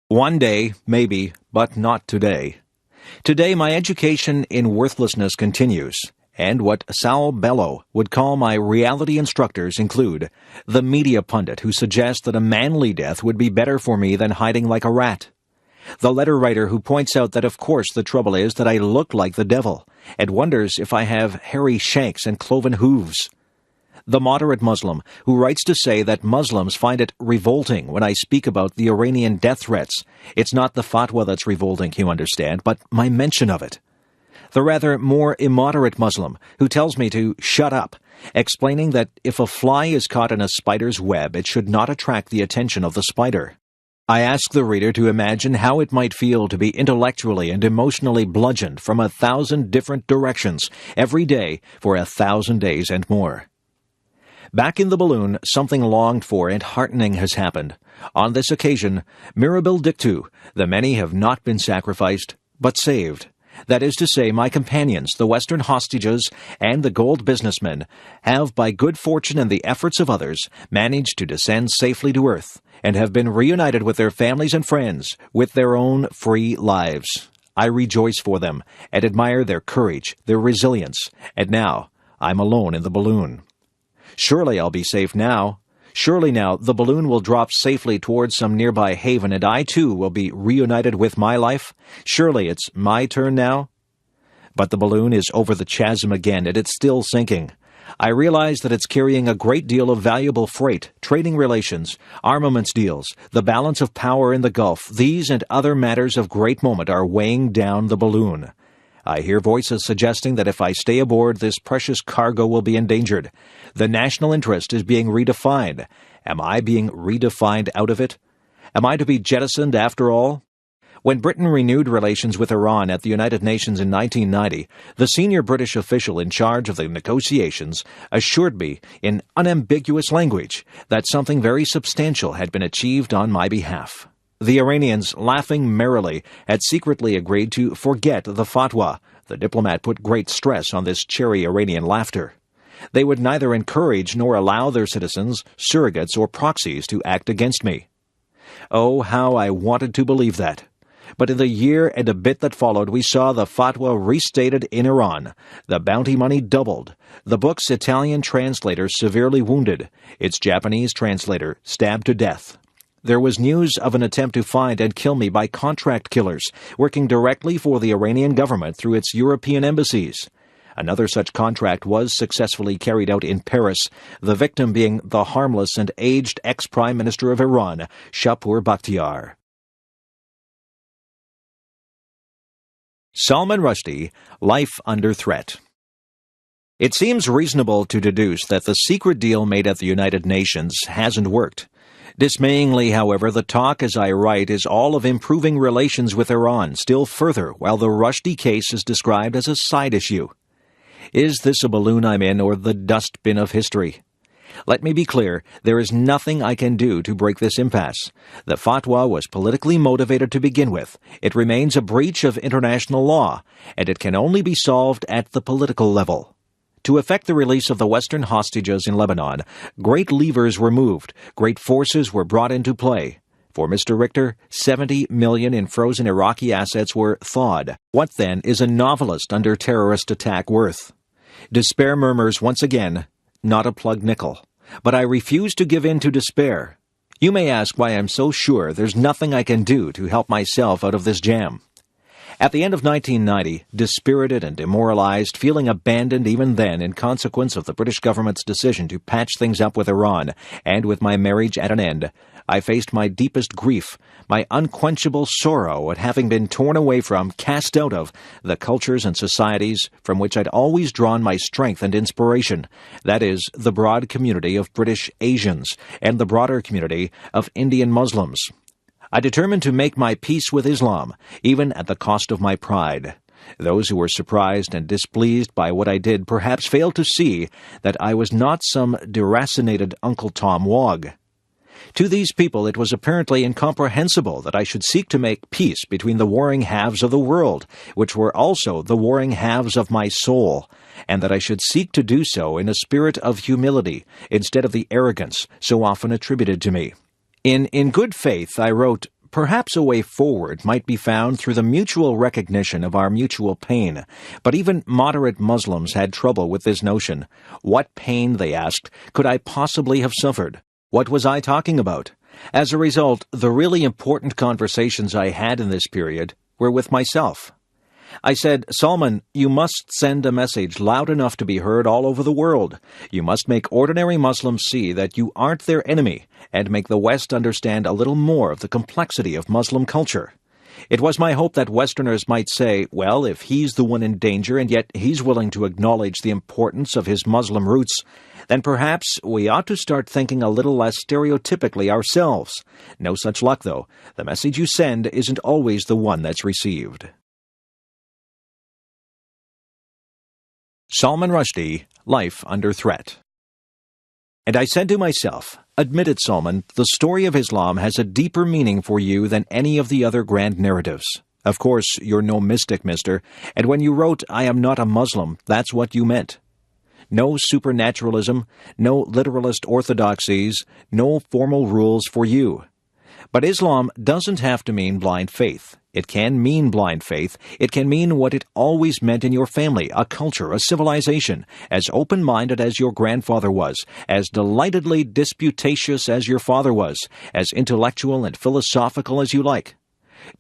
One day, maybe, but not today. Today my education in worthlessness continues. And what Saul Bellow would call my reality instructors include the media pundit who suggests that a manly death would be better for me than hiding like a rat, the letter writer who points out that of course the trouble is that I look like the devil, and wonders if I have hairy shanks and cloven hooves, the moderate Muslim who writes to say that Muslims find it revolting when I speak about the Iranian death threats. It's not the fatwa that's revolting, you understand, but my mention of it. The rather more immoderate Muslim who tells me to shut up, explaining that if a fly is caught in a spider's web, it should not attract the attention of the spider. I ask the reader to imagine how it might feel to be intellectually and emotionally bludgeoned from 1,000 different directions every day for 1,000 days and more. Back in the balloon, something longed for and heartening has happened. On this occasion, Mirabile dictu, the many have not been sacrificed, but saved. That is to say, my companions, the Western hostages and the gold businessmen, have, by good fortune and the efforts of others, managed to descend safely to earth, and have been reunited with their families and friends, with their own free lives. I rejoice for them, and admire their courage, their resilience, and now I'm alone in the balloon. Surely I'll be safe now. Surely now the balloon will drop safely towards some nearby haven, and I too will be reunited with my life. Surely it's my turn now. But the balloon is over the chasm again, and it's still sinking. I realize that it's carrying a great deal of valuable freight, trading relations, armaments deals, the balance of power in the Gulf. These and other matters of great moment are weighing down the balloon. I hear voices suggesting that if I stay aboard, this precious cargo will be endangered. The national interest is being redefined. Am I being redefined out of it? Am I to be jettisoned after all? When Britain renewed relations with Iran at the United Nations in 1990, the senior British official in charge of the negotiations assured me in unambiguous language that something very substantial had been achieved on my behalf. The Iranians, laughing merrily, had secretly agreed to forget the fatwa. The diplomat put great stress on this cherry Iranian laughter. They would neither encourage nor allow their citizens, surrogates, or proxies to act against me. Oh, how I wanted to believe that. But in the year and a bit that followed, we saw the fatwa restated in Iran. The bounty money doubled. The book's Italian translator severely wounded. Its Japanese translator stabbed to death. There was news of an attempt to find and kill me by contract killers, working directly for the Iranian government through its European embassies. Another such contract was successfully carried out in Paris, the victim being the harmless and aged ex-Prime Minister of Iran, Shapur Bakhtiar. Salman Rushdie, Life Under Threat. It seems reasonable to deduce that the secret deal made at the United Nations hasn't worked. Dismayingly, however, the talk as I write is all of improving relations with Iran still further, while the Rushdie case is described as a side issue. Is this a balloon I'm in, or the dustbin of history? Let me be clear, there is nothing I can do to break this impasse. The fatwa was politically motivated to begin with. It remains a breach of international law, and it can only be solved at the political level. To effect the release of the Western hostages in Lebanon, great levers were moved, great forces were brought into play. For Mr. Richter, 70 million in frozen Iraqi assets were thawed. What then is a novelist under terrorist attack worth? Despair murmurs once again, not a plugged nickel. But I refuse to give in to despair. You may ask why I'm so sure there's nothing I can do to help myself out of this jam. At the end of 1990, dispirited and demoralized, feeling abandoned even then in consequence of the British government's decision to patch things up with Iran, and with my marriage at an end, I faced my deepest grief, my unquenchable sorrow at having been torn away from, cast out of, the cultures and societies from which I'd always drawn my strength and inspiration, that is, the broad community of British Asians and the broader community of Indian Muslims. I determined to make my peace with Islam, even at the cost of my pride. Those who were surprised and displeased by what I did perhaps failed to see that I was not some deracinated Uncle Tom Wog. To these people it was apparently incomprehensible that I should seek to make peace between the warring halves of the world, which were also the warring halves of my soul, and that I should seek to do so in a spirit of humility instead of the arrogance so often attributed to me. In good faith, I wrote, "Perhaps a way forward might be found through the mutual recognition of our mutual pain, but even moderate Muslims had trouble with this notion. What pain, they asked, could I possibly have suffered? What was I talking about?" As a result, the really important conversations I had in this period were with myself. I said, "Salman, you must send a message loud enough to be heard all over the world. You must make ordinary Muslims see that you aren't their enemy, and make the West understand a little more of the complexity of Muslim culture." It was my hope that Westerners might say, well, if he's the one in danger and yet he's willing to acknowledge the importance of his Muslim roots, then perhaps we ought to start thinking a little less stereotypically ourselves. No such luck, though. The message you send isn't always the one that's received. Salman Rushdie, Life Under Threat. And I said to myself, "Admit it, Salman, the story of Islam has a deeper meaning for you than any of the other grand narratives. Of course, you're no mystic, mister, and when you wrote, 'I am not a Muslim,' that's what you meant. No supernaturalism, no literalist orthodoxies, no formal rules for you. But Islam doesn't have to mean blind faith. It can mean blind faith. It can mean what it always meant in your family, a culture, a civilization, as open-minded as your grandfather was, as delightedly disputatious as your father was, as intellectual and philosophical as you like.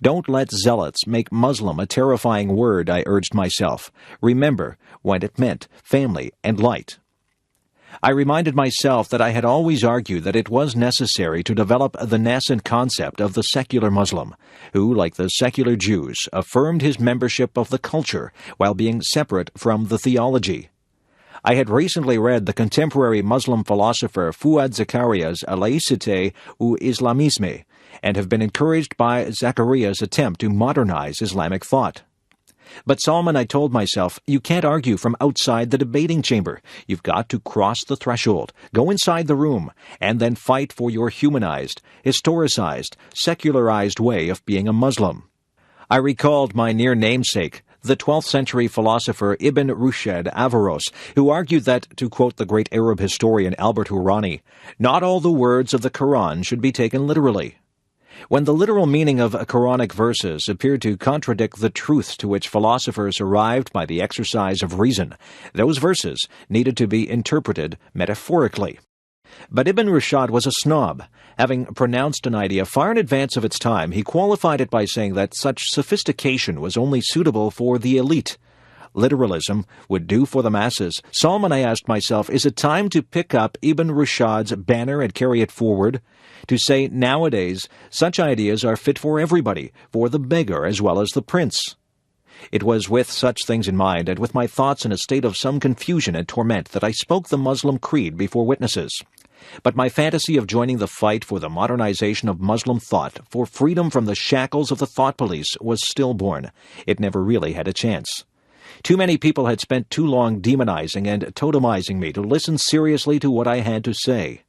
Don't let zealots make Muslim a terrifying word," I urged myself. "Remember what it meant, family and light." I reminded myself that I had always argued that it was necessary to develop the nascent concept of the secular Muslim, who, like the secular Jews, affirmed his membership of the culture while being separate from the theology. I had recently read the contemporary Muslim philosopher Fuad Zakaria's Laïcité ou Islamisme, and have been encouraged by Zakaria's attempt to modernize Islamic thought. But Salman, I told myself, you can't argue from outside the debating chamber. You've got to cross the threshold, go inside the room, and then fight for your humanized, historicized, secularized way of being a Muslim. I recalled my near namesake, the 12th century philosopher Ibn Rushd Averroes, who argued that, to quote the great Arab historian Albert Hourani, not all the words of the Quran should be taken literally. When the literal meaning of Quranic verses appeared to contradict the truths to which philosophers arrived by the exercise of reason, those verses needed to be interpreted metaphorically. But Ibn Rushd was a snob. Having pronounced an idea far in advance of its time, he qualified it by saying that such sophistication was only suitable for the elite. Literalism would do for the masses. Salman, I asked myself, is it time to pick up Ibn Rushd's banner and carry it forward? To say, nowadays, such ideas are fit for everybody, for the beggar as well as the prince. It was with such things in mind, and with my thoughts in a state of some confusion and torment, that I spoke the Muslim creed before witnesses. But my fantasy of joining the fight for the modernization of Muslim thought, for freedom from the shackles of the thought police, was stillborn. It never really had a chance. Too many people had spent too long demonizing and totemizing me to listen seriously to what I had to say.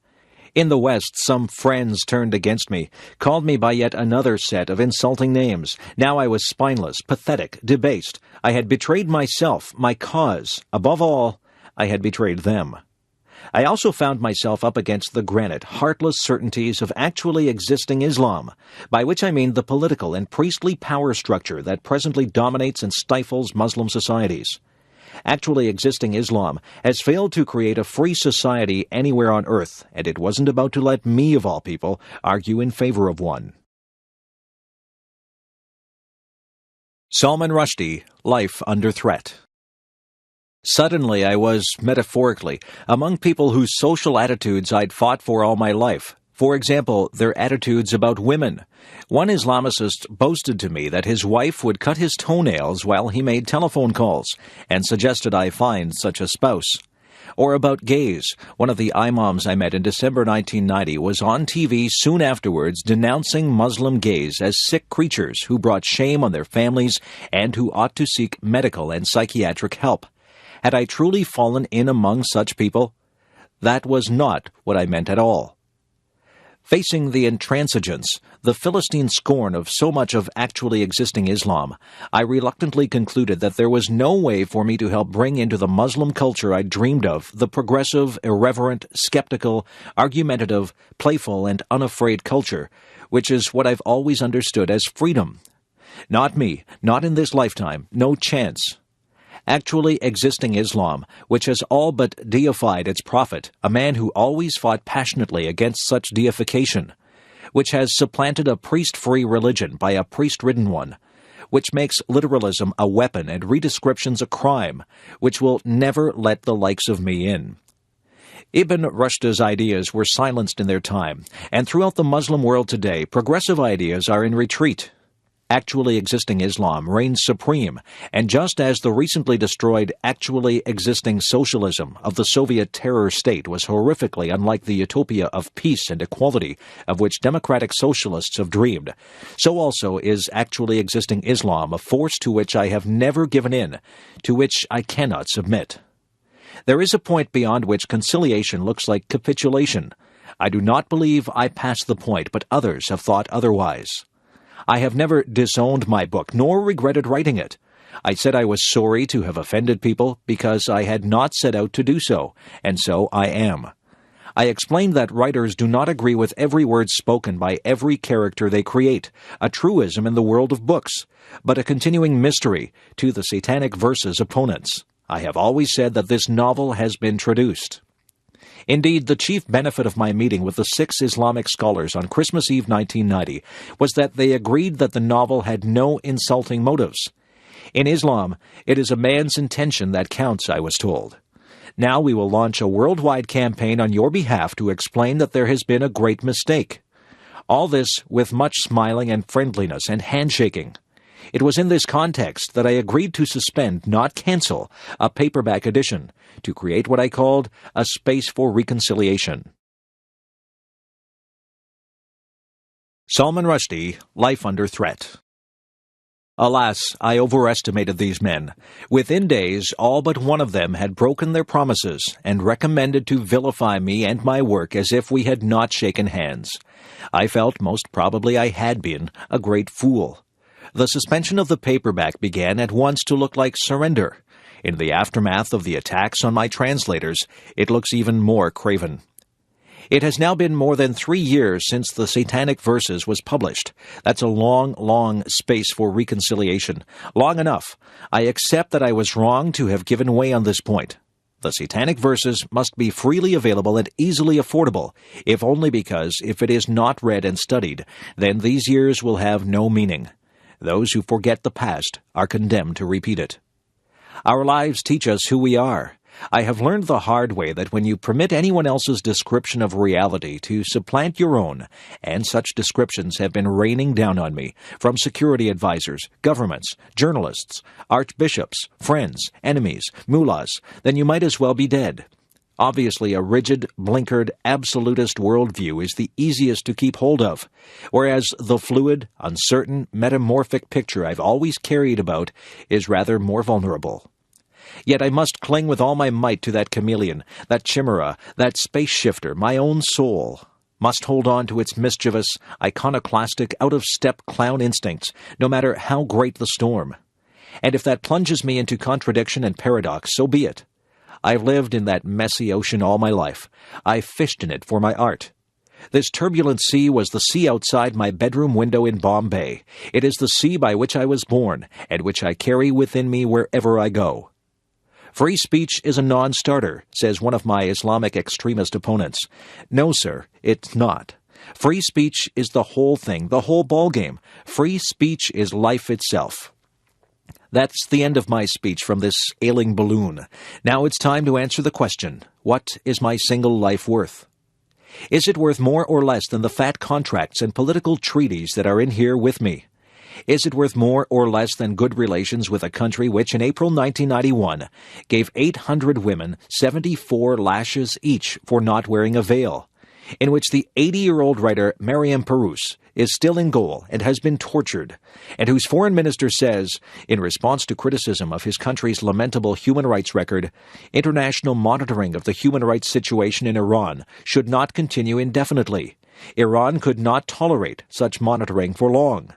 In the West, some friends turned against me, called me by yet another set of insulting names. Now I was spineless, pathetic, debased. I had betrayed myself, my cause. Above all, I had betrayed them. I also found myself up against the granite, heartless certainties of actually existing Islam, by which I mean the political and priestly power structure that presently dominates and stifles Muslim societies. Actually existing Islam has failed to create a free society anywhere on earth, and it wasn't about to let me, of all people, argue in favor of one. Salman Rushdie, Life Under Threat. Suddenly I was, metaphorically, among people whose social attitudes I'd fought for all my life. For example, their attitudes about women. One Islamicist boasted to me that his wife would cut his toenails while he made telephone calls, and suggested I find such a spouse. Or about gays. One of the imams I met in December 1990 was on TV soon afterwards denouncing Muslim gays as sick creatures who brought shame on their families and who ought to seek medical and psychiatric help. Had I truly fallen in among such people? That was not what I meant at all. Facing the intransigence, the Philistine scorn of so much of actually existing Islam, I reluctantly concluded that there was no way for me to help bring into the Muslim culture I dreamed of the progressive, irreverent, skeptical, argumentative, playful, and unafraid culture, which is what I've always understood as freedom. Not me, not in this lifetime, no chance. Actually existing Islam, which has all but deified its prophet, a man who always fought passionately against such deification, which has supplanted a priest-free religion by a priest-ridden one, which makes literalism a weapon and redescriptions a crime, which will never let the likes of me in. Ibn Rushd's ideas were silenced in their time, and throughout the Muslim world today, progressive ideas are in retreat. Actually existing Islam reigns supreme, and just as the recently destroyed actually existing socialism of the Soviet terror state was horrifically unlike the utopia of peace and equality of which democratic socialists have dreamed, so also is actually existing Islam a force to which I have never given in, to which I cannot submit. There is a point beyond which conciliation looks like capitulation. I do not believe I passed the point, but others have thought otherwise. I have never disowned my book, nor regretted writing it. I said I was sorry to have offended people because I had not set out to do so, and so I am. I explained that writers do not agree with every word spoken by every character they create, a truism in the world of books, but a continuing mystery to the Satanic Verses opponents. I have always said that this novel has been traduced. Indeed, the chief benefit of my meeting with the 6 Islamic scholars on Christmas Eve 1990 was that they agreed that the novel had no insulting motives. In Islam, it is a man's intention that counts, I was told. Now we will launch a worldwide campaign on your behalf to explain that there has been a great mistake. All this with much smiling and friendliness and handshaking. It was in this context that I agreed to suspend, not cancel, a paperback edition, to create what I called a space for reconciliation. Salman Rushdie, Life Under Threat. Alas, I overestimated these men. Within days, all but one of them had broken their promises and recommended to vilify me and my work as if we had not shaken hands. I felt most probably I had been a great fool. The suspension of the paperback began at once to look like surrender. In the aftermath of the attacks on my translators, it looks even more craven. It has now been more than 3 years since the Satanic Verses was published. That's a long, long space for reconciliation. Long enough. I accept that I was wrong to have given way on this point. The Satanic Verses must be freely available and easily affordable, if only because if it is not read and studied, then these years will have no meaning. Those who forget the past are condemned to repeat it. Our lives teach us who we are. I have learned the hard way that when you permit anyone else's description of reality to supplant your own, and such descriptions have been raining down on me from security advisors, governments, journalists, archbishops, friends, enemies, mullahs, then you might as well be dead. Obviously, a rigid, blinkered, absolutist worldview is the easiest to keep hold of, whereas the fluid, uncertain, metamorphic picture I've always carried about is rather more vulnerable. Yet I must cling with all my might to that chameleon, that chimera, that space shifter, my own soul. Must hold on to its mischievous, iconoclastic, out-of-step clown instincts, no matter how great the storm. And if that plunges me into contradiction and paradox, so be it. I've lived in that messy ocean all my life. I've fished in it for my art. This turbulent sea was the sea outside my bedroom window in Bombay. It is the sea by which I was born, and which I carry within me wherever I go. Free speech is a non-starter, says one of my Islamic extremist opponents. No, sir, it's not. Free speech is the whole thing, the whole ballgame. Free speech is life itself. That's the end of my speech from this ailing balloon. Now it's time to answer the question, what is my single life worth? Is it worth more or less than the fat contracts and political treaties that are in here with me? Is it worth more or less than good relations with a country which in April 1991 gave 800 women 74 lashes each for not wearing a veil, in which the 80-year-old writer Mariam Perouse is still in gaol and has been tortured, and whose foreign minister says, in response to criticism of his country's lamentable human rights record, international monitoring of the human rights situation in Iran should not continue indefinitely. Iran could not tolerate such monitoring for long.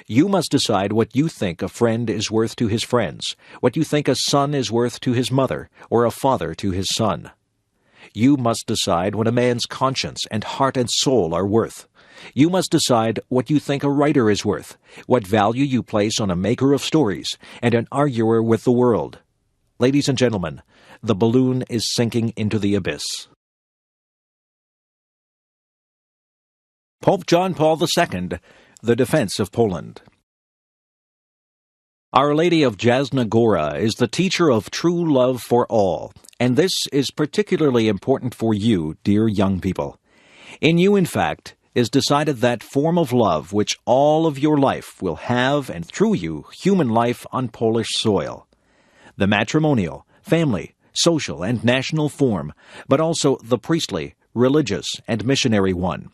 You must decide what you think a friend is worth to his friends, what you think a son is worth to his mother, or a father to his son. You must decide what a man's conscience and heart and soul are worth. You must decide what you think a writer is worth, what value you place on a maker of stories and an arguer with the world. Ladies and gentlemen, the balloon is sinking into the abyss. Pope John Paul II, the defense of Poland. Our Lady of Jasna Gora is the teacher of true love for all, and this is particularly important for you, dear young people. In you, in fact, is decided that form of love which all of your life will have, and through you, human life on Polish soil. The matrimonial, family, social, and national form, but also the priestly, religious, and missionary one.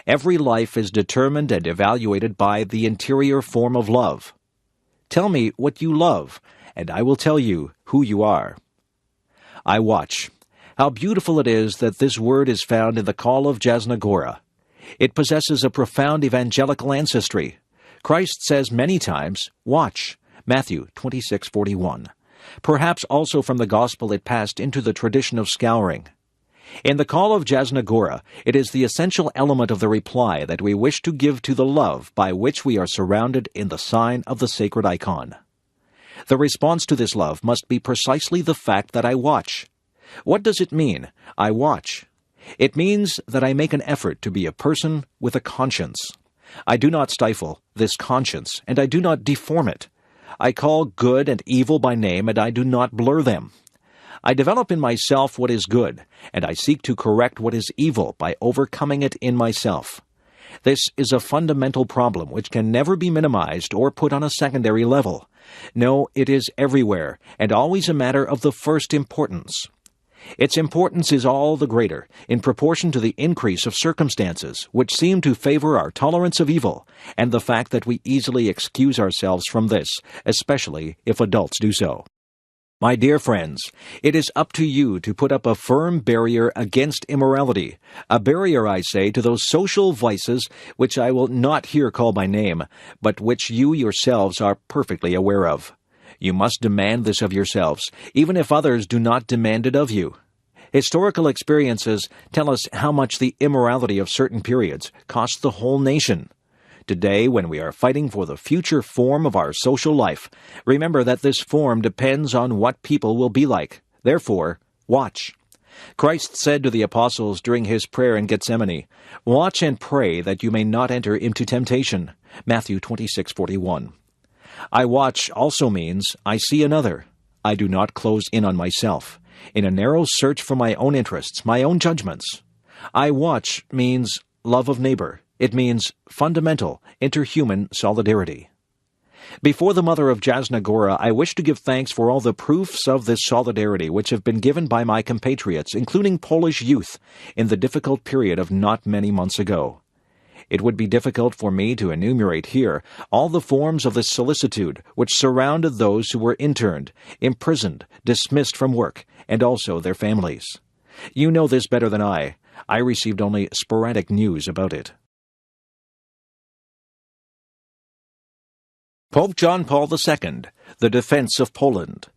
Every life is determined and evaluated by the interior form of love. Tell me what you love, and I will tell you who you are. I watch. How beautiful it is that this word is found in the call of Jasna Gora. It possesses a profound evangelical ancestry. Christ says many times, watch, Matthew 26:41. Perhaps also from the Gospel it passed into the tradition of scouring. In the call of Jasna Gora, it is the essential element of the reply that we wish to give to the love by which we are surrounded in the sign of the sacred icon. The response to this love must be precisely the fact that I watch. What does it mean, I watch? It means that I make an effort to be a person with a conscience. I do not stifle this conscience, and I do not deform it. I call good and evil by name, and I do not blur them. I develop in myself what is good, and I seek to correct what is evil by overcoming it in myself. This is a fundamental problem which can never be minimized or put on a secondary level. No, it is everywhere, and always a matter of the first importance. Its importance is all the greater in proportion to the increase of circumstances which seem to favor our tolerance of evil, and the fact that we easily excuse ourselves from this, especially if adults do so. My dear friends, it is up to you to put up a firm barrier against immorality, a barrier, I say, to those social vices which I will not here call by name, but which you yourselves are perfectly aware of. You must demand this of yourselves, even if others do not demand it of you. Historical experiences tell us how much the immorality of certain periods cost the whole nation. Today, when we are fighting for the future form of our social life, remember that this form depends on what people will be like. Therefore, watch. Christ said to the apostles during his prayer in Gethsemane, "Watch and pray that you may not enter into temptation." Matthew 26:41. I watch also means I see another. I do not close in on myself, in a narrow search for my own interests, my own judgments. I watch means love of neighbor. It means fundamental, interhuman solidarity. Before the mother of Jasna Gora, I wish to give thanks for all the proofs of this solidarity which have been given by my compatriots, including Polish youth, in the difficult period of not many months ago. It would be difficult for me to enumerate here all the forms of this solicitude which surrounded those who were interned, imprisoned, dismissed from work, and also their families. You know this better than I. I received only sporadic news about it. Pope John Paul II, the defense of Poland.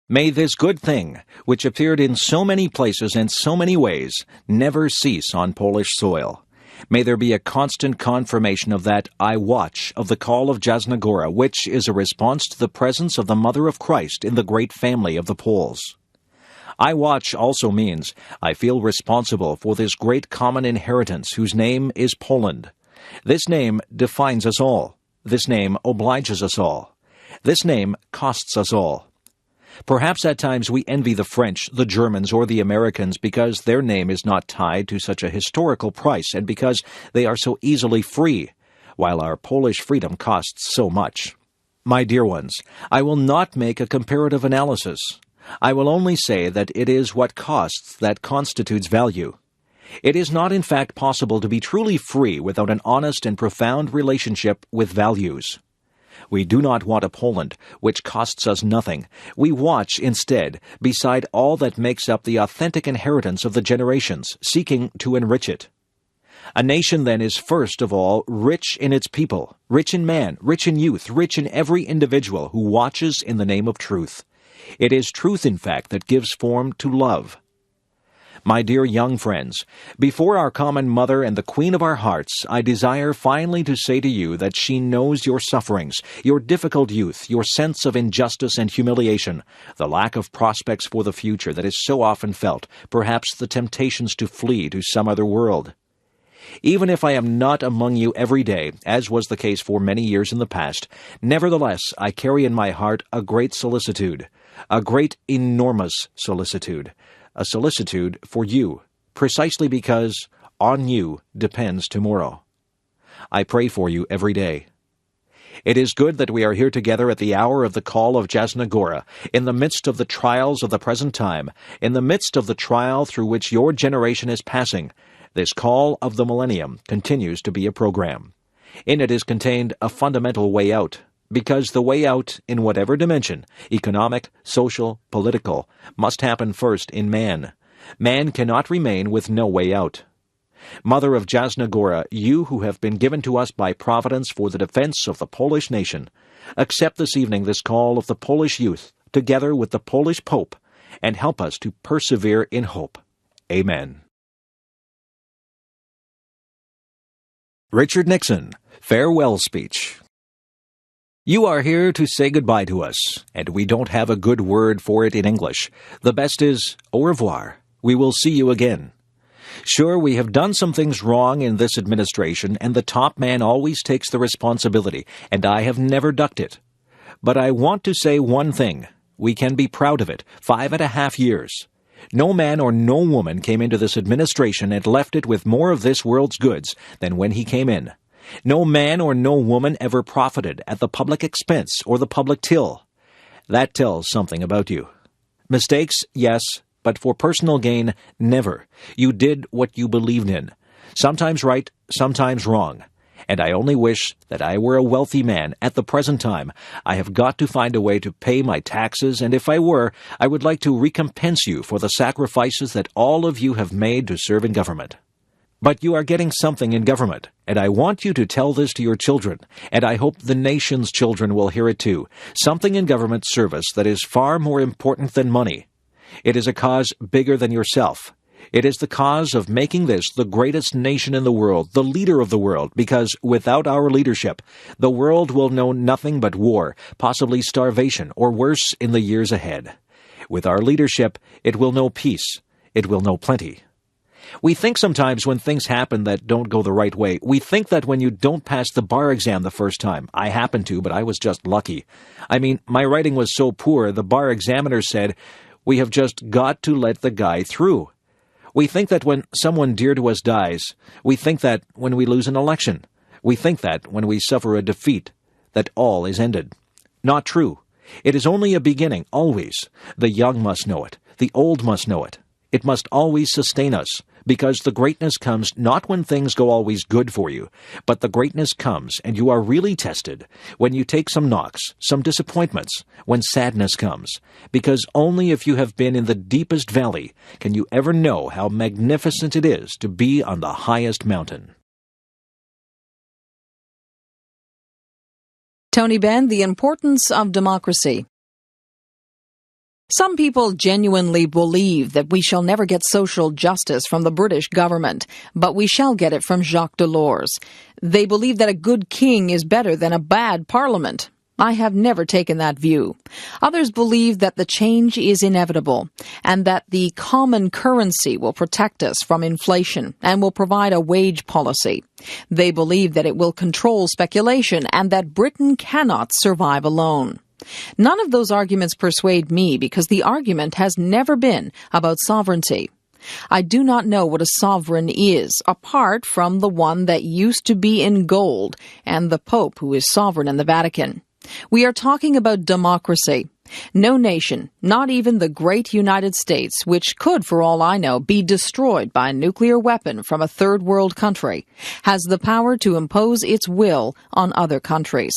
May this good thing, which appeared in so many places and so many ways, never cease on Polish soil. May there be a constant confirmation of that I watch of the call of Jasna Gora, which is a response to the presence of the Mother of Christ in the great family of the Poles. I watch also means I feel responsible for this great common inheritance whose name is Poland. This name defines us all. This name obliges us all. This name costs us all. Perhaps at times we envy the French, the Germans, or the Americans because their name is not tied to such a historical price and because they are so easily free, while our Polish freedom costs so much. My dear ones, I will not make a comparative analysis. I will only say that it is what costs that constitutes value. It is not in fact possible to be truly free without an honest and profound relationship with values. We do not want a Poland which costs us nothing. We watch, instead, beside all that makes up the authentic inheritance of the generations, seeking to enrich it. A nation, then, is first of all rich in its people, rich in man, rich in youth, rich in every individual who watches in the name of truth. It is truth, in fact, that gives form to love. My dear young friends, before our common mother and the queen of our hearts, I desire finally to say to you that she knows your sufferings, your difficult youth, your sense of injustice and humiliation, the lack of prospects for the future that is so often felt, perhaps the temptations to flee to some other world. Even if I am not among you every day, as was the case for many years in the past, nevertheless I carry in my heart a great solicitude, a great enormous solicitude, a solicitude for you, precisely because on you depends tomorrow. I pray for you every day. It is good that we are here together at the hour of the call of Jasna Gora, in the midst of the trials of the present time, in the midst of the trial through which your generation is passing. This call of the millennium continues to be a program. In it is contained a fundamental way out, because the way out, in whatever dimension, economic, social, political, must happen first in man. Man cannot remain with no way out. Mother of Jasna Gora, you who have been given to us by Providence for the defense of the Polish nation, accept this evening this call of the Polish youth, together with the Polish Pope, and help us to persevere in hope. Amen. Richard Nixon, Farewell Speech. You are here to say goodbye to us, and we don't have a good word for it in English. The best is au revoir. We will see you again. Sure, we have done some things wrong in this administration, and the top man always takes the responsibility, and I have never ducked it. But I want to say one thing. We can be proud of it. 5.5 years. No man or no woman came into this administration and left it with more of this world's goods than when he came in. No man or no woman ever profited at the public expense or the public till. That tells something about you. Mistakes, yes, but for personal gain, never. You did what you believed in. Sometimes right, sometimes wrong. And I only wish that I were a wealthy man at the present time. I have got to find a way to pay my taxes, and if I were, I would like to recompense you for the sacrifices that all of you have made to serve in government. But you are getting something in government, and I want you to tell this to your children, and I hope the nation's children will hear it too. Something in government service that is far more important than money. It is a cause bigger than yourself. It is the cause of making this the greatest nation in the world, the leader of the world, because without our leadership, the world will know nothing but war, possibly starvation, or worse in the years ahead. With our leadership, it will know peace. It will know plenty. We think sometimes when things happen that don't go the right way, we think that when you don't pass the bar exam the first time, I happened to, but I was just lucky. I mean, my writing was so poor, the bar examiner said, "We have just got to let the guy through." We think that when someone dear to us dies, we think that when we lose an election, we think that when we suffer a defeat, that all is ended. Not true. It is only a beginning, always. The young must know it. The old must know it. It must always sustain us, because the greatness comes not when things go always good for you, but the greatness comes, and you are really tested, when you take some knocks, some disappointments, when sadness comes, because only if you have been in the deepest valley can you ever know how magnificent it is to be on the highest mountain. Tony Benn, The Importance of Democracy. Some people genuinely believe that we shall never get social justice from the British government, but we shall get it from Jacques Delors. They believe that a good king is better than a bad parliament. I have never taken that view. Others believe that the change is inevitable and that the common currency will protect us from inflation and will provide a wage policy. They believe that it will control speculation and that Britain cannot survive alone. None of those arguments persuade me because the argument has never been about sovereignty. I do not know what a sovereign is, apart from the one that used to be in gold and the Pope who is sovereign in the Vatican. We are talking about democracy. No nation, not even the great United States, which could, for all I know, be destroyed by a nuclear weapon from a third world country, has the power to impose its will on other countries.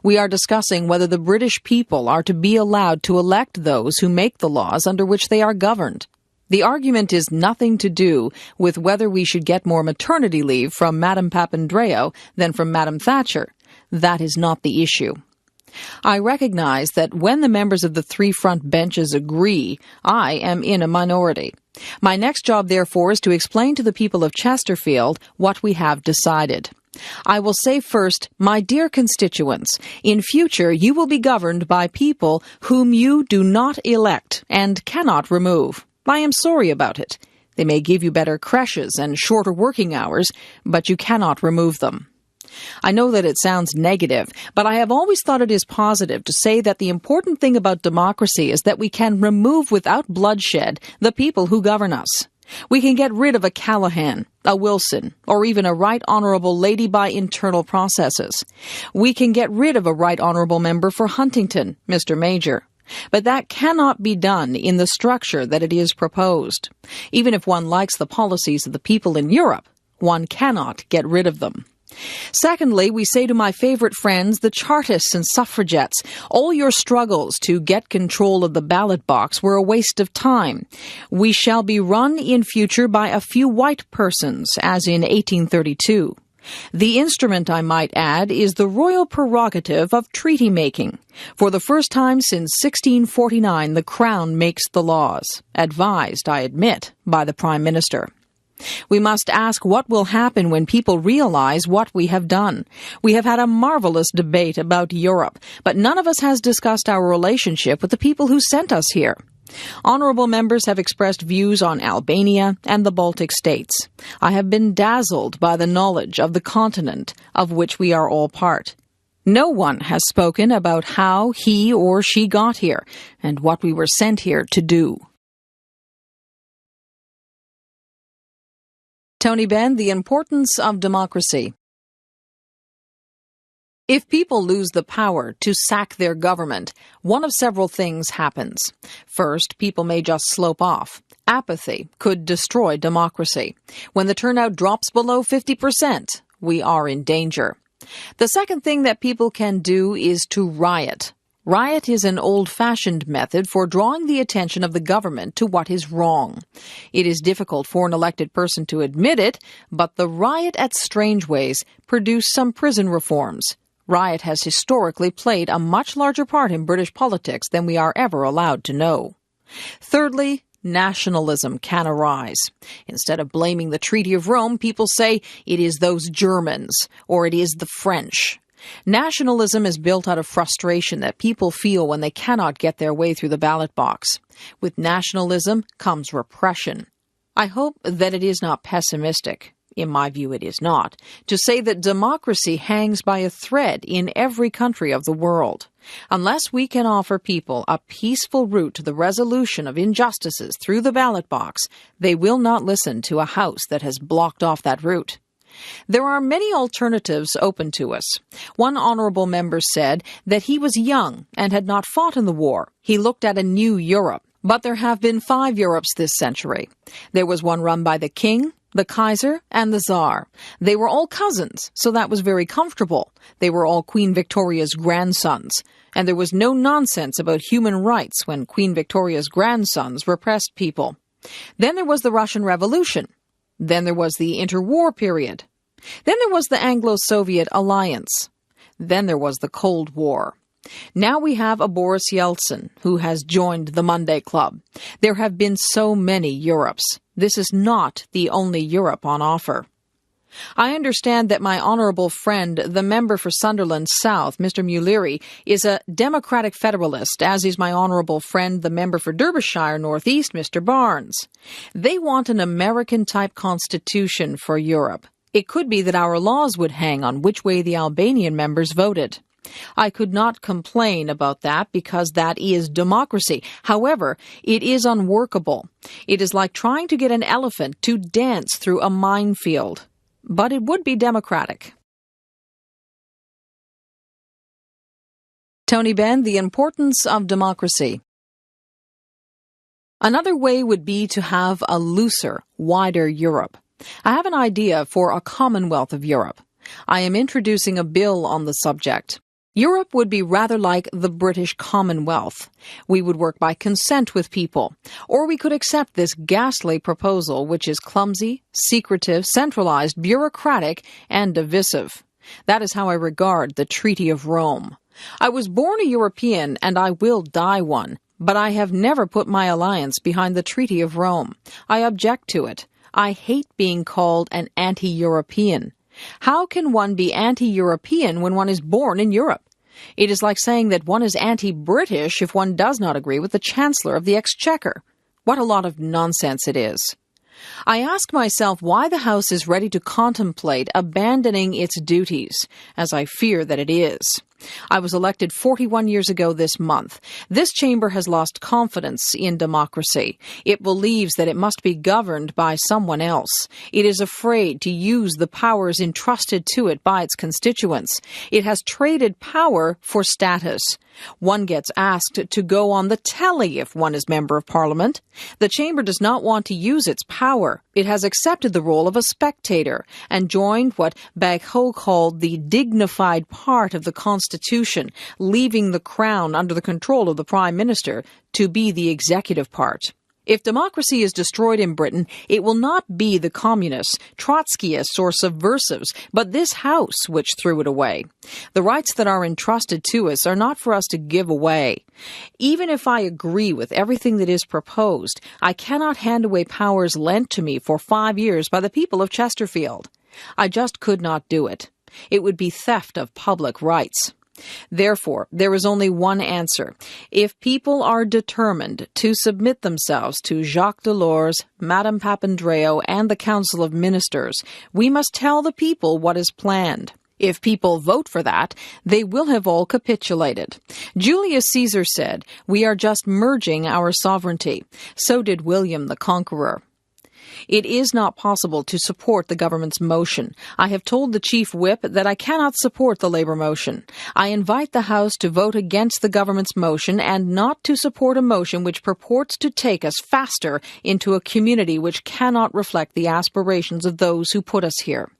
We are discussing whether the British people are to be allowed to elect those who make the laws under which they are governed. The argument is nothing to do with whether we should get more maternity leave from Madame Papandreou than from Madame Thatcher. That is not the issue. I recognize that when the members of the three front benches agree, I am in a minority. My next job, therefore, is to explain to the people of Chesterfield what we have decided. I will say first, my dear constituents, in future you will be governed by people whom you do not elect and cannot remove. I am sorry about it. They may give you better creches and shorter working hours, but you cannot remove them. I know that it sounds negative, but I have always thought it is positive to say that the important thing about democracy is that we can remove without bloodshed the people who govern us. We can get rid of a Callaghan, a Wilson, or even a Right Honourable Lady by internal processes. We can get rid of a Right Honourable Member for Huntington, Mr. Major. But that cannot be done in the structure that it is proposed. Even if one likes the policies of the people in Europe, one cannot get rid of them. Secondly, we say to my favourite friends, the Chartists and suffragettes, all your struggles to get control of the ballot box were a waste of time. We shall be run in future by a few white persons, as in 1832. The instrument, I might add, is the royal prerogative of treaty-making. For the first time since 1649, the Crown makes the laws, advised, I admit, by the Prime Minister. We must ask what will happen when people realize what we have done. We have had a marvelous debate about Europe, but none of us has discussed our relationship with the people who sent us here. Honourable members have expressed views on Albania and the Baltic states. I have been dazzled by the knowledge of the continent of which we are all part. No one has spoken about how he or she got here and what we were sent here to do. Tony Benn, The Importance of Democracy. If people lose the power to sack their government, one of several things happens. First, people may just slope off. Apathy could destroy democracy. When the turnout drops below 50%, we are in danger. The second thing that people can do is to riot. Riot is an old-fashioned method for drawing the attention of the government to what is wrong. It is difficult for an elected person to admit it, but the riot at Strangeways produced some prison reforms. Riot has historically played a much larger part in British politics than we are ever allowed to know. Thirdly, nationalism can arise. Instead of blaming the Treaty of Rome, people say it is those Germans or it is the French. Nationalism is built out of frustration that people feel when they cannot get their way through the ballot box. With nationalism comes repression. I hope that it is not pessimistic. In my view, it is not, to say that democracy hangs by a thread in every country of the world. Unless we can offer people a peaceful route to the resolution of injustices through the ballot box, they will not listen to a House that has blocked off that route. There are many alternatives open to us. One honourable member said that he was young and had not fought in the war. He looked at a new Europe. But there have been 5 Europes this century. There was one run by the King, the Kaiser, and the Tsar. They were all cousins, so that was very comfortable. They were all Queen Victoria's grandsons. And there was no nonsense about human rights when Queen Victoria's grandsons repressed people. Then there was the Russian Revolution. Then there was the interwar period. Then there was the Anglo-Soviet alliance. Then there was the Cold War. Now we have a Boris Yeltsin who has joined the Monday Club. There have been so many Europes. This is not the only Europe on offer. I understand that my honourable friend, the member for Sunderland South, Mr. Muleary, is a Democratic Federalist, as is my honourable friend, the member for Derbyshire North East, Mr. Barnes. They want an American-type constitution for Europe. It could be that our laws would hang on which way the Albanian members voted. I could not complain about that because that is democracy. However, it is unworkable. It is like trying to get an elephant to dance through a minefield. But it would be democratic. Tony Benn, The Importance of Democracy. Another way would be to have a looser, wider Europe. I have an idea for a Commonwealth of Europe. I am introducing a bill on the subject. Europe would be rather like the British Commonwealth. We would work by consent with people. Or we could accept this ghastly proposal, which is clumsy, secretive, centralized, bureaucratic, and divisive. That is how I regard the Treaty of Rome. I was born a European, and I will die one, but I have never put my alliance behind the Treaty of Rome. I object to it. I hate being called an anti-European. How can one be anti-European when one is born in Europe? It is like saying that one is anti-British if one does not agree with the Chancellor of the Exchequer. What a lot of nonsense it is. I ask myself why the House is ready to contemplate abandoning its duties, as I fear that it is. I was elected 41 years ago this month. This chamber has lost confidence in democracy. It believes that it must be governed by someone else. It is afraid to use the powers entrusted to it by its constituents. It has traded power for status. One gets asked to go on the telly if one is Member of Parliament. The chamber does not want to use its power. It has accepted the role of a spectator and joined what Bagho called the dignified part of the Constitution, leaving the crown under the control of the Prime Minister to be the executive part. If democracy is destroyed in Britain, it will not be the communists, Trotskyists, or subversives, but this House which threw it away. The rights that are entrusted to us are not for us to give away. Even if I agree with everything that is proposed, I cannot hand away powers lent to me for 5 years by the people of Chesterfield. I just could not do it. It would be theft of public rights. Therefore, there is only one answer. If people are determined to submit themselves to Jacques Delors, Madame Papandreou, and the Council of Ministers, we must tell the people what is planned. If people vote for that, they will have all capitulated. Julius Caesar said, "We are just merging our sovereignty." So did William the Conqueror. It is not possible to support the government's motion. I have told the Chief Whip that I cannot support the Labour motion. I invite the House to vote against the government's motion and not to support a motion which purports to take us faster into a community which cannot reflect the aspirations of those who put us here.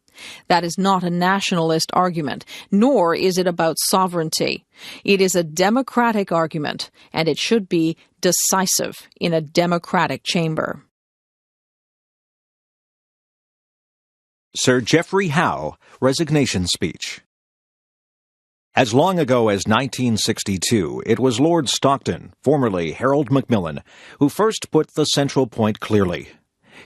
That is not a nationalist argument, nor is it about sovereignty. It is a democratic argument, and it should be decisive in a democratic chamber. Sir Geoffrey Howe, resignation speech. As long ago as 1962, it was Lord Stockton, formerly Harold Macmillan, who first put the central point clearly.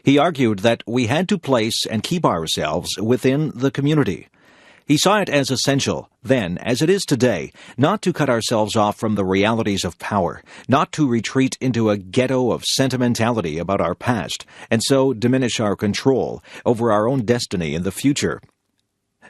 He argued that we had to place and keep ourselves within the community. He saw it as essential, then, as it is today, not to cut ourselves off from the realities of power, not to retreat into a ghetto of sentimentality about our past, and so diminish our control over our own destiny in the future.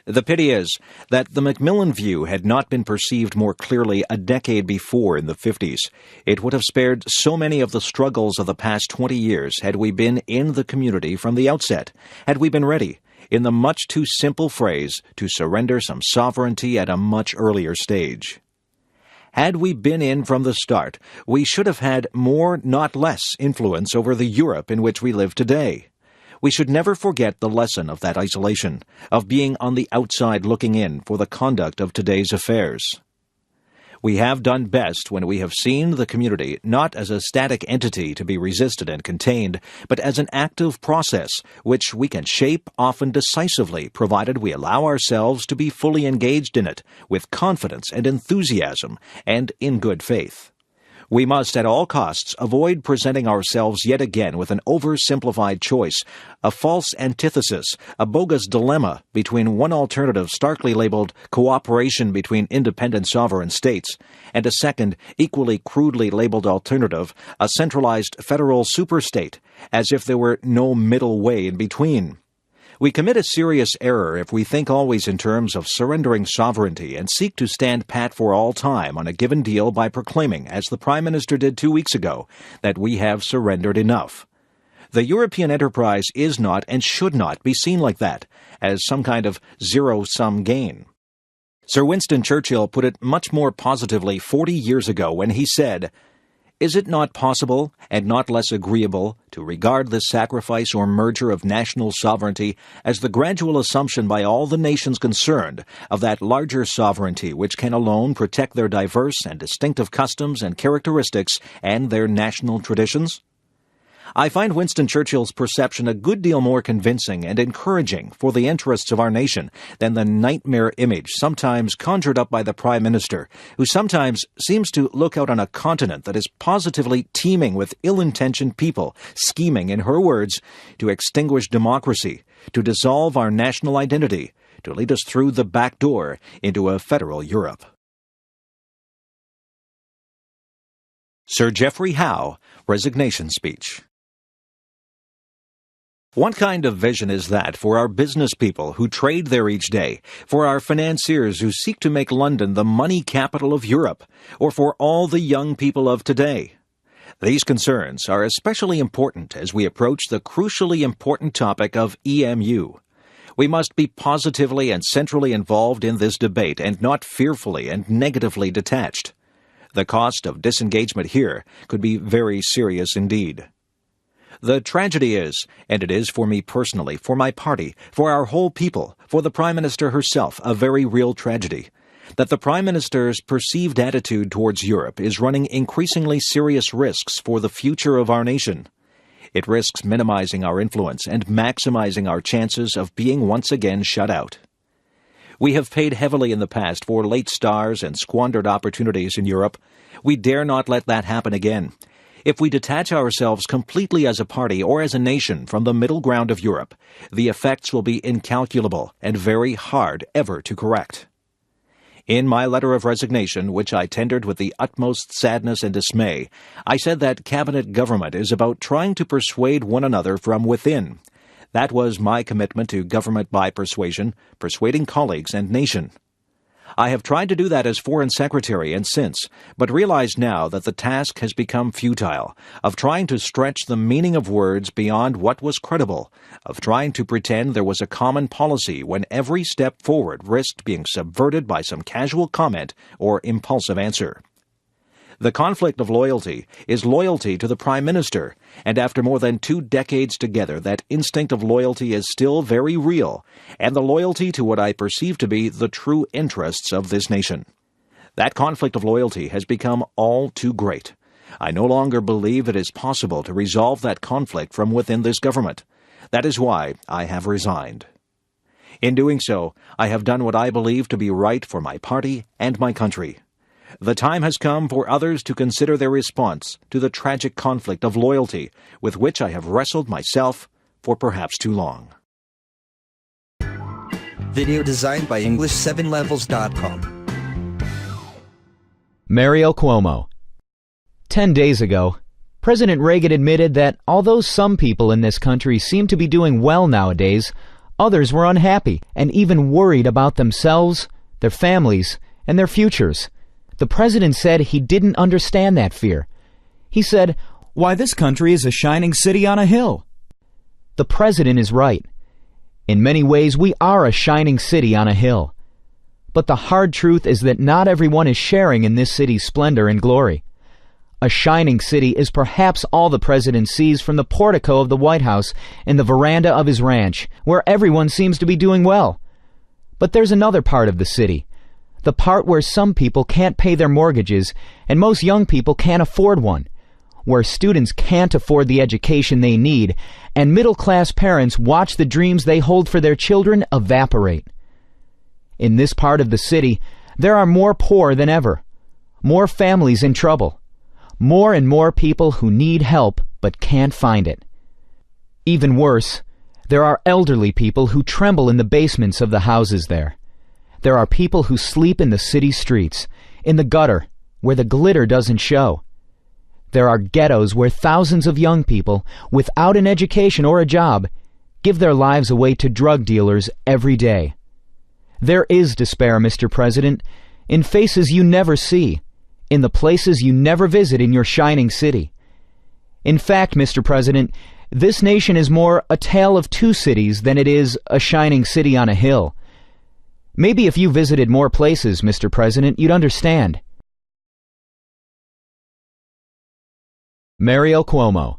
The pity is that the Macmillan view had not been perceived more clearly a decade before in the 50s. It would have spared so many of the struggles of the past 20 years had we been in the community from the outset, had we been ready, in the much too simple phrase, to surrender some sovereignty at a much earlier stage. Had we been in from the start, we should have had more, not less, influence over the Europe in which we live today. We should never forget the lesson of that isolation, of being on the outside looking in for the conduct of today's affairs. We have done best when we have seen the community not as a static entity to be resisted and contained, but as an active process which we can shape often decisively, provided we allow ourselves to be fully engaged in it, with confidence and enthusiasm, and in good faith. We must at all costs avoid presenting ourselves yet again with an oversimplified choice, a false antithesis, a bogus dilemma between one alternative starkly labeled cooperation between independent sovereign states and a second, equally crudely labeled alternative, a centralized federal superstate, as if there were no middle way in between. We commit a serious error if we think always in terms of surrendering sovereignty and seek to stand pat for all time on a given deal by proclaiming, as the Prime Minister did 2 weeks ago, that we have surrendered enough. The European enterprise is not and should not be seen like that, as some kind of zero-sum gain. Sir Winston Churchill put it much more positively 40 years ago when he said, "Is it not possible, and not less agreeable, to regard this sacrifice or merger of national sovereignty as the gradual assumption by all the nations concerned of that larger sovereignty which can alone protect their diverse and distinctive customs and characteristics and their national traditions?" I find Winston Churchill's perception a good deal more convincing and encouraging for the interests of our nation than the nightmare image sometimes conjured up by the Prime Minister, who sometimes seems to look out on a continent that is positively teeming with ill-intentioned people, scheming, in her words, to extinguish democracy, to dissolve our national identity, to lead us through the back door into a federal Europe. Sir Geoffrey Howe, Resignation Speech. What kind of vision is that for our business people who trade there each day, for our financiers who seek to make London the money capital of Europe, or for all the young people of today? These concerns are especially important as we approach the crucially important topic of EMU. We must be positively and centrally involved in this debate and not fearfully and negatively detached. The cost of disengagement here could be very serious indeed. The tragedy is, and it is for me personally, for my party, for our whole people, for the Prime Minister herself, a very real tragedy, that the Prime Minister's perceived attitude towards Europe is running increasingly serious risks for the future of our nation. It risks minimizing our influence and maximizing our chances of being once again shut out. We have paid heavily in the past for late stars and squandered opportunities in Europe. We dare not let that happen again. If we detach ourselves completely as a party or as a nation from the middle ground of Europe, the effects will be incalculable and very hard ever to correct. In my letter of resignation, which I tendered with the utmost sadness and dismay, I said that cabinet government is about trying to persuade one another from within. That was my commitment to government by persuasion, persuading colleagues and nation. I have tried to do that as Foreign Secretary and since, but realize now that the task has become futile, of trying to stretch the meaning of words beyond what was credible, of trying to pretend there was a common policy when every step forward risked being subverted by some casual comment or impulsive answer. The conflict of loyalty is loyalty to the Prime Minister, and after more than 2 decades together, that instinct of loyalty is still very real, and the loyalty to what I perceive to be the true interests of this nation. That conflict of loyalty has become all too great. I no longer believe it is possible to resolve that conflict from within this government. That is why I have resigned. In doing so, I have done what I believe to be right for my party and my country. The time has come for others to consider their response to the tragic conflict of loyalty with which I have wrestled myself for perhaps too long. Video designed by English7levels.com. Mario Cuomo. 10 days ago, President Reagan admitted that although some people in this country seem to be doing well nowadays, others were unhappy and even worried about themselves, their families, and their futures. The president said he didn't understand that fear. He said, "Why, this country is a shining city on a hill." The president is right. In many ways, we are a shining city on a hill. But the hard truth is that not everyone is sharing in this city's splendor and glory. A shining city is perhaps all the president sees from the portico of the White House and the veranda of his ranch, where everyone seems to be doing well. But there's another part of the city, the part where some people can't pay their mortgages and most young people can't afford one, where students can't afford the education they need, and middle-class parents watch the dreams they hold for their children evaporate. In this part of the city, there are more poor than ever, more families in trouble, More and more people who need help but can't find it. Even worse, there are elderly people who tremble in the basements of the houses there. There are people who sleep in the city streets, in the gutter, where the glitter doesn't show. There are ghettos where thousands of young people, without an education or a job, give their lives away to drug dealers every day. There is despair, Mr. President, in faces you never see, in the places you never visit in your shining city. In fact, Mr. President, this nation is more a tale of two cities than it is a shining city on a hill. Maybe if you visited more places, Mr. President, you'd understand. Mario Cuomo.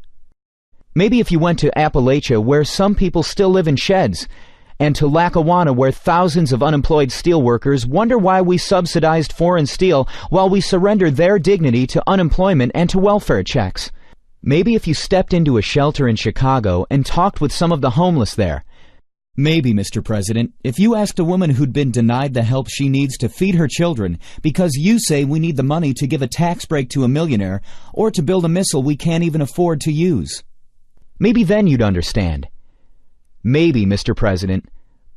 Maybe if you went to Appalachia, where some people still live in sheds, and to Lackawanna, where thousands of unemployed steelworkers wonder why we subsidized foreign steel while we surrender their dignity to unemployment and to welfare checks. Maybe if you stepped into a shelter in Chicago and talked with some of the homeless there. Maybe, Mr. President, if you asked a woman who'd been denied the help she needs to feed her children because you say we need the money to give a tax break to a millionaire or to build a missile we can't even afford to use. Maybe then you'd understand. Maybe, Mr. President,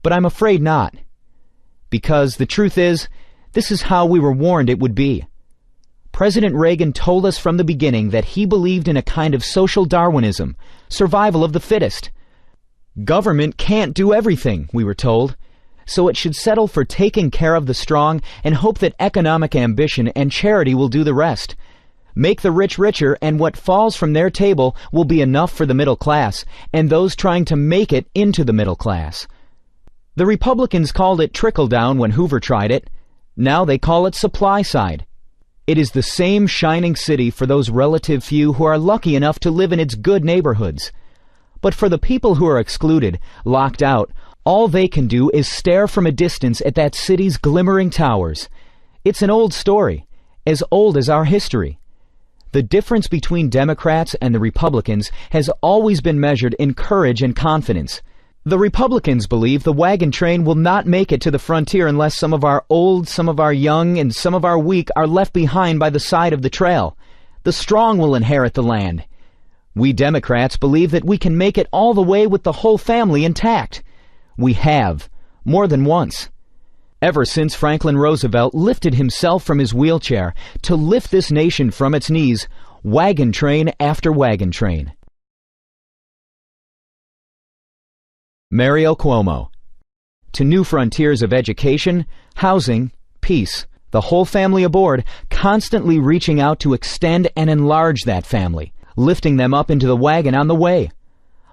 but I'm afraid not. Because the truth is, this is how we were warned it would be. President Reagan told us from the beginning that he believed in a kind of social Darwinism, survival of the fittest. Government can't do everything, we were told, so it should settle for taking care of the strong and hope that economic ambition and charity will do the rest. Make the rich richer, and what falls from their table will be enough for the middle class and those trying to make it into the middle class. The Republicans called it trickle-down when Hoover tried it. Now they call it supply side. It is the same shining city for those relative few who are lucky enough to live in its good neighborhoods. But for the people who are excluded, locked out, all they can do is stare from a distance at that city's glimmering towers. It's an old story, as old as our history. The difference between Democrats and the Republicans has always been measured in courage and confidence. The Republicans believe the wagon train will not make it to the frontier unless some of our old, some of our young, and some of our weak are left behind by the side of the trail. The strong will inherit the land. We Democrats believe that we can make it all the way with the whole family intact. We have, more than once. Ever since Franklin Roosevelt lifted himself from his wheelchair to lift this nation from its knees, wagon train after wagon train. Mario Cuomo. To new frontiers of education, housing, peace, the whole family aboard, constantly reaching out to extend and enlarge that family, lifting them up into the wagon on the way.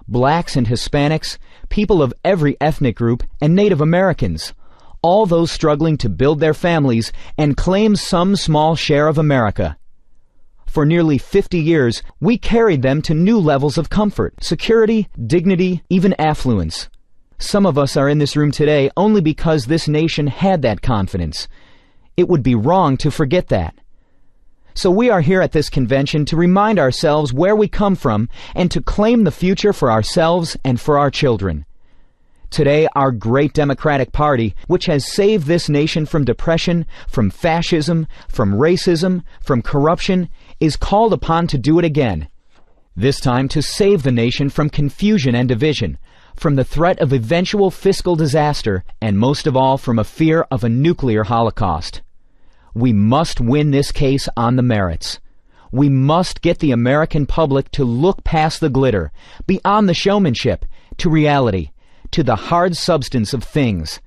Blacks and Hispanics, people of every ethnic group, and Native Americans, all those struggling to build their families and claim some small share of America. For nearly 50 years, we carried them to new levels of comfort, security, dignity, even affluence. Some of us are in this room today only because this nation had that confidence. It would be wrong to forget that. So we are here at this convention to remind ourselves where we come from and to claim the future for ourselves and for our children. Today, our great Democratic Party, which has saved this nation from depression, from fascism, from racism, from corruption, is called upon to do it again. This time to save the nation from confusion and division, from the threat of eventual fiscal disaster, and most of all from a fear of a nuclear holocaust. We must win this case on the merits. We must get the American public to look past the glitter, beyond the showmanship, to reality, to the hard substance of things.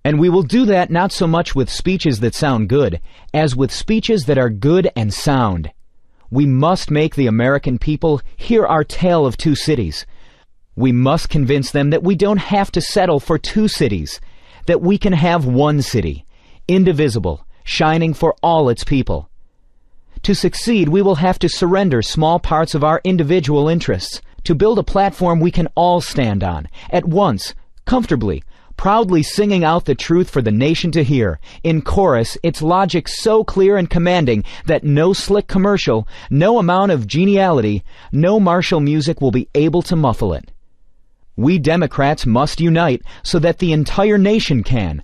And we will do that not so much with speeches that sound good, as with speeches that are good and sound. We must make the American people hear our tale of two cities. We must convince them that we don't have to settle for two cities, that we can have one city, indivisible, shining for all its people. To succeed, we will have to surrender small parts of our individual interests, to build a platform we can all stand on, at once, comfortably, proudly singing out the truth for the nation to hear, in chorus, its logic so clear and commanding that no slick commercial, no amount of geniality, no martial music will be able to muffle it. We Democrats must unite so that the entire nation can.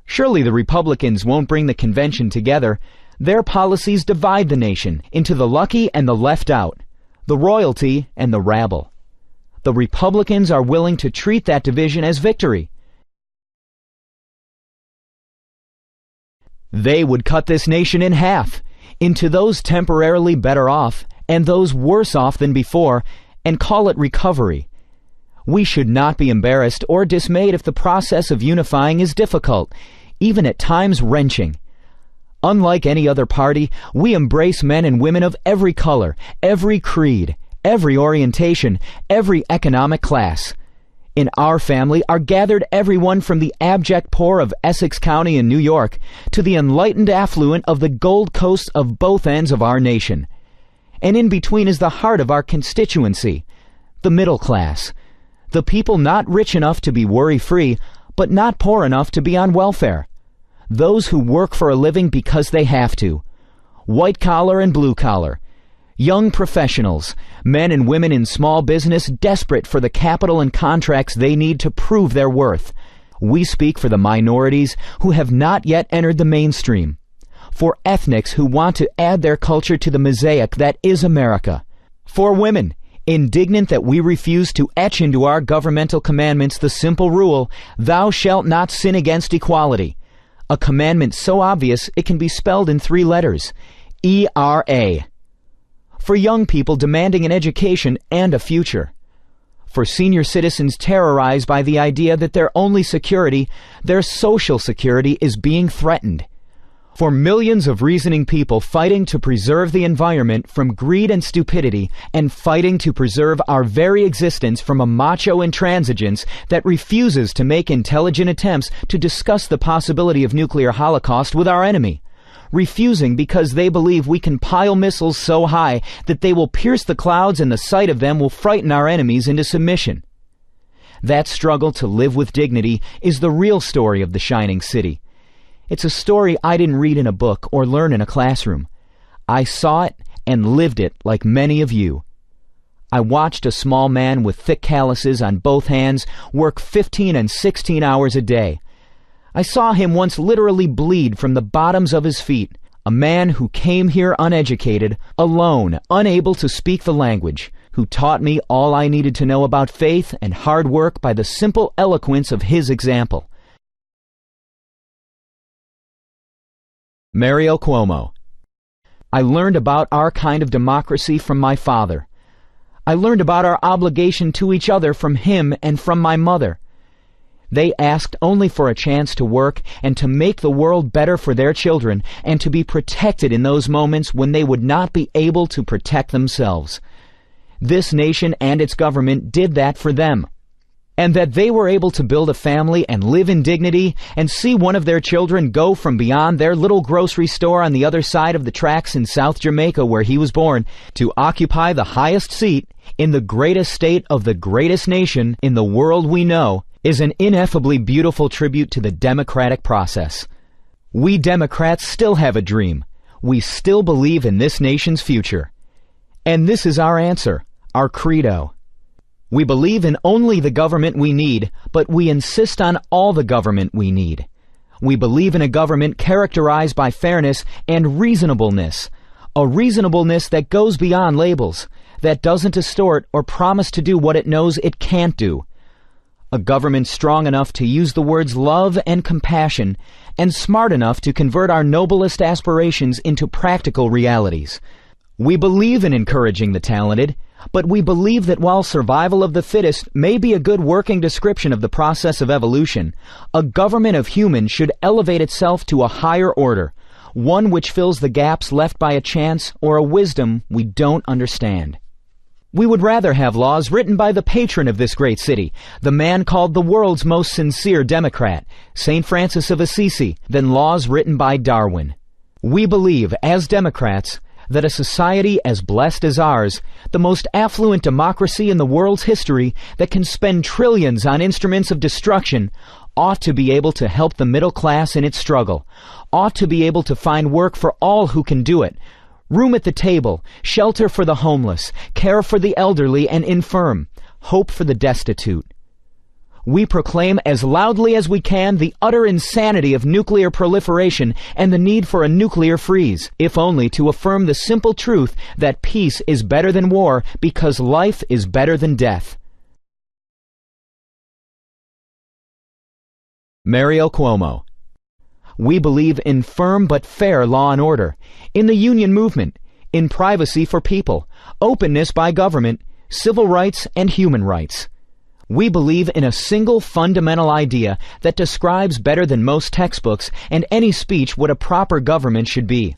Surely the Republicans won't bring the convention together. Their policies divide the nation into the lucky and the left out, the royalty and the rabble. The Republicans are willing to treat that division as victory. They would cut this nation in half, into those temporarily better off and those worse off than before, and call it recovery. We should not be embarrassed or dismayed if the process of unifying is difficult, even at times wrenching. Unlike any other party, we embrace men and women of every color, every creed, every orientation, every economic class. In our family are gathered everyone from the abject poor of Essex County in New York to the enlightened affluent of the Gold Coast of both ends of our nation. And in between is the heart of our constituency, the middle class, the people not rich enough to be worry-free, but not poor enough to be on welfare. Those who work for a living because they have to. White-collar and blue-collar. Young professionals, men and women in small business desperate for the capital and contracts they need to prove their worth. We speak for the minorities who have not yet entered the mainstream. For ethnics who want to add their culture to the mosaic that is America. For women, indignant that we refuse to etch into our governmental commandments the simple rule, "Thou shalt not sin against equality." A commandment so obvious it can be spelled in 3 letters, ERA. For young people demanding an education and a future. For senior citizens terrorized by the idea that their only security, their social security, is being threatened. For millions of reasoning people fighting to preserve the environment from greed and stupidity, and fighting to preserve our very existence from a macho intransigence that refuses to make intelligent attempts to discuss the possibility of nuclear holocaust with our enemy. Refusing because they believe we can pile missiles so high that they will pierce the clouds and the sight of them will frighten our enemies into submission. That struggle to live with dignity is the real story of the Shining City. It's a story I didn't read in a book or learn in a classroom. I saw it and lived it like many of you. I watched a small man with thick calluses on both hands work 15 and 16 hours a day. I saw him once literally bleed from the bottoms of his feet, a man who came here uneducated, alone, unable to speak the language, who taught me all I needed to know about faith and hard work by the simple eloquence of his example. Mario Cuomo. I learned about our kind of democracy from my father. I learned about our obligation to each other from him and from my mother. They asked only for a chance to work and to make the world better for their children and to be protected in those moments when they would not be able to protect themselves. This nation and its government did that for them. And that they were able to build a family and live in dignity and see one of their children go from beyond their little grocery store on the other side of the tracks in South Jamaica where he was born to occupy the highest seat in the greatest state of the greatest nation in the world we know is an ineffably beautiful tribute to the democratic process. We Democrats still have a dream. We still believe in this nation's future. And this is our answer, our credo. We believe in only the government we need, but we insist on all the government we need. We believe in a government characterized by fairness and reasonableness, a reasonableness that goes beyond labels, that doesn't distort or promise to do what it knows it can't do. A government strong enough to use the words love and compassion, and smart enough to convert our noblest aspirations into practical realities. We believe in encouraging the talented, but we believe that while survival of the fittest may be a good working description of the process of evolution, a government of humans should elevate itself to a higher order, one which fills the gaps left by a chance or a wisdom we don't understand. We would rather have laws written by the patron of this great city, the man called the world's most sincere Democrat, St. Francis of Assisi, than laws written by Darwin. We believe, as Democrats, that a society as blessed as ours, the most affluent democracy in the world's history that can spend trillions on instruments of destruction, ought to be able to help the middle class in its struggle, ought to be able to find work for all who can do it, room at the table, shelter for the homeless, care for the elderly and infirm, hope for the destitute. We proclaim as loudly as we can the utter insanity of nuclear proliferation and the need for a nuclear freeze, if only to affirm the simple truth that peace is better than war because life is better than death. Mario Cuomo. We believe in firm but fair law and order, in the union movement, in privacy for people, openness by government, civil rights and human rights. We believe in a single fundamental idea that describes better than most textbooks and any speech what a proper government should be.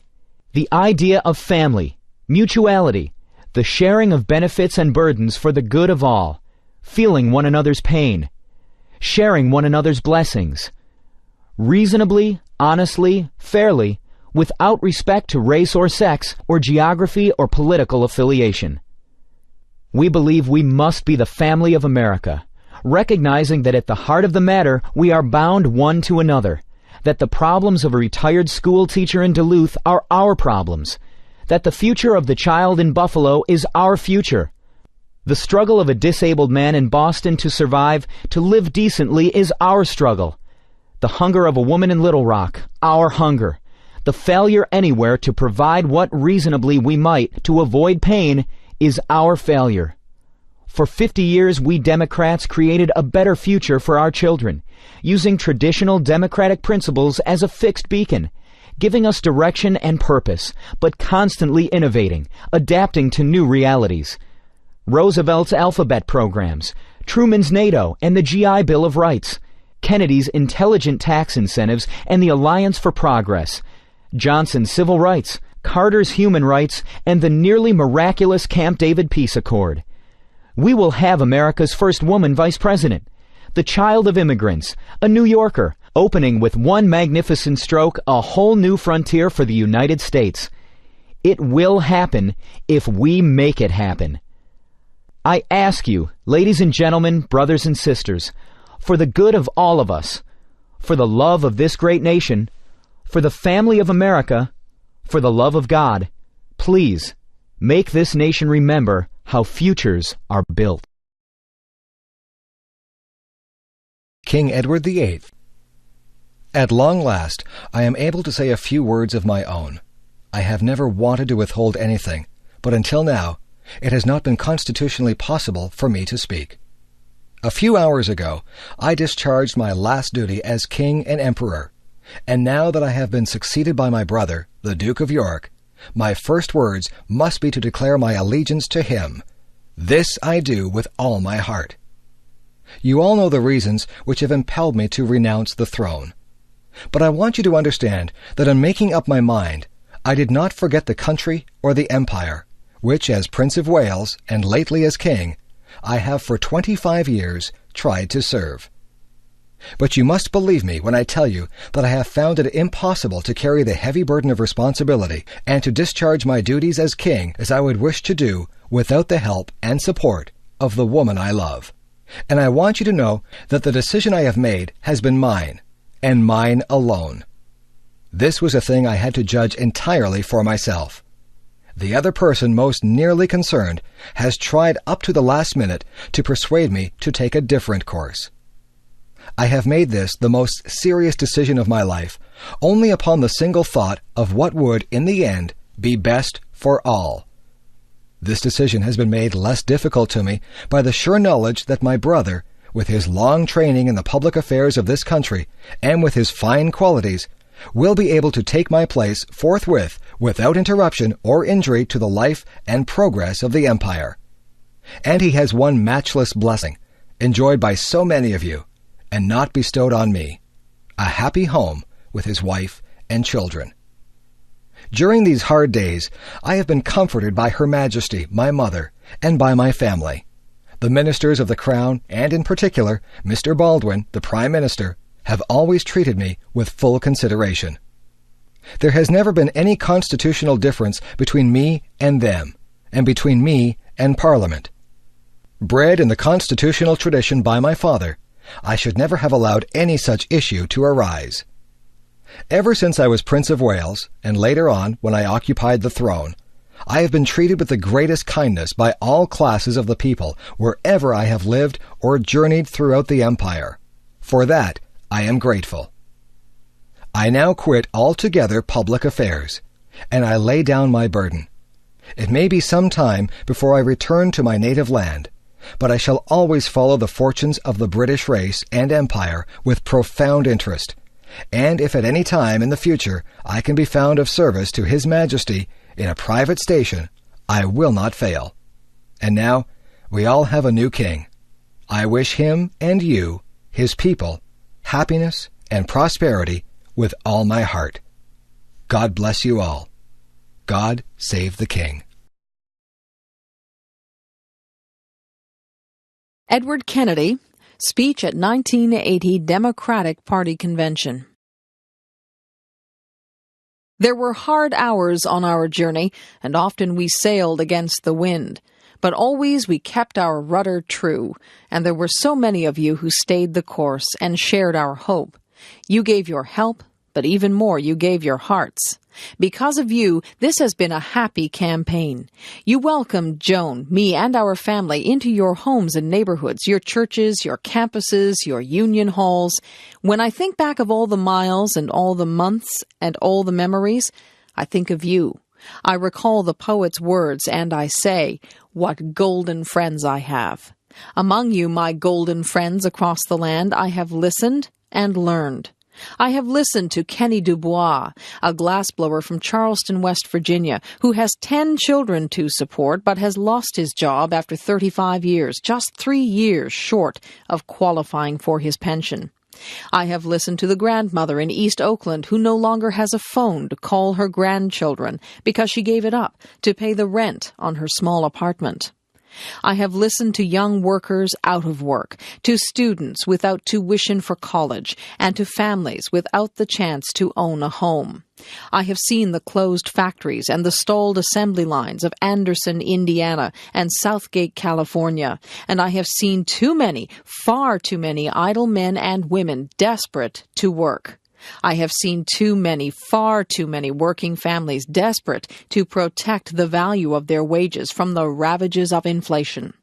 The idea of family, mutuality, the sharing of benefits and burdens for the good of all, feeling one another's pain, sharing one another's blessings, reasonably, honestly, fairly, without respect to race or sex or geography or political affiliation. We believe we must be the family of America, recognizing that at the heart of the matter we are bound one to another, that the problems of a retired school teacher in Duluth are our problems, that the future of the child in Buffalo is our future. The struggle of a disabled man in Boston to survive, to live decently, is our struggle. The hunger of a woman in Little Rock, our hunger. The failure anywhere to provide what reasonably we might to avoid pain is our failure. For 50 years, we Democrats created a better future for our children, using traditional democratic principles as a fixed beacon, giving us direction and purpose, but constantly innovating, adapting to new realities. Roosevelt's alphabet programs, Truman's NATO and the GI Bill of Rights, Kennedy's intelligent tax incentives and the Alliance for Progress, Johnson's civil rights, Carter's human rights, and the nearly miraculous Camp David peace accord. We will have America's first woman vice president, the child of immigrants, a New Yorker, opening with one magnificent stroke a whole new frontier for the United States. It will happen if we make it happen. I ask you, ladies and gentlemen, brothers and sisters, for the good of all of us, for the love of this great nation, for the family of America, for the love of God, please make this nation remember how futures are built. King Edward VIII. At long last, I am able to say a few words of my own. I have never wanted to withhold anything, but until now, it has not been constitutionally possible for me to speak. A few hours ago, I discharged my last duty as King and Emperor, and now that I have been succeeded by my brother, the Duke of York, my first words must be to declare my allegiance to him. This I do with all my heart. You all know the reasons which have impelled me to renounce the throne. But I want you to understand that in making up my mind, I did not forget the country or the empire, which as Prince of Wales, and lately as King, I have for 25 years tried to serve. But you must believe me when I tell you that I have found it impossible to carry the heavy burden of responsibility and to discharge my duties as King as I would wish to do without the help and support of the woman I love. And I want you to know that the decision I have made has been mine, and mine alone. This was a thing I had to judge entirely for myself. The other person most nearly concerned has tried up to the last minute to persuade me to take a different course. I have made this the most serious decision of my life, only upon the single thought of what would, in the end, be best for all. This decision has been made less difficult to me by the sure knowledge that my brother, with his long training in the public affairs of this country, and with his fine qualities, will be able to take my place forthwith without interruption or injury to the life and progress of the empire. And he has one matchless blessing, enjoyed by so many of you, and not bestowed on me, a happy home with his wife and children. During these hard days, I have been comforted by Her Majesty, my mother, and by my family. The ministers of the Crown, and in particular, Mr. Baldwin, the Prime Minister, have always treated me with full consideration. There has never been any constitutional difference between me and them, and between me and Parliament. Bred in the constitutional tradition by my father, I should never have allowed any such issue to arise. Ever since I was Prince of Wales, and later on when I occupied the throne, I have been treated with the greatest kindness by all classes of the people wherever I have lived or journeyed throughout the empire. For that, I am grateful. I now quit altogether public affairs, and I lay down my burden. It may be some time before I return to my native land, but I shall always follow the fortunes of the British race and empire with profound interest, and if at any time in the future I can be found of service to His Majesty in a private station, I will not fail. And now, we all have a new king. I wish him and you, his people, happiness and prosperity with all my heart. God bless you all. God save the King. Edward Kennedy, speech at 1980 Democratic Party Convention. There were hard hours on our journey, and often we sailed against the wind. But always we kept our rudder true, and there were so many of you who stayed the course and shared our hope. You gave your help, but even more, you gave your hearts. Because of you, this has been a happy campaign. You welcomed Joan, me, and our family into your homes and neighborhoods, your churches, your campuses, your union halls. When I think back of all the miles and all the months and all the memories, I think of you. I recall the poet's words, and I say, what golden friends I have. Among you, my golden friends across the land, I have listened and learned. I have listened to Kenny Dubois, a glassblower from Charleston, West Virginia, who has 10 children to support but has lost his job after 35 years, just 3 years short of qualifying for his pension. I have listened to the grandmother in East Oakland who no longer has a phone to call her grandchildren because she gave it up to pay the rent on her small apartment. I have listened to young workers out of work, to students without tuition for college, and to families without the chance to own a home. I have seen the closed factories and the stalled assembly lines of Anderson, Indiana, and Southgate, California, and I have seen too many, far too many idle men and women desperate to work. I have seen too many, far too many working families desperate to protect the value of their wages from the ravages of inflation.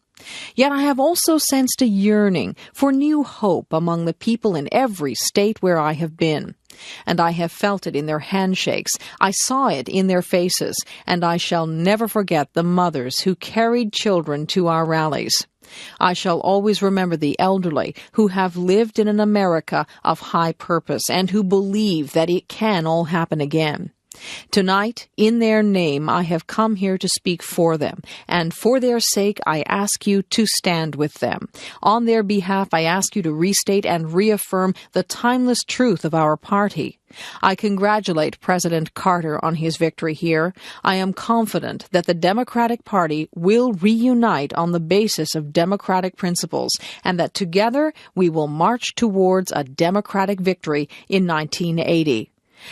Yet I have also sensed a yearning for new hope among the people in every state where I have been. And I have felt it in their handshakes, I saw it in their faces, and I shall never forget the mothers who carried children to our rallies. I shall always remember the elderly who have lived in an America of high purpose and who believe that it can all happen again. Tonight, in their name, I have come here to speak for them, and for their sake, I ask you to stand with them. On their behalf, I ask you to restate and reaffirm the timeless truth of our party. I congratulate President Carter on his victory here. I am confident that the Democratic Party will reunite on the basis of democratic principles, and that together we will march towards a Democratic victory in 1980.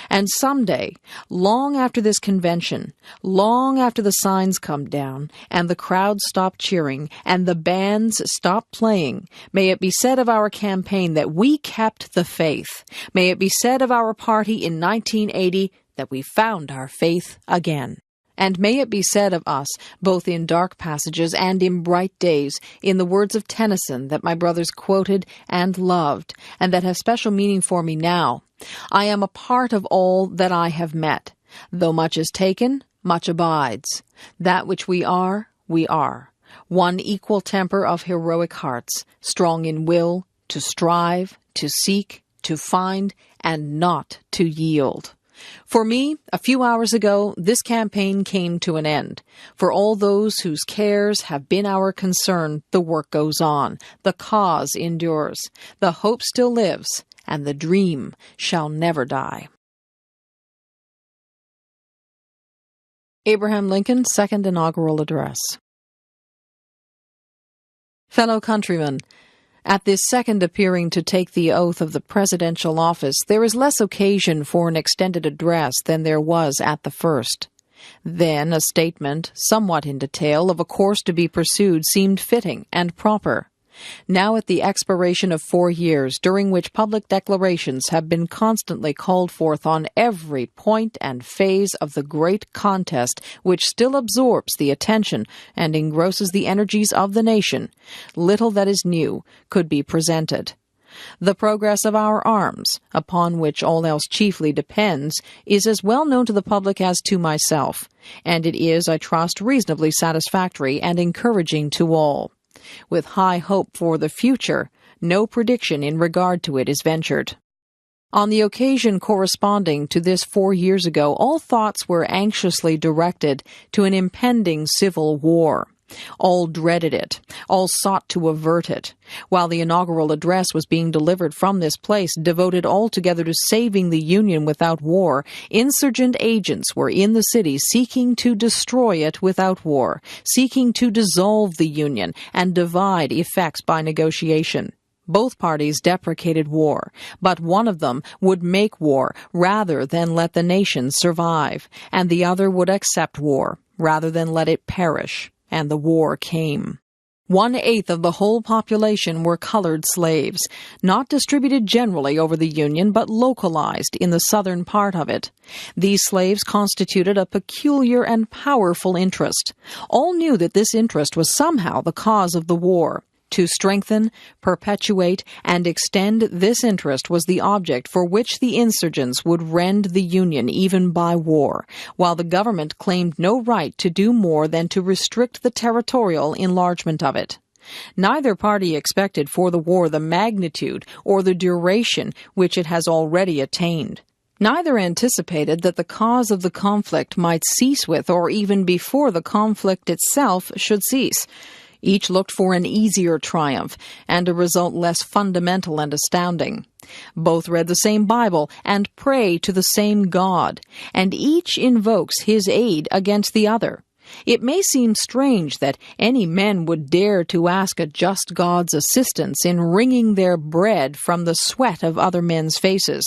And someday, long after this convention, long after the signs come down, and the crowds stop cheering, and the bands stop playing, may it be said of our campaign that we kept the faith. May it be said of our party in 1980 that we found our faith again. And may it be said of us, both in dark passages and in bright days, in the words of Tennyson that my brothers quoted and loved, and that have special meaning for me now. I am a part of all that I have met. Though much is taken, much abides. That which we are, we are. One equal temper of heroic hearts, strong in will, to strive, to seek, to find, and not to yield. For me, a few hours ago, this campaign came to an end. For all those whose cares have been our concern, the work goes on, the cause endures, the hope still lives, and the dream shall never die. Abraham Lincoln, Second Inaugural Address. Fellow countrymen, at this second appearing to take the oath of the presidential office, there is less occasion for an extended address than there was at the first. Then a statement, somewhat in detail, of a course to be pursued seemed fitting and proper. Now at the expiration of 4 years, during which public declarations have been constantly called forth on every point and phase of the great contest which still absorbs the attention and engrosses the energies of the nation, little that is new could be presented. The progress of our arms, upon which all else chiefly depends, is as well known to the public as to myself, and it is, I trust, reasonably satisfactory and encouraging to all. With high hope for the future, no prediction in regard to it is ventured. On the occasion corresponding to this 4 years ago, all thoughts were anxiously directed to an impending civil war. All dreaded it. All sought to avert it. While the inaugural address was being delivered from this place, devoted altogether to saving the Union without war, insurgent agents were in the city seeking to destroy it without war, seeking to dissolve the Union and divide effects by negotiation. Both parties deprecated war, but one of them would make war rather than let the nation survive, and the other would accept war rather than let it perish. And the war came. 1/8 of the whole population were colored slaves, not distributed generally over the Union, but localized in the southern part of it. These slaves constituted a peculiar and powerful interest. All knew that this interest was somehow the cause of the war. To strengthen, perpetuate, and extend this interest was the object for which the insurgents would rend the Union even by war, while the government claimed no right to do more than to restrict the territorial enlargement of it. Neither party expected for the war the magnitude or the duration which it has already attained. Neither anticipated that the cause of the conflict might cease with, or even before the conflict itself should cease. Each looked for an easier triumph, and a result less fundamental and astounding. Both read the same Bible and pray to the same God, and each invokes his aid against the other. It may seem strange that any men would dare to ask a just God's assistance in wringing their bread from the sweat of other men's faces.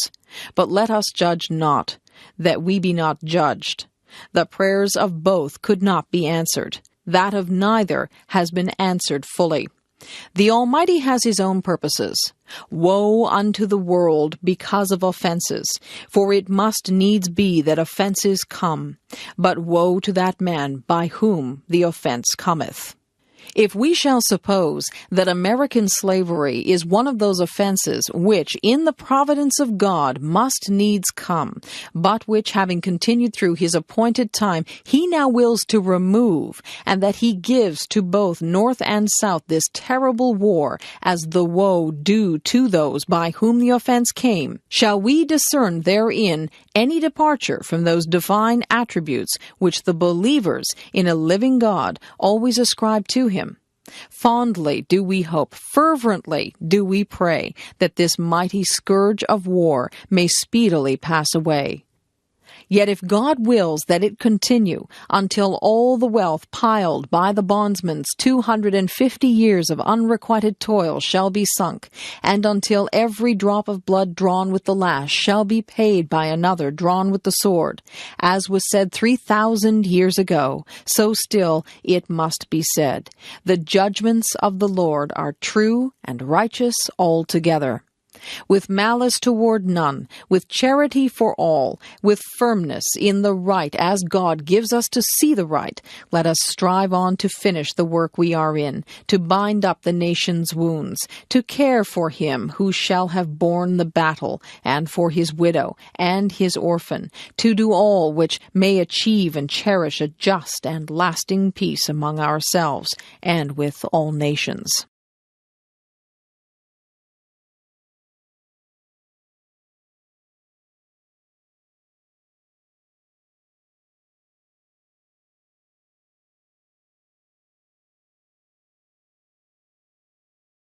But let us judge not, that we be not judged. The prayers of both could not be answered. That of neither has been answered fully. The Almighty has his own purposes. Woe unto the world because of offenses, for it must needs be that offenses come. But woe to that man by whom the offense cometh. If we shall suppose that American slavery is one of those offenses which, in the providence of God, must needs come, but which, having continued through his appointed time, he now wills to remove, and that he gives to both North and South this terrible war as the woe due to those by whom the offense came, shall we discern therein any departure from those divine attributes which the believers in a living God always ascribe to him? Fondly do we hope, fervently do we pray, that this mighty scourge of war may speedily pass away. Yet if God wills that it continue until all the wealth piled by the bondsman's 250 years of unrequited toil shall be sunk, and until every drop of blood drawn with the lash shall be paid by another drawn with the sword, as was said 3,000 years ago, so still it must be said, the judgments of the Lord are true and righteous altogether. With malice toward none, with charity for all, with firmness in the right as God gives us to see the right, let us strive on to finish the work we are in, to bind up the nation's wounds, to care for him who shall have borne the battle, and for his widow and his orphan, to do all which may achieve and cherish a just and lasting peace among ourselves and with all nations.